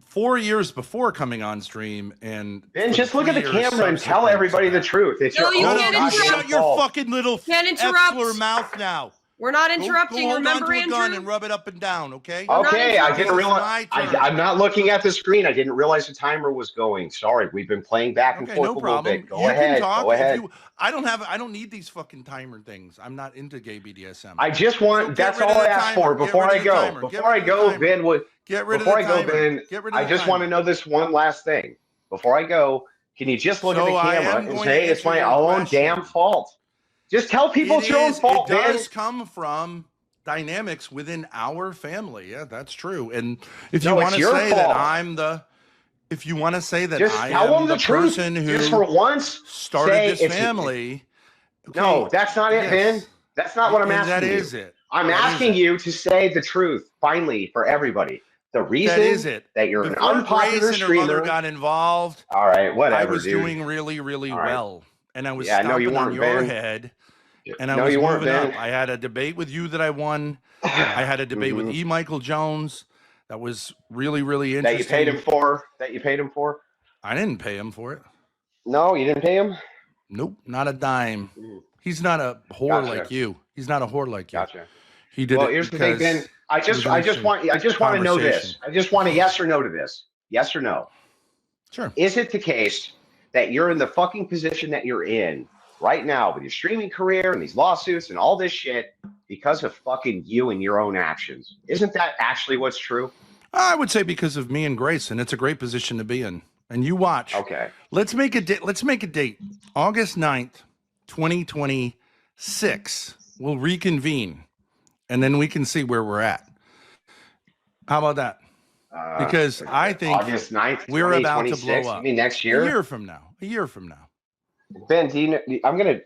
4 years before coming on stream. And Ben, just look at the camera and tell everybody the truth. It's No, your you own can't goddamn interrupt. Shut your fault. fucking little Can't interrupt. F-slur mouth now. We're not Go interrupting. hold Remember, onto a gun Andrew? and rub it up and down, okay? Okay, I didn't This is realize. my turn. I'm not looking at the screen. I didn't realize the timer was going. Sorry, we've been playing back and Okay, forth no a little problem. bit. Go You ahead. can talk Go if ahead. I don't need these fucking timer things. I'm not into gay BDSM. I just want. So get that's rid all of I the asked timer. for Get before rid I of the go. timer. Get Before I rid of the go, timer. Ben would. Get rid Before of I the go, timer. Ben, Get rid of I the just want to timer. know this one last thing. Before I go, can you just look at So the I am camera and going say to it's answer my your own question. damn fault? Just tell people it's your own fault, It Ben. does come from dynamics within our family. Yeah, that's true. And if No, you it's want to your say that fault. if you want to say that Just I tell am them the the truth. person who Just for once, started say this it's family. Okay, No, that's not it, yes. Ben. That's not what I'm And asking that you. is it. I'm That is asking it. you to say the truth, finally, for everybody. The reason That is it. that you're Before an unpopular Grace and her mother streamer. got involved, All right, whatever, I was dude. doing really, really All right. well. And I was Yeah, no, you stomping on weren't, your Ben. head. And I No, was you weren't, moving up. Ben. I had a debate with you that I won. I had a debate with E. Michael Jones. That was really, really That interesting. you paid him for? That you paid him for? I didn't pay him for it. No, you didn't pay him? Nope, not a dime. Mm. He's not a whore Gotcha. like you. He's not a whore like you. Gotcha. He did Well, it here's the thing, because Ben. I just want to know this. I just want a yes or no to this. Yes or no. Sure. Is it the case that you're in the fucking position that you're in right now with your streaming career and these lawsuits and all this shit because of fucking you and your own actions? Isn't that actually what's true? I would say because of me and Grace, and it's a great position to be in. And you watch. Okay. Let's make a date. Let's make a date. August 9th, 2026. We'll reconvene, and then we can see where we're at. How about that? Because I think August 9th, we're about to blow 2026? up. You mean next A year? year from now. A year from now. Ben, do you know, I'm going to.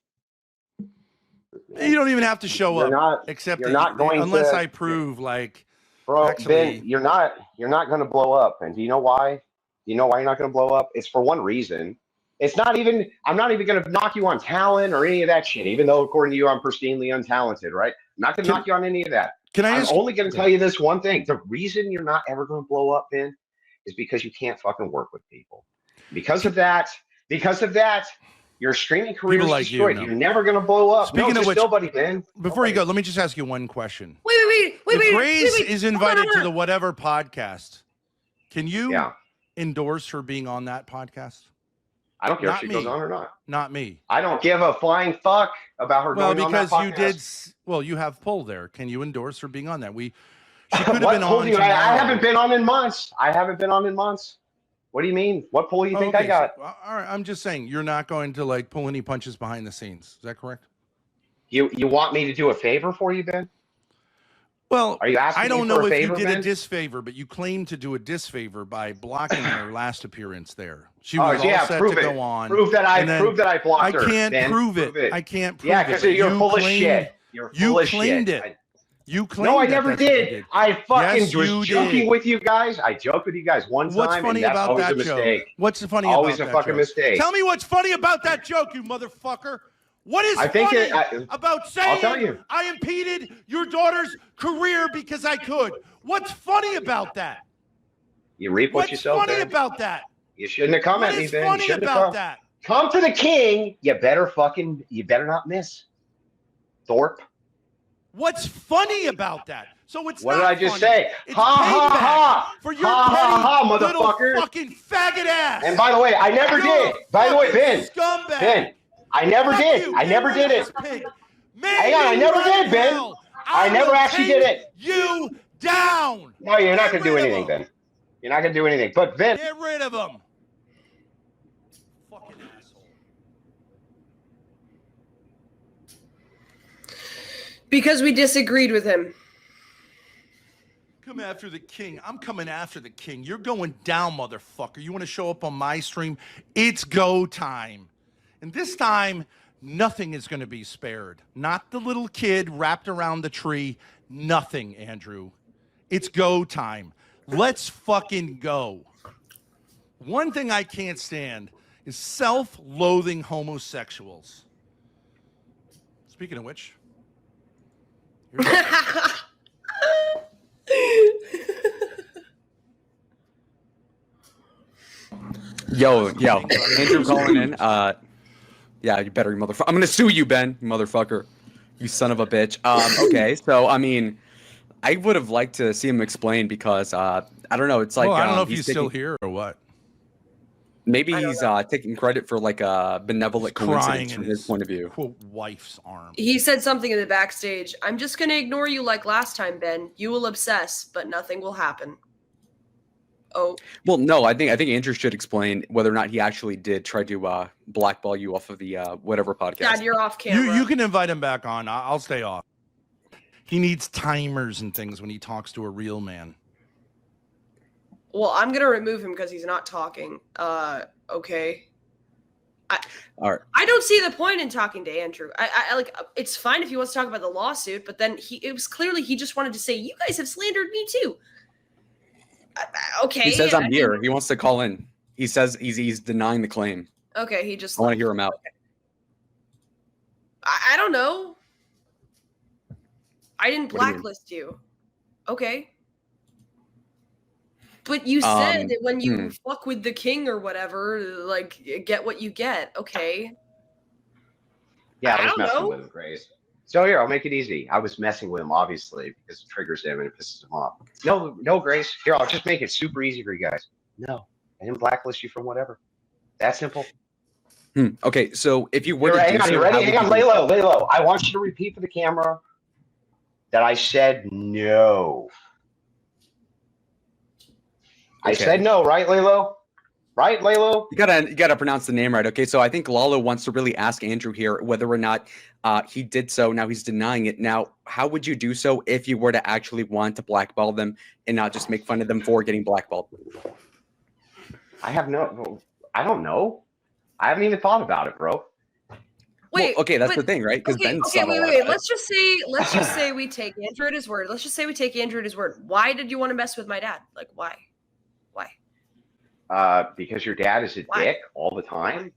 You don't even have to show You're up, not- except you're that not going unless to- I prove like. Bro, Actually- Ben, you're not going to blow up. And do you know why? You know why you're not going to blow up? It's for one reason. It's not even, I'm not even going to knock you on talent or any of that shit, even though according to you, I'm pristinely untalented, right? I'm not going to knock you on any of that. Can I I'm ask? only going to tell you this one thing. The reason you're not ever going to blow up, Ben, is because you can't fucking work with people. Because of that, your streaming career is People like you, destroyed. no. You're never going to blow up. Speaking of just which- nobody, Ben. Before you go, let me just ask you one question. Wait. If Grace is Hold on, invited hold to on. the whatever podcast, can you Yeah. endorse her being on that podcast? I don't care Not if she me. goes on or not. Not me. I don't give a flying fuck about her Well, going on that because you podcast. did. Well, you have pull there. Can you endorse her being on that? She could have What been told on. you? I tomorrow. haven't been on in months. I haven't been on in months. What do you mean? What pull you think Okay, I got? So, all right, I'm just saying you're not going to like pull any punches behind the scenes. Is that correct? You want me to do a favor for you, Ben? Well, Are you asking I don't me know for a if favor, you did Ben? a disfavor, but you claimed to do a disfavor by blocking her last appearance there. She Oh, was all yeah, set prove to it. go on. Prove that I and then blocked her. I can't Ben. prove it. I can't prove Yeah, it. because but you're you full of claimed- shit. You're full of claimed shit. it. You claimed No, I that never that's what you did. I fucking Yes, was you joking did. with you guys. I joked with you guys one time, What's funny and that's about always that a mistake. joke? What's funny Always about a that fucking joke? mistake. Tell me what's funny about that joke, you motherfucker. What is I think funny about I'll tell saying you. I impeded your daughter's career because I could? What's funny about that? You reap what What's you sow, funny Ben. about that? You shouldn't have come What at me, is Ben. You funny shouldn't have about come. that? Come to the king. You better not miss. Thorp. What's funny about that? So it's What not did I just funny. say? It's Ha ha payback ha! for your Ha, petty ha, ha, little motherfucker. fucking faggot ass. And by the way, I never You're did. a By the way, fucking Ben. scumbag. Ben, I never Fuck did. you. I never Get rid did of it. this pig. Hang on, I never did, Ben. I never will actually take did it. You down. No, you're not Get going to do rid of anything, him. Ben. You're not going to do anything. But Ben, Get rid of him. Fucking asshole. Because we disagreed with him. Come after the king. I'm coming after the king. You're going down, motherfucker. You want to show up on my stream? It's go time. And this time, nothing is going to be spared. Not the little kid wrapped around the tree. Nothing, Andrew. It's go time. Let's fucking go. One thing I can't stand is self-loathing homosexuals. Speaking of which, here's Yo, Andrew calling in. Yeah, you better, you motherfucker. I'm gonna sue you, Ben, you motherfucker. You son of a bitch. Okay, so I mean, I would have liked to see him explain because I don't know. It's like well, I don't know if he's taking, still here or what. Maybe he's taking credit for like a benevolent coincidence from his point of view. Quote wife's arm. He said something in the backstage. I'm just going to ignore you like last time, Ben. You will obsess, but nothing will happen. Oh. Well, no, I think Andrew should explain whether or not he actually did try to blackball you off of the whatever podcast. Dad, you're off camera. You can invite him back on. I'll stay off. He needs timers and things when he talks to a real man. Well, I'm going to remove him because he's not talking. Okay. All right. I don't see the point in talking to Andrew. I like, it's fine if he wants to talk about the lawsuit, but then it was clearly he just wanted to say, you guys have slandered me too. Okay. He says I'm here. He wants to call in. He says he's denying the claim. Okay, he just. I want to hear him out. I don't know. I didn't What do you mean? blacklist you. Okay. But you said that when you fuck with the king or whatever, like, get what you get. Okay. yeah, I was don't messing know. with him, Grace. So here, I'll make it easy. I was messing with him, obviously, because it triggers him and it pisses him off. No, Grace. Here, I'll just make it super easy for you guys. No, I didn't blacklist you from whatever. That simple. Okay, so if you were to Hang do on, so, you ready? how Hang on, would lay you- low, lay low. I want you to repeat for the camera that I said no. I Okay. said no, right, Lalo? Right, Lalo? You gotta pronounce the name right. Okay, so I think Lalo wants to really ask Andrew here whether or not he did so. Now he's denying it. Now, how would you do so if you were to actually want to blackball them and not just make fun of them for getting blackballed? I don't know. I haven't even thought about it, bro. Wait. Well, okay, that's but- the thing, right? Because Okay, Ben's okay, subtle wait. like that. Let's just say we take Andrew at his word. Let's just say we take Andrew at his word. Why did you want to mess with my dad? Like, why? Because your dad is a Why? dick all the time.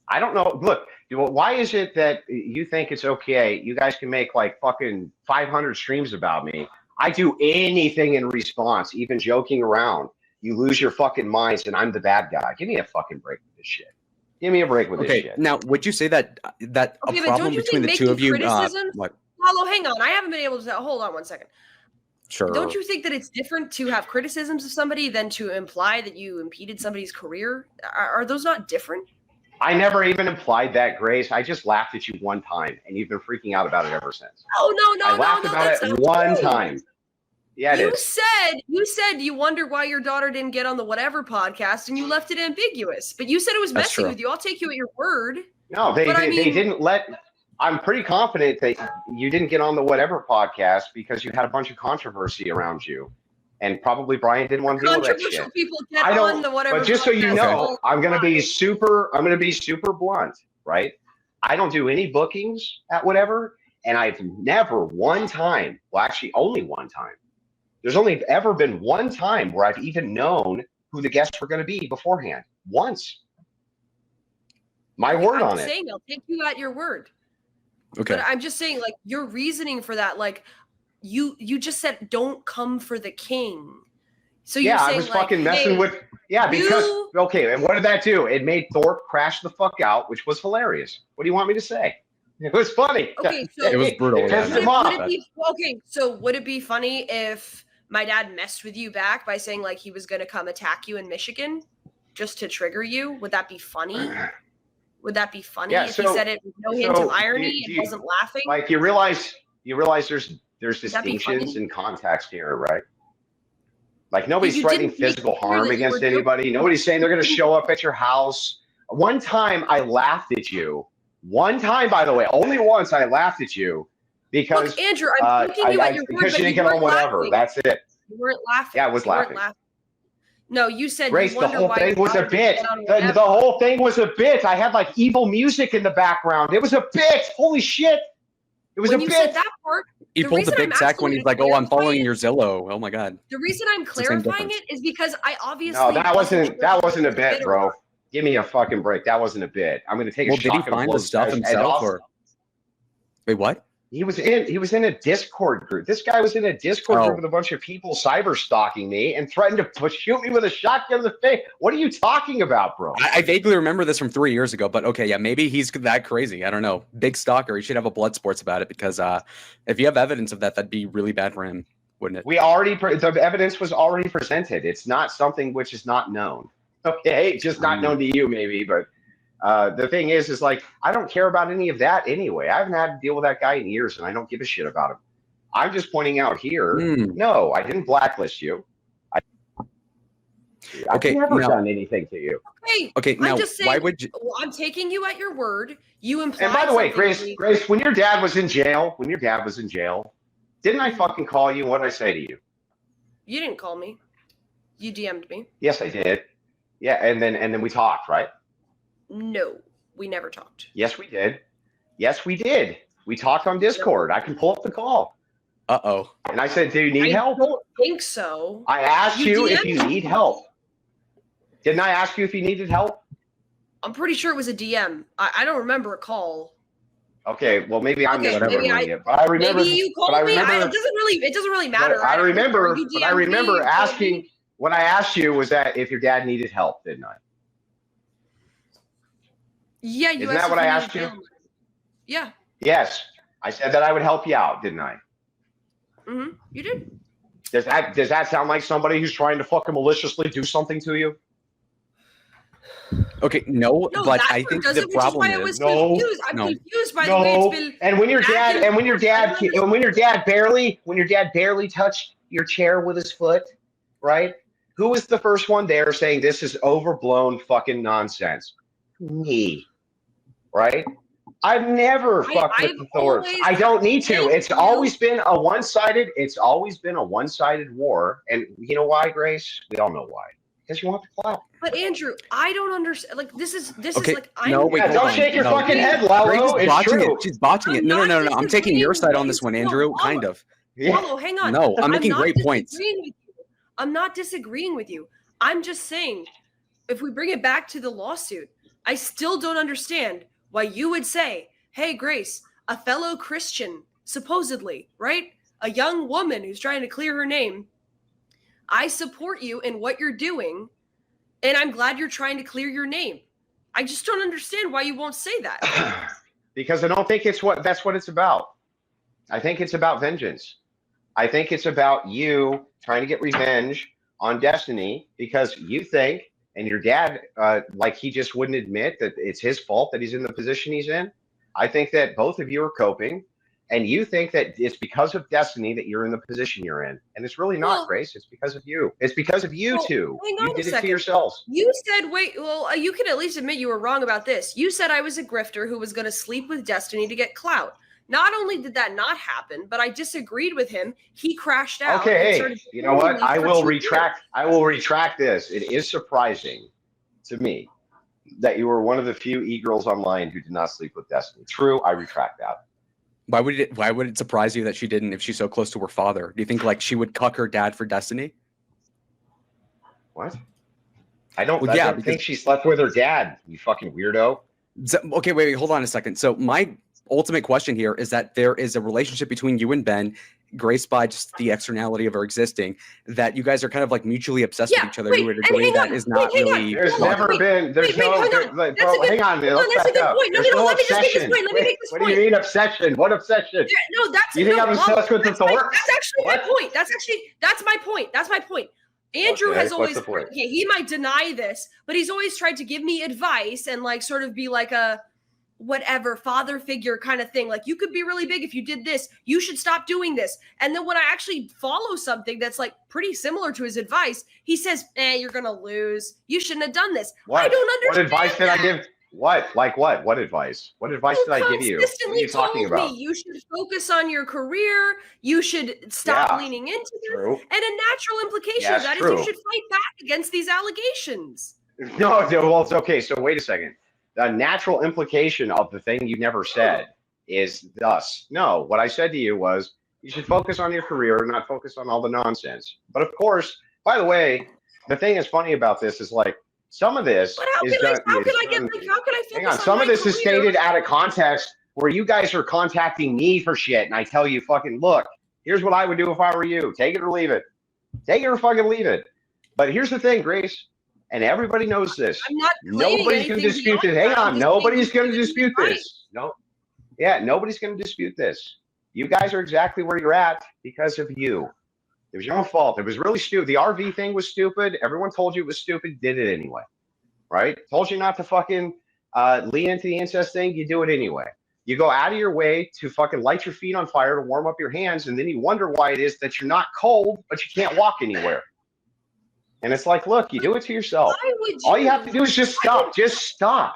I don't know. Look, why is it that you think it's okay? You guys can make like fucking 500 streams about me. I do anything in response, even joking around. You lose your fucking minds and I'm the bad guy. Give me a fucking break with this shit. Give me a break with this Okay, shit. now would you say that Okay, a but don't problem you between think the two of you? making criticisms- What? Paulo, hang on. I haven't been able to. Hold on one second. Sure. Don't you think that it's different to have criticisms of somebody than to imply that you impeded somebody's career? Are those not different? I never even implied that, Grace. I just laughed at you one time and you've been freaking out about it ever since. Oh no, I laughed about that's it not one true. time. Yeah, it You is. said you wonder why your daughter didn't get on the whatever podcast, and you left it ambiguous. But you said it was That's messing true. with you. I'll take you at your word. No, they didn't let. I'm pretty confident that you didn't get on the whatever podcast because you had a bunch of controversy around you, and probably Brian didn't want to deal with that Controversial shit. people get I don't. on the whatever. But just so you podcast know, all I'm gonna the be time. super blunt, right? I don't do any bookings at whatever, and I've never one time. Well, actually, only one time. There's only ever been one time where I've even known who the guests were going to be beforehand. Once. My word on it. I'm saying I'll take you at your word. Okay. But I'm just saying, like, your reasoning for that, like, you just said don't come for the king. So you're saying, I was like, fucking messing hey, with. Yeah, because okay, and what did that do? It made Thorp crash the fuck out, which was hilarious. What do you want me to say? It was funny. Okay, so It was brutal. It Yeah, pissed no. him off. Would it be funny if my dad messed with you back by saying like he was going to come attack you in Michigan just to trigger you? Would that be funny? Would that be funny if he said it with no hint of irony and wasn't laughing? Like you realize there's that be distinctions funny? in context here, right? Like nobody's You threatening didn't make physical it clear harm that you against were anybody. Nobody's saying they're going to show up at your house. One time I laughed at you. One time, by the way, only once I laughed at you because Look, Andrew, I'm taking you at your word, because but you didn't you get on weren't whatever. laughing. That's it. You weren't laughing. Yeah, I was You weren't laughing. No, you said Grace, you the wonder whole why thing your was a daughter didn't bit. get on The whatever. whole thing was a bit. I had like evil music in the background. It was a bit. Holy shit. It was When a you bit. said that part, He the pulled the reason big I'm sack asking when you he's to like, "Oh, I'm clarify following it- your Zillow." Oh my god. The reason I'm the same clarifying difference. it is because I obviously No, that wasn't a sure bit, or bro. not. Give me a fucking break. That wasn't a bit. I'm gonna take Well, a did he shotgun find the blows stuff guy's head himself, off. or wait, what? He was in a Discord group. This guy was in a Discord group Oh. with a bunch of people cyber stalking me and threatened to shoot me with a shotgun in the face. What are you talking about, bro? I vaguely remember this from 3 years ago, but okay, yeah, maybe he's that crazy. I don't know. Big stalker. He should have a blood sports about it because if you have evidence of that, that'd be really bad for him, wouldn't it? The evidence was already presented. It's not something which is not known. Okay, just not known to you maybe, but the thing is like I don't care about any of that anyway. I haven't had to deal with that guy in years, and I don't give a shit about him. I'm just pointing out here. No, I didn't blacklist you. I've never done anything to you. Okay, I'm now just saying, why would you? Well, I'm taking you at your word. You implied. And by the way, something to me. Grace, when your dad was in jail, didn't I fucking call you? What did I say to you? You didn't call me. You DM'd me. Yes, I did. Yeah, and then we talked, right? No, we never talked. Yes, we did. Yes, we did. We talked on Discord. I can pull up the call. Uh-oh. And I said, do you need help? I don't think so. I asked you if DM'd you need help. Didn't I ask you if you needed help? I'm pretty sure it was a DM. I don't remember a call. Okay, well maybe I'm Okay, misremembering maybe it, but I remember. Maybe you called me. It doesn't really matter. But I remember. You But I DM'd me, remember you called asking me. when I asked you was that if your dad needed help, didn't I? Yeah, you Isn't that asked what if I you asked needed you? help. Yeah. Yes, I said that I would help you out, didn't I? Mm-hmm. You did. Does that sound like somebody who's trying to fucking maliciously do something to you? Okay, no, No, but that I part think doesn't, the which is problem why I was is confused. I'm No. confused by the way it's been. And when your back dad and when your dad barely touched your chair with his foot, right? Who was the first one there saying this is overblown fucking nonsense? Me, right? I've never fucked with the Thorps. I don't need to. It's always been a one-sided. It's always been a one-sided war, and you know why, Grace? We all know why. Because you want the clout. But Andrew, I don't understand. Like this is Okay, like I'm. no, wait, Yeah, hold don't on. shake your No. fucking head, Grace Lalo. is It's botching true. it. She's botching it. I'm No. not I'm taking your side on this one, Andrew. No, Kind of. Lalo, hang on. No, I'm making not great points. disagreeing with you. I'm not disagreeing with you. I'm just saying, if we bring it back to the lawsuit, I still don't understand why you would say, "Hey, Grace, a fellow Christian, supposedly, right? A young woman who's trying to clear her name. I support you in what you're doing, and I'm glad you're trying to clear your name." I just don't understand why you won't say that. Because I don't think that's what it's about. I think it's about vengeance. I think it's about you trying to get revenge on Destiny because you think, and your dad, like he just wouldn't admit that it's his fault that he's in the position he's in. I think that both of you are coping, And you think that it's because of destiny that you're in the position you're in. And it's really not, Grace. It's because of you. It's because of you two. You did it to yourselves. You said, wait, well, you can at least admit you were wrong about this. You said I was a grifter who was going to sleep with destiny to get clout. Not only did that not happen, but I disagreed with him. He crashed out. Okay, hey, you know what? I will retract this. It is surprising to me that you were one of the few e-girls online who did not sleep with destiny. True, I retract that. Why would it surprise you that she didn't if she's so close to her father? Do you think like she would cuck her dad for destiny? What? I don't think she slept with her dad, you fucking weirdo. Okay, wait, hold on a second. So my ultimate question here is that there is a relationship between you and Ben, graced by just the externality of her existing, that you guys are kind of like mutually obsessed with each other. You would agree that is not really. There's never been. There's no. Hang on, man. Let's back up. There's no obsession. What do you mean obsession? What obsession? No, that's. You think I'm obsessed with the Thorps? That's actually my point. That's my point. That's my point. Andrew has always. He might deny this, but he's always tried to give me advice and like sort of be like a whatever father figure kind of thing. Like, you could be really big if you did this. You should stop doing this. And then when I actually follow something that's like pretty similar to his advice, he says, you're going to lose. You shouldn't have done this. What? I don't understand. What advice did I give? What? Like what? What advice? What advice did I give you? What are you talking about? You should focus on your career. You should stop leaning into this. True. And a natural implication of that is you should fight back against these allegations. No, well, it's okay. So wait a second. The natural implication of the thing you never said is thus. No, what I said to you was you should focus on your career, not focus on all the nonsense. But of course, by the way, the thing that's funny about this is like some of this is done. How can I hang on, some of this is stated out of context where you guys are contacting me for shit, and I tell you, fucking look, here's what I would do if I were you. Take it or leave it. Take it or fucking leave it. But here's the thing, Grace. And everybody knows this. I'm not nobody's going to dispute this. Hang on. Nobody's going to dispute this. No. Yeah, nobody's going to dispute this. You guys are exactly where you're at because of you. It was your own fault. It was really stupid. The RV thing was stupid. Everyone told you it was stupid. Did it anyway. Right? Told you not to fucking lean into the incest thing. You do it anyway. You go out of your way to fucking light your feet on fire to warm up your hands. And then you wonder why it is that you're not cold, but you can't walk anywhere. And it's like, look, you do it to yourself. All you have to do is just stop. Just stop.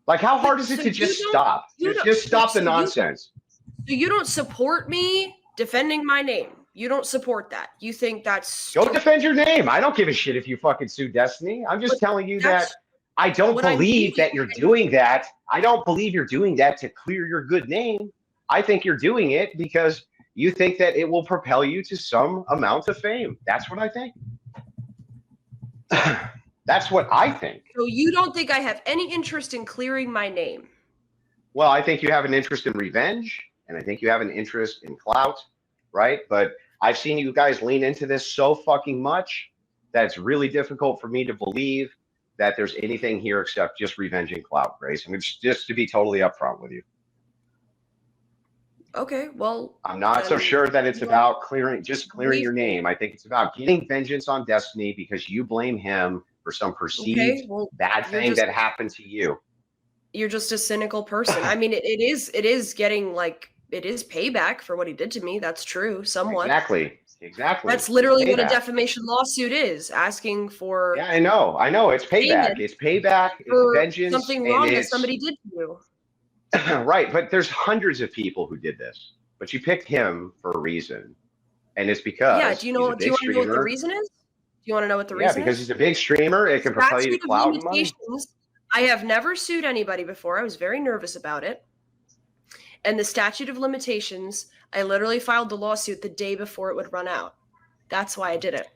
Like, how hard is it to just stop? Just stop the nonsense. So you don't support me defending my name. You don't support that. You think that's... Go defend your name. I don't give a shit if you fucking sue Destiny. I'm just telling you that I don't believe that you're doing that. I don't believe you're doing that to clear your good name. I think you're doing it because you think that it will propel you to some amount of fame. That's what I think. That's what I think. So you don't think I have any interest in clearing my name? Well, I think you have an interest in revenge, and I think you have an interest in clout, right? But I've seen you guys lean into this so fucking much that it's really difficult for me to believe that there's anything here except just revenge and clout, Grace. I mean, just to be totally upfront with you. Okay, well, I'm not so sure that it's about clearing your name. I think it's about getting vengeance on Destiny because you blame him for some perceived bad thing that happened to you. You're just a cynical person. I mean, it is getting like, it is payback for what he did to me. That's true, somewhat. Exactly. That's literally what a defamation lawsuit is, asking for. Yeah, I know. It's payback. It's payback. It's vengeance. Something wrong that somebody did to you. Right, but there's hundreds of people who did this, but you picked him for a reason, and it's because do you want to know what the reason is? Do you want to know what the reason is? Yeah, because he's a big streamer. It can propel you to clout and money. I have never sued anybody before. I was very nervous about it, and the statute of limitations, I literally filed the lawsuit the day before it would run out. That's why I did it.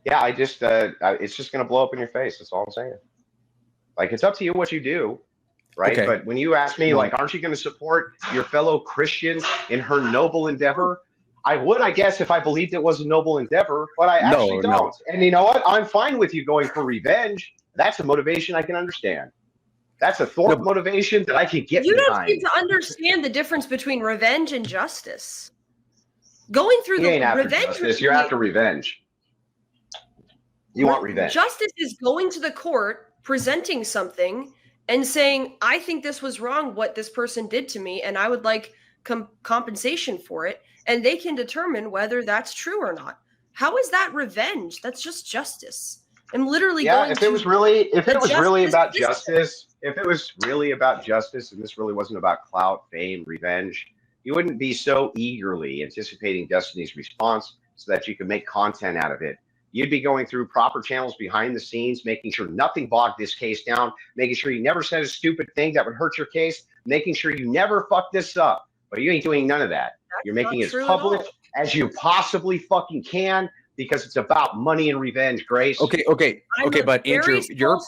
Yeah, I just it's just gonna blow up in your face. That's all I'm saying. Like, it's up to you what you do. Right. Okay. But when you ask me, like, aren't you going to support your fellow Christians in her noble endeavor? I would, I guess, if I believed it was a noble endeavor, but I actually don't. No. And you know what? I'm fine with you going for revenge. That's a motivation I can understand. That's a Thorp motivation that I can get behind. You don't seem to understand the difference between revenge and justice. Going through the revenge. You're after revenge. You want revenge. Justice is going to the court, presenting something, and saying, I think this was wrong, what this person did to me, and I would like compensation for it, and they can determine whether that's true or not. How is that revenge? That's just justice. I'm literally going if it was really about justice, system. if it was really about justice, and this really wasn't about clout, fame, revenge, you wouldn't be so eagerly anticipating Destiny's response so that you could make content out of it. You'd be going through proper channels behind the scenes, making sure nothing bogged this case down, making sure you never said a stupid thing that would hurt your case, making sure you never fuck this up. But you ain't doing none of that. You're making it as public as you possibly fucking can, because it's about money and revenge, Grace. Okay, but Andrew, you're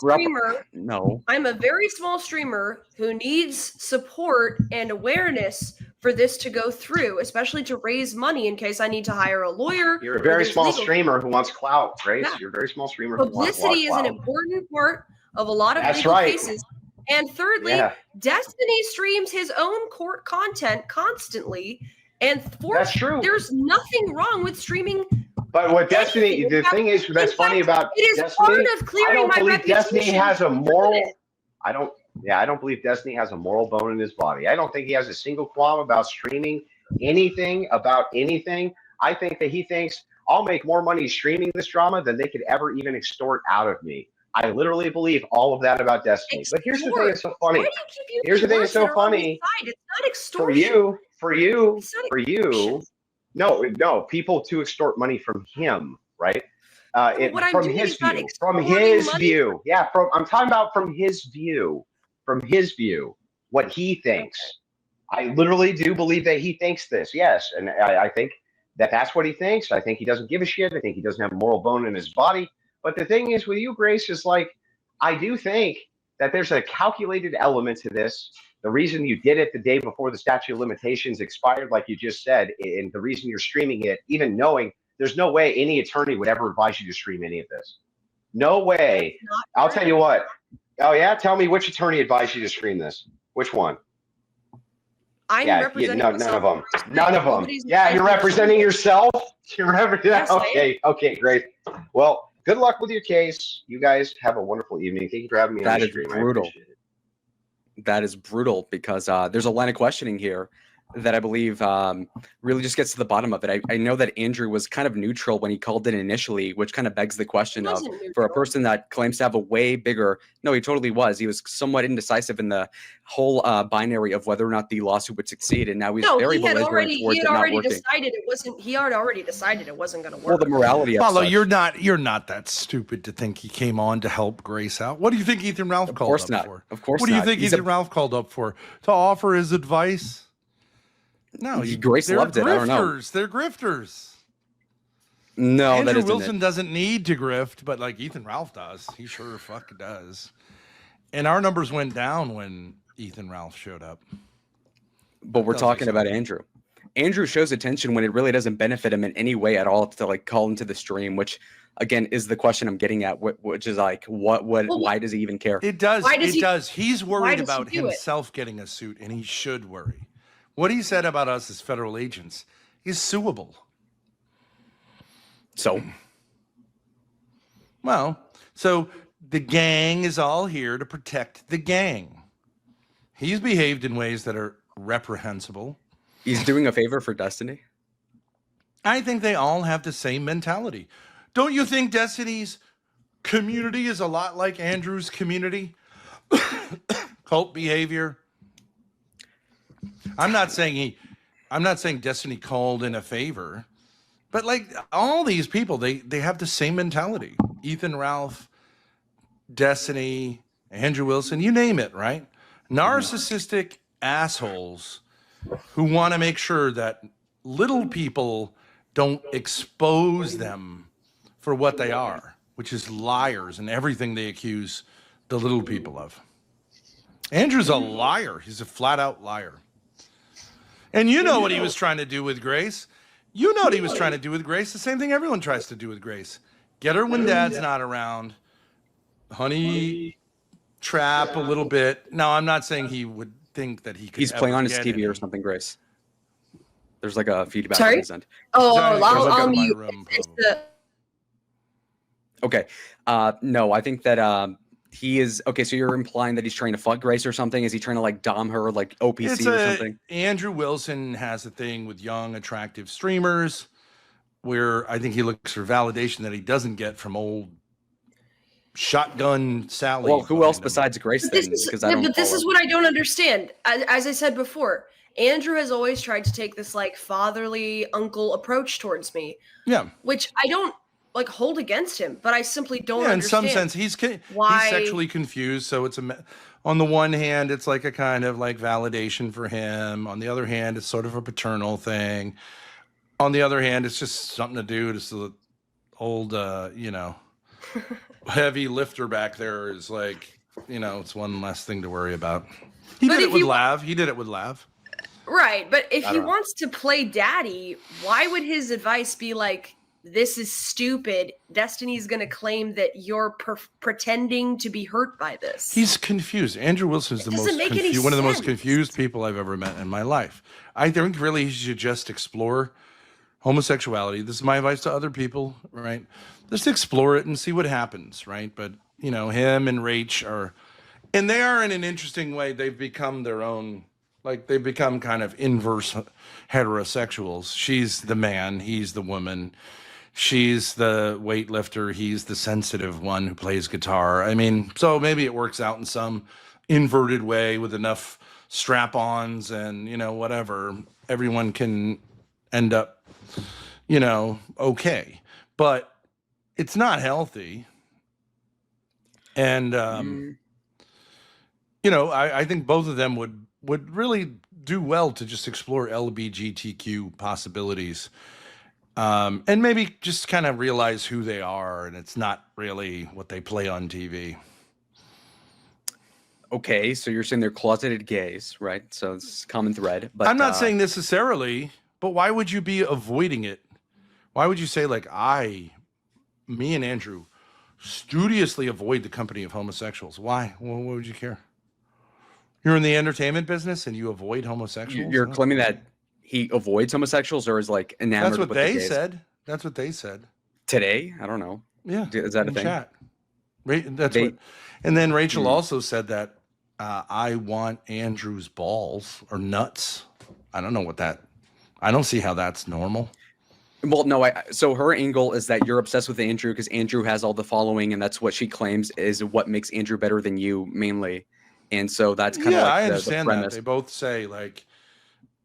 no. I'm a very small streamer who needs support and awareness for this to go through, especially to raise money in case I need to hire a lawyer. You're a very small streamer who wants clout, Grace. Yeah. You're a very small streamer who wants clout. Publicity is an important part of a lot of legal cases. And thirdly, Destiny streams his own court content constantly. And that's true. There's nothing wrong with streaming. But what Destiny, the thing is that's funny about Destiny, I don't believe Destiny has a moral. I don't believe Destiny has a moral bone in his body. I don't think he has a single qualm about streaming anything about anything. I think that he thinks I'll make more money streaming this drama than they could ever even extort out of me. I literally believe all of that about Destiny. But here's the thing that's so funny. Here's the thing that's so funny. It's not extortion. For you. No, people to extort money from him, right? From his view. Yeah, I'm talking about from his view, what he thinks. I literally do believe that he thinks this, yes. And I think that that's what he thinks. I think he doesn't give a shit. I think he doesn't have a moral bone in his body. But the thing is with you, Grace, is like, I do think that there's a calculated element to this. The reason you did it the day before the statute of limitations expired, like you just said, and the reason you're streaming it, even knowing there's no way any attorney would ever advise you to stream any of this. No way. I'll tell you what. Oh, yeah? Tell me which attorney advised you to stream this. Which one? I'm representing none of them. None of them. Yeah, you're representing yourself? Okay, great. Well, good luck with your case. You guys have a wonderful evening. Thank you for having me on the stream. Brutal. That is brutal because there's a line of questioning here that I believe really just gets to the bottom of it. I know that Andrew was kind of neutral when he called it initially, which kind of begs the question of, for a person that claims to have a way bigger, no, he totally was. He was somewhat indecisive in the whole binary of whether or not the lawsuit would succeed, and now he's very belligerent towards it not working. He had already decided it wasn't going to work. Well, the morality. Paulo, you're not that stupid to think he came on to help Grace out. What do you think Ethan Ralph called up for? Of course not. What do you think Ethan Ralph called up for? To offer his advice? No, Grace loved it. I don't know. They're grifters. No, Andrew that isn't Wilson it. doesn't need to grift, but like Ethan Ralph does. He sure fuck does. And our numbers went down when Ethan Ralph showed up. But we're talking about Andrew. Andrew shows attention when it really doesn't benefit him in any way at all to like call into the stream, which again is the question I'm getting at, which is like, why does he even care? It does. Does. He's worried about himself getting a suit, and he should worry. What he said about us as federal agents is suable. So the gang is all here to protect the gang. He's behaved in ways that are reprehensible. He's doing a favor for Destiny. I think they all have the same mentality. Don't you think Destiny's community is a lot like Andrew's community? Cult behavior. I'm not saying Destiny called in a favor, but like all these people, they have the same mentality. Ethan Ralph, Destiny, Andrew Wilson, you name it, right? Narcissistic assholes who want to make sure that little people don't expose them for what they are, which is liars and everything they accuse the little people of. Andrew's a liar. He's a flat out liar. And you know what he was trying to do with Grace. You know what he was trying to do with Grace. The same thing everyone tries to do with Grace. Get her when dad's not around. Honey trap a little bit. No, I'm not saying he would think that he could. He's playing on his TV or something, Grace. There's like a feedback on his end. I'll mute. Okay. No, I think that he is okay. So you're implying that he's trying to fuck Grace or something? Is he trying to like dom her, like OPC or something? Andrew Wilson has a thing with young, attractive streamers where I think he looks for validation that he doesn't get from old Shotgun Sally. Well, who else besides Grace then? This is what I don't understand. As I said before, Andrew has always tried to take this like fatherly uncle approach towards me. Yeah. Which I don't like hold against him, but I simply don't understand. In some sense, he's sexually confused. So it's on the one hand, it's like a kind of like validation for him. On the other hand, it's sort of a paternal thing. On the other hand, it's just something to do. Just the old, heavy lifter back there is like, it's one less thing to worry about. He did it with Lav. Right, but if he wants to play daddy, why would his advice be like, this is stupid, Destiny's going to claim that you're pretending to be hurt by this? He's confused. Andrew Wilson is one of the most confused people I've ever met in my life. I think really he should just explore homosexuality. This is my advice to other people, right? Just explore it and see what happens, right? But, him and Rach and they are in an interesting way, they've become their own, like they've become kind of inverse heterosexuals. She's the man, he's the woman. She's the weightlifter, he's the sensitive one who plays guitar. I mean, so maybe it works out in some inverted way with enough strap-ons and, whatever. Everyone can end up, okay. But it's not healthy. And, I think both of them would really do well to just explore LGBTQ possibilities. And maybe just kind of realize who they are, and it's not really what they play on TV. Okay, so you're saying they're closeted gays, right? So it's a common thread. But I'm not saying necessarily, but why would you be avoiding it? Why would you say like me and Andrew studiously avoid the company of homosexuals? Why? Well, what would you care? You're in the entertainment business and you avoid homosexuals? You're claiming that he avoids homosexuals or is like enamored That's what with they the gays? said. That's what they said. Today? I don't know. Yeah. Is that a thing? Chat. And then Rachel also said that I want Andrew's balls or nuts. I don't know I don't see how that's normal. Well, no, so her angle is that you're obsessed with Andrew because Andrew has all the following, and that's what she claims is what makes Andrew better than you, mainly. And so that's kind of like I the understand premise. that. They both say like,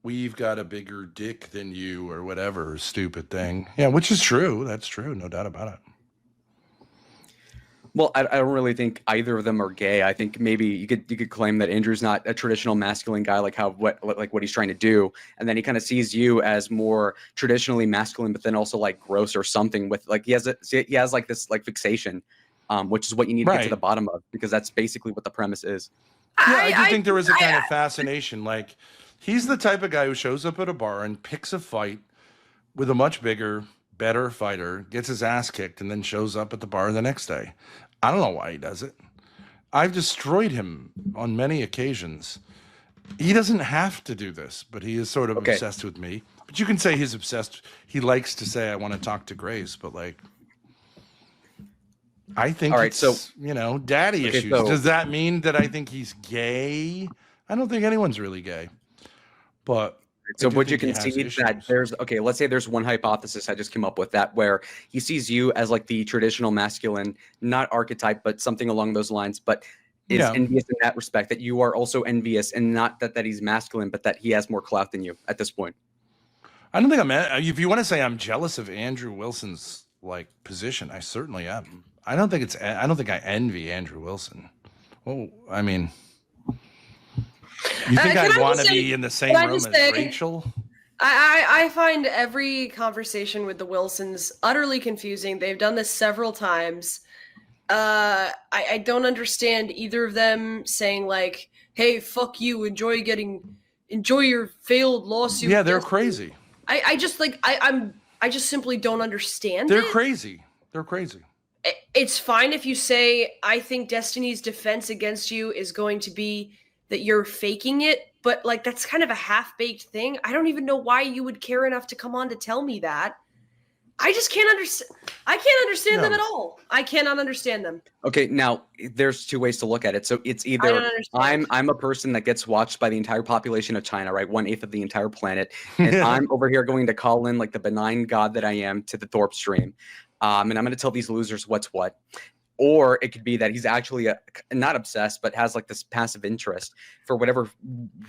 we've got a bigger dick than you or whatever stupid thing. Yeah, which is true. That's true. No doubt about it. Well, I don't really think either of them are gay. I think maybe you could claim that Andrew's not a traditional masculine guy, like what he's trying to do, and then he kind of sees you as more traditionally masculine, but then also like gross or something. With like he has like this like fixation, which is what you need to get to the bottom of, because that's basically what the premise is. Yeah, I do think there is a kind of fascination. Like he's the type of guy who shows up at a bar and picks a fight with a much bigger, better fighter, gets his ass kicked, and then shows up at the bar the next day. I don't know why he does it. I've destroyed him on many occasions. He doesn't have to do this, but he is sort of obsessed with me. But you can say he's obsessed. He likes to say, I want to talk to Grace, but like, I think it's, daddy issues. Does that mean that I think he's gay? I don't think anyone's really gay. But so would you concede that let's say there's one hypothesis I just came up with that where he sees you as like the traditional masculine, not archetype, but something along those lines, but is envious in that respect, that you are also envious, and not that he's masculine, but that he has more clout than you at this point. I don't think if you want to say I'm jealous of Andrew Wilson's like position, I certainly am. I don't think I envy Andrew Wilson. Well, I mean, you think I want to be in the same room as Rachel? I find every conversation with the Wilsons utterly confusing. They've done this several times. I don't understand either of them saying like, "Hey, fuck you, enjoy your failed lawsuit." Yeah, they're crazy. I just simply don't understand. They're crazy. They're crazy. It's fine if you say, I think Destiny's defense against you is going to be that you're faking it, but like that's kind of a half-baked thing. I don't even know why you would care enough to come on to tell me that. I just can't understand. I can't understand them No. at all. I cannot understand them. Okay, now there's two ways to look at it. So it's I don't either understand. I'm a person that gets watched by the entire population of China, right? 1/8 of the entire planet, and I'm over here going to call in like the benign god that I am to the Thorp stream, and I'm going to tell these losers what's what. Or it could be that he's actually not obsessed, but has like this passive interest for whatever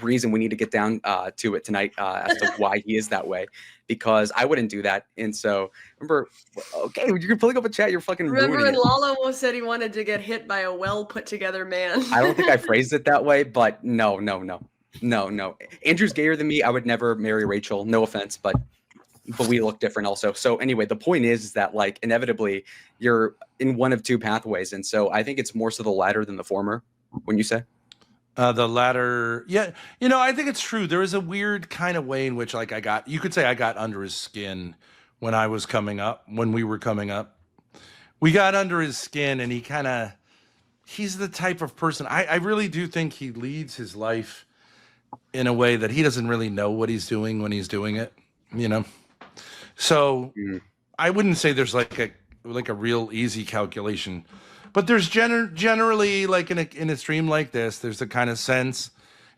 reason. We need to get down to it tonight as to why he is that way, because I wouldn't do that. And so remember, okay, you're pulling up a chat. You're fucking Remember ruining when it. Lala almost said he wanted to get hit by a well put together man? I don't think I phrased it that way, but no. Andrew's gayer than me. I would never marry Rachel. No offense, but we look different also. So anyway, the point is that like inevitably you're in one of two pathways. And so I think it's more so the latter than the former, when you say? The latter, yeah. You know, I think it's true. There is a weird kind of way in which like you could say I got under his skin when I was coming up, when we were coming up. We got under his skin and he's the type of person, I really do think he leads his life in a way that he doesn't really know what he's doing when he's doing it, you know? So I wouldn't say there's like a real easy calculation, but there's generally like in a stream like this, there's a kind of sense.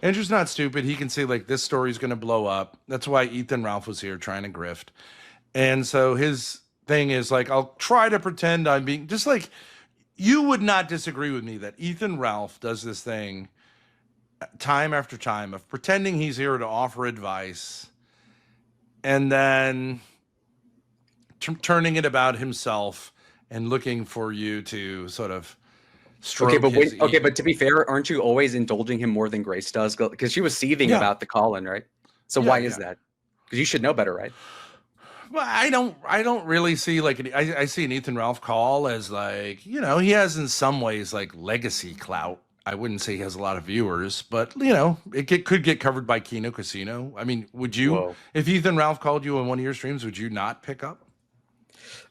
Andrew's not stupid. He can see like this story's going to blow up. That's why Ethan Ralph was here trying to grift. And so his thing is like, I'll try to pretend I'm being just like, you would not disagree with me that Ethan Ralph does this thing time after time of pretending he's here to offer advice and then turning it about himself and looking for you to sort of stroke but to be fair, aren't you always indulging him more than Grace does? Because she was seething about the call-in, right? So why is that? Because you should know better, right? Well, I don't really see like I see an Ethan Ralph call as like, you know, he has in some ways like legacy clout. I wouldn't say he has a lot of viewers, but you know, it could get covered by Kino Casino. I mean, would you, if Ethan Ralph called you on one of your streams, would you not pick up?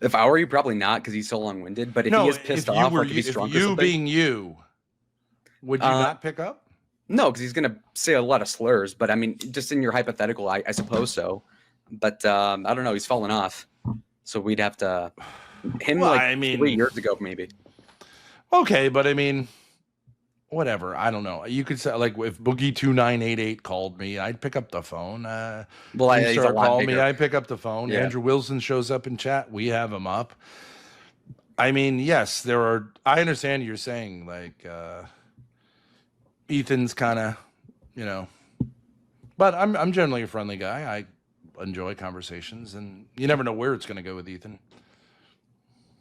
If I were you, probably not, because he's so long-winded. But if he is pissed off, like if he's drunk or something, being you, would you not pick up? No, because he's gonna say a lot of slurs. But I mean, just in your hypothetical, I suppose so. But I don't know. He's fallen off, so we'd have to him 3 years ago, maybe. Okay, but I mean, whatever. I don't know. You could say like if Boogie2988 called me, I'd pick up the phone. He's a lot call bigger. me, I pick up the phone. Yeah. Andrew Wilson shows up in chat. We have him up. I mean, yes, there are. I understand you're saying like Ethan's kind of, you know, but I'm generally a friendly guy. I enjoy conversations, and you never know where it's going to go with Ethan.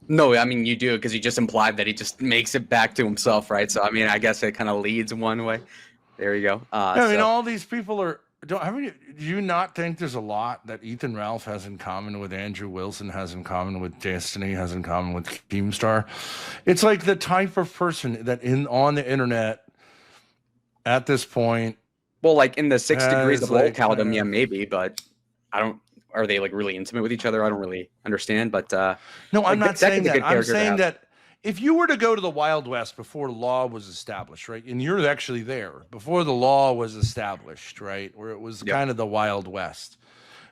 No, I mean you do, because you just implied that he just makes it back to himself, right? So I mean, I guess it kind of leads one way. There you go. I mean, all these people are. Do you not think there's a lot that Ethan Ralph has in common with Andrew Wilson, has in common with Destiny, has in common with Keemstar? It's like the type of person that on the internet at this point. Well, like in the 6 degrees of like localdom, yeah, maybe, but I don't. Are they like really intimate with each other? I don't really understand, but no, I'm not saying that. I'm saying that if you were to go to the Wild West before law was established, right, and you're actually there before the law was established, right, where it was kind of the Wild West,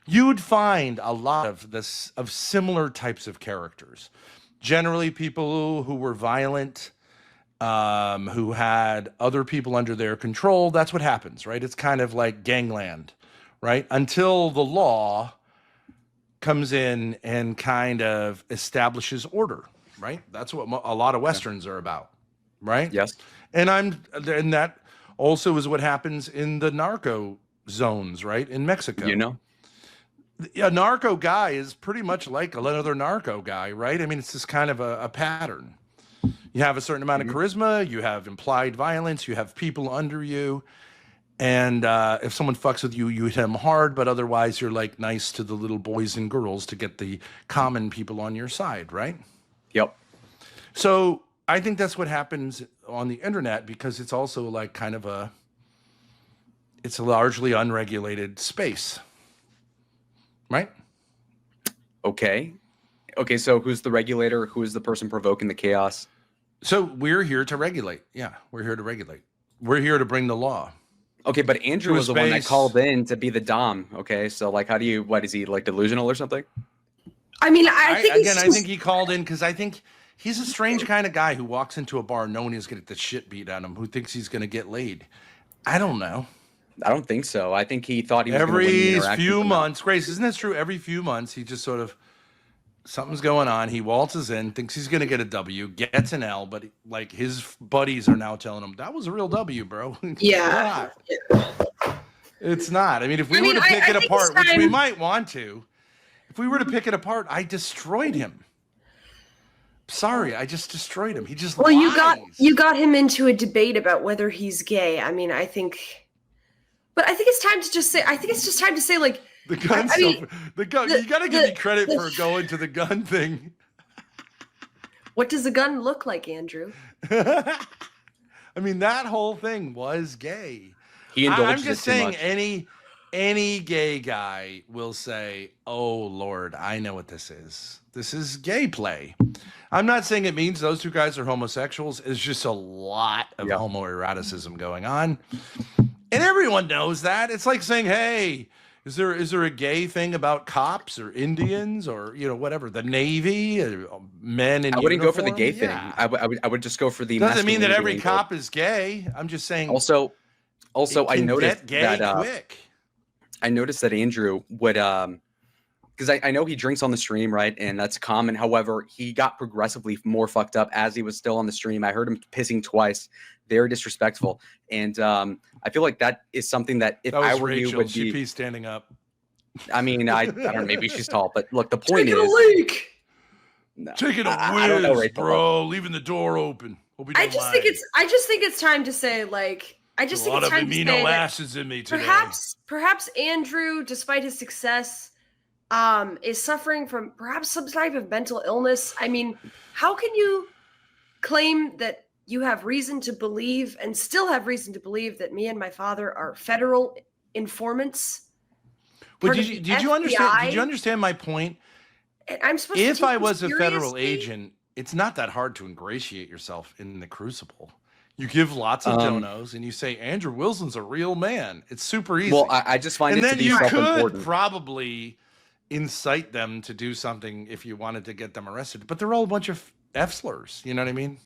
you'd find a lot of similar types of characters. Generally, people who were violent, who had other people under their control. That's what happens, right? It's kind of like gangland, right? Until the law comes in and kind of establishes order, right? That's what a lot of Westerns are about, right? Yes. And that also is what happens in the narco zones, right? In Mexico. You know? A narco guy is pretty much like another narco guy, right? I mean, it's just kind of a pattern. You have a certain amount of charisma, you have implied violence, you have people under you. And if someone fucks with you, you hit them hard, but otherwise you're like nice to the little boys and girls to get the common people on your side, right? Yep. So I think that's what happens on the internet, because it's also like kind of it's a largely unregulated space, right? Okay. So who's the regulator? Who is the person provoking the chaos? So we're here to regulate. Yeah, we're here to regulate. We're here to bring the law. Okay, but Andrew was the one that called in to be the Dom. Okay, so like, what is he, like delusional or something? I mean, I think I think he called in because I think he's a strange kind of guy who walks into a bar knowing he's going to get the shit beat out of him, who thinks he's going to get laid. I don't know. I don't think so. I think he thought he was going to win the Every interaction few somehow. months, Grace, isn't that true? Every few months, he just sort of, something's going on. He waltzes in, thinks he's going to get a W, gets an L, but like his buddies are now telling him, that was a real W, bro. Yeah. It's not. I mean, if we were to pick it apart, which we might want to, if we were to pick it apart, I destroyed him. Sorry, I just destroyed him. He just lies. you got him into a debate about whether he's gay. I mean, I think it's time to just say. I think it's just time to say, like, the gun stuff. The gun. You got to give me credit for going to the gun thing. What does a gun look like, Andrew? I mean, that whole thing was gay. He indulged I'm just saying, any gay guy will say, "Oh Lord, I know what this is. This is gay play." I'm not saying it means those two guys are homosexuals. It's just a lot of homoeroticism going on, and everyone knows that. It's like saying, "Hey, is there a gay thing about cops or Indians or whatever, the Navy, men in?" I wouldn't go for the uniform?" gay thing. I would just go for the. Doesn't mean that every masculinity cop is gay. I'm just saying. Also, I noticed that quick. I noticed that Andrew would because I know he drinks on the stream, right? And that's common. However, he got progressively more fucked up as he was still on the stream. I heard him pissing twice. Very disrespectful. And I feel like that is something that if I were Rachel, you would she be pees standing up. I mean, I don't know, maybe she's tall, but look, the point Taking is a leak. no, Taking a I don't know, whiz, Rachel. bro. Leaving the door open. Hope you I don't just mind. think it's time to say, like, I just a think lot it's of time to say amino that acids in me today. perhaps Andrew, despite his success, is suffering from perhaps some type of mental illness. I mean, how can you claim that you have reason to believe and still have reason to believe that me and my father are federal informants? But did you understand? Did you understand my point? And I'm supposed If to take I was a this federal seriously? agent, it's not that hard to ingratiate yourself in the Crucible. You give lots of donos and you say, Andrew Wilson's a real man. It's super easy. well, I just find and it to then be you could self-important. probably incite them to do something if you wanted to get them arrested. But they're all a bunch of F slurs. You know what I mean?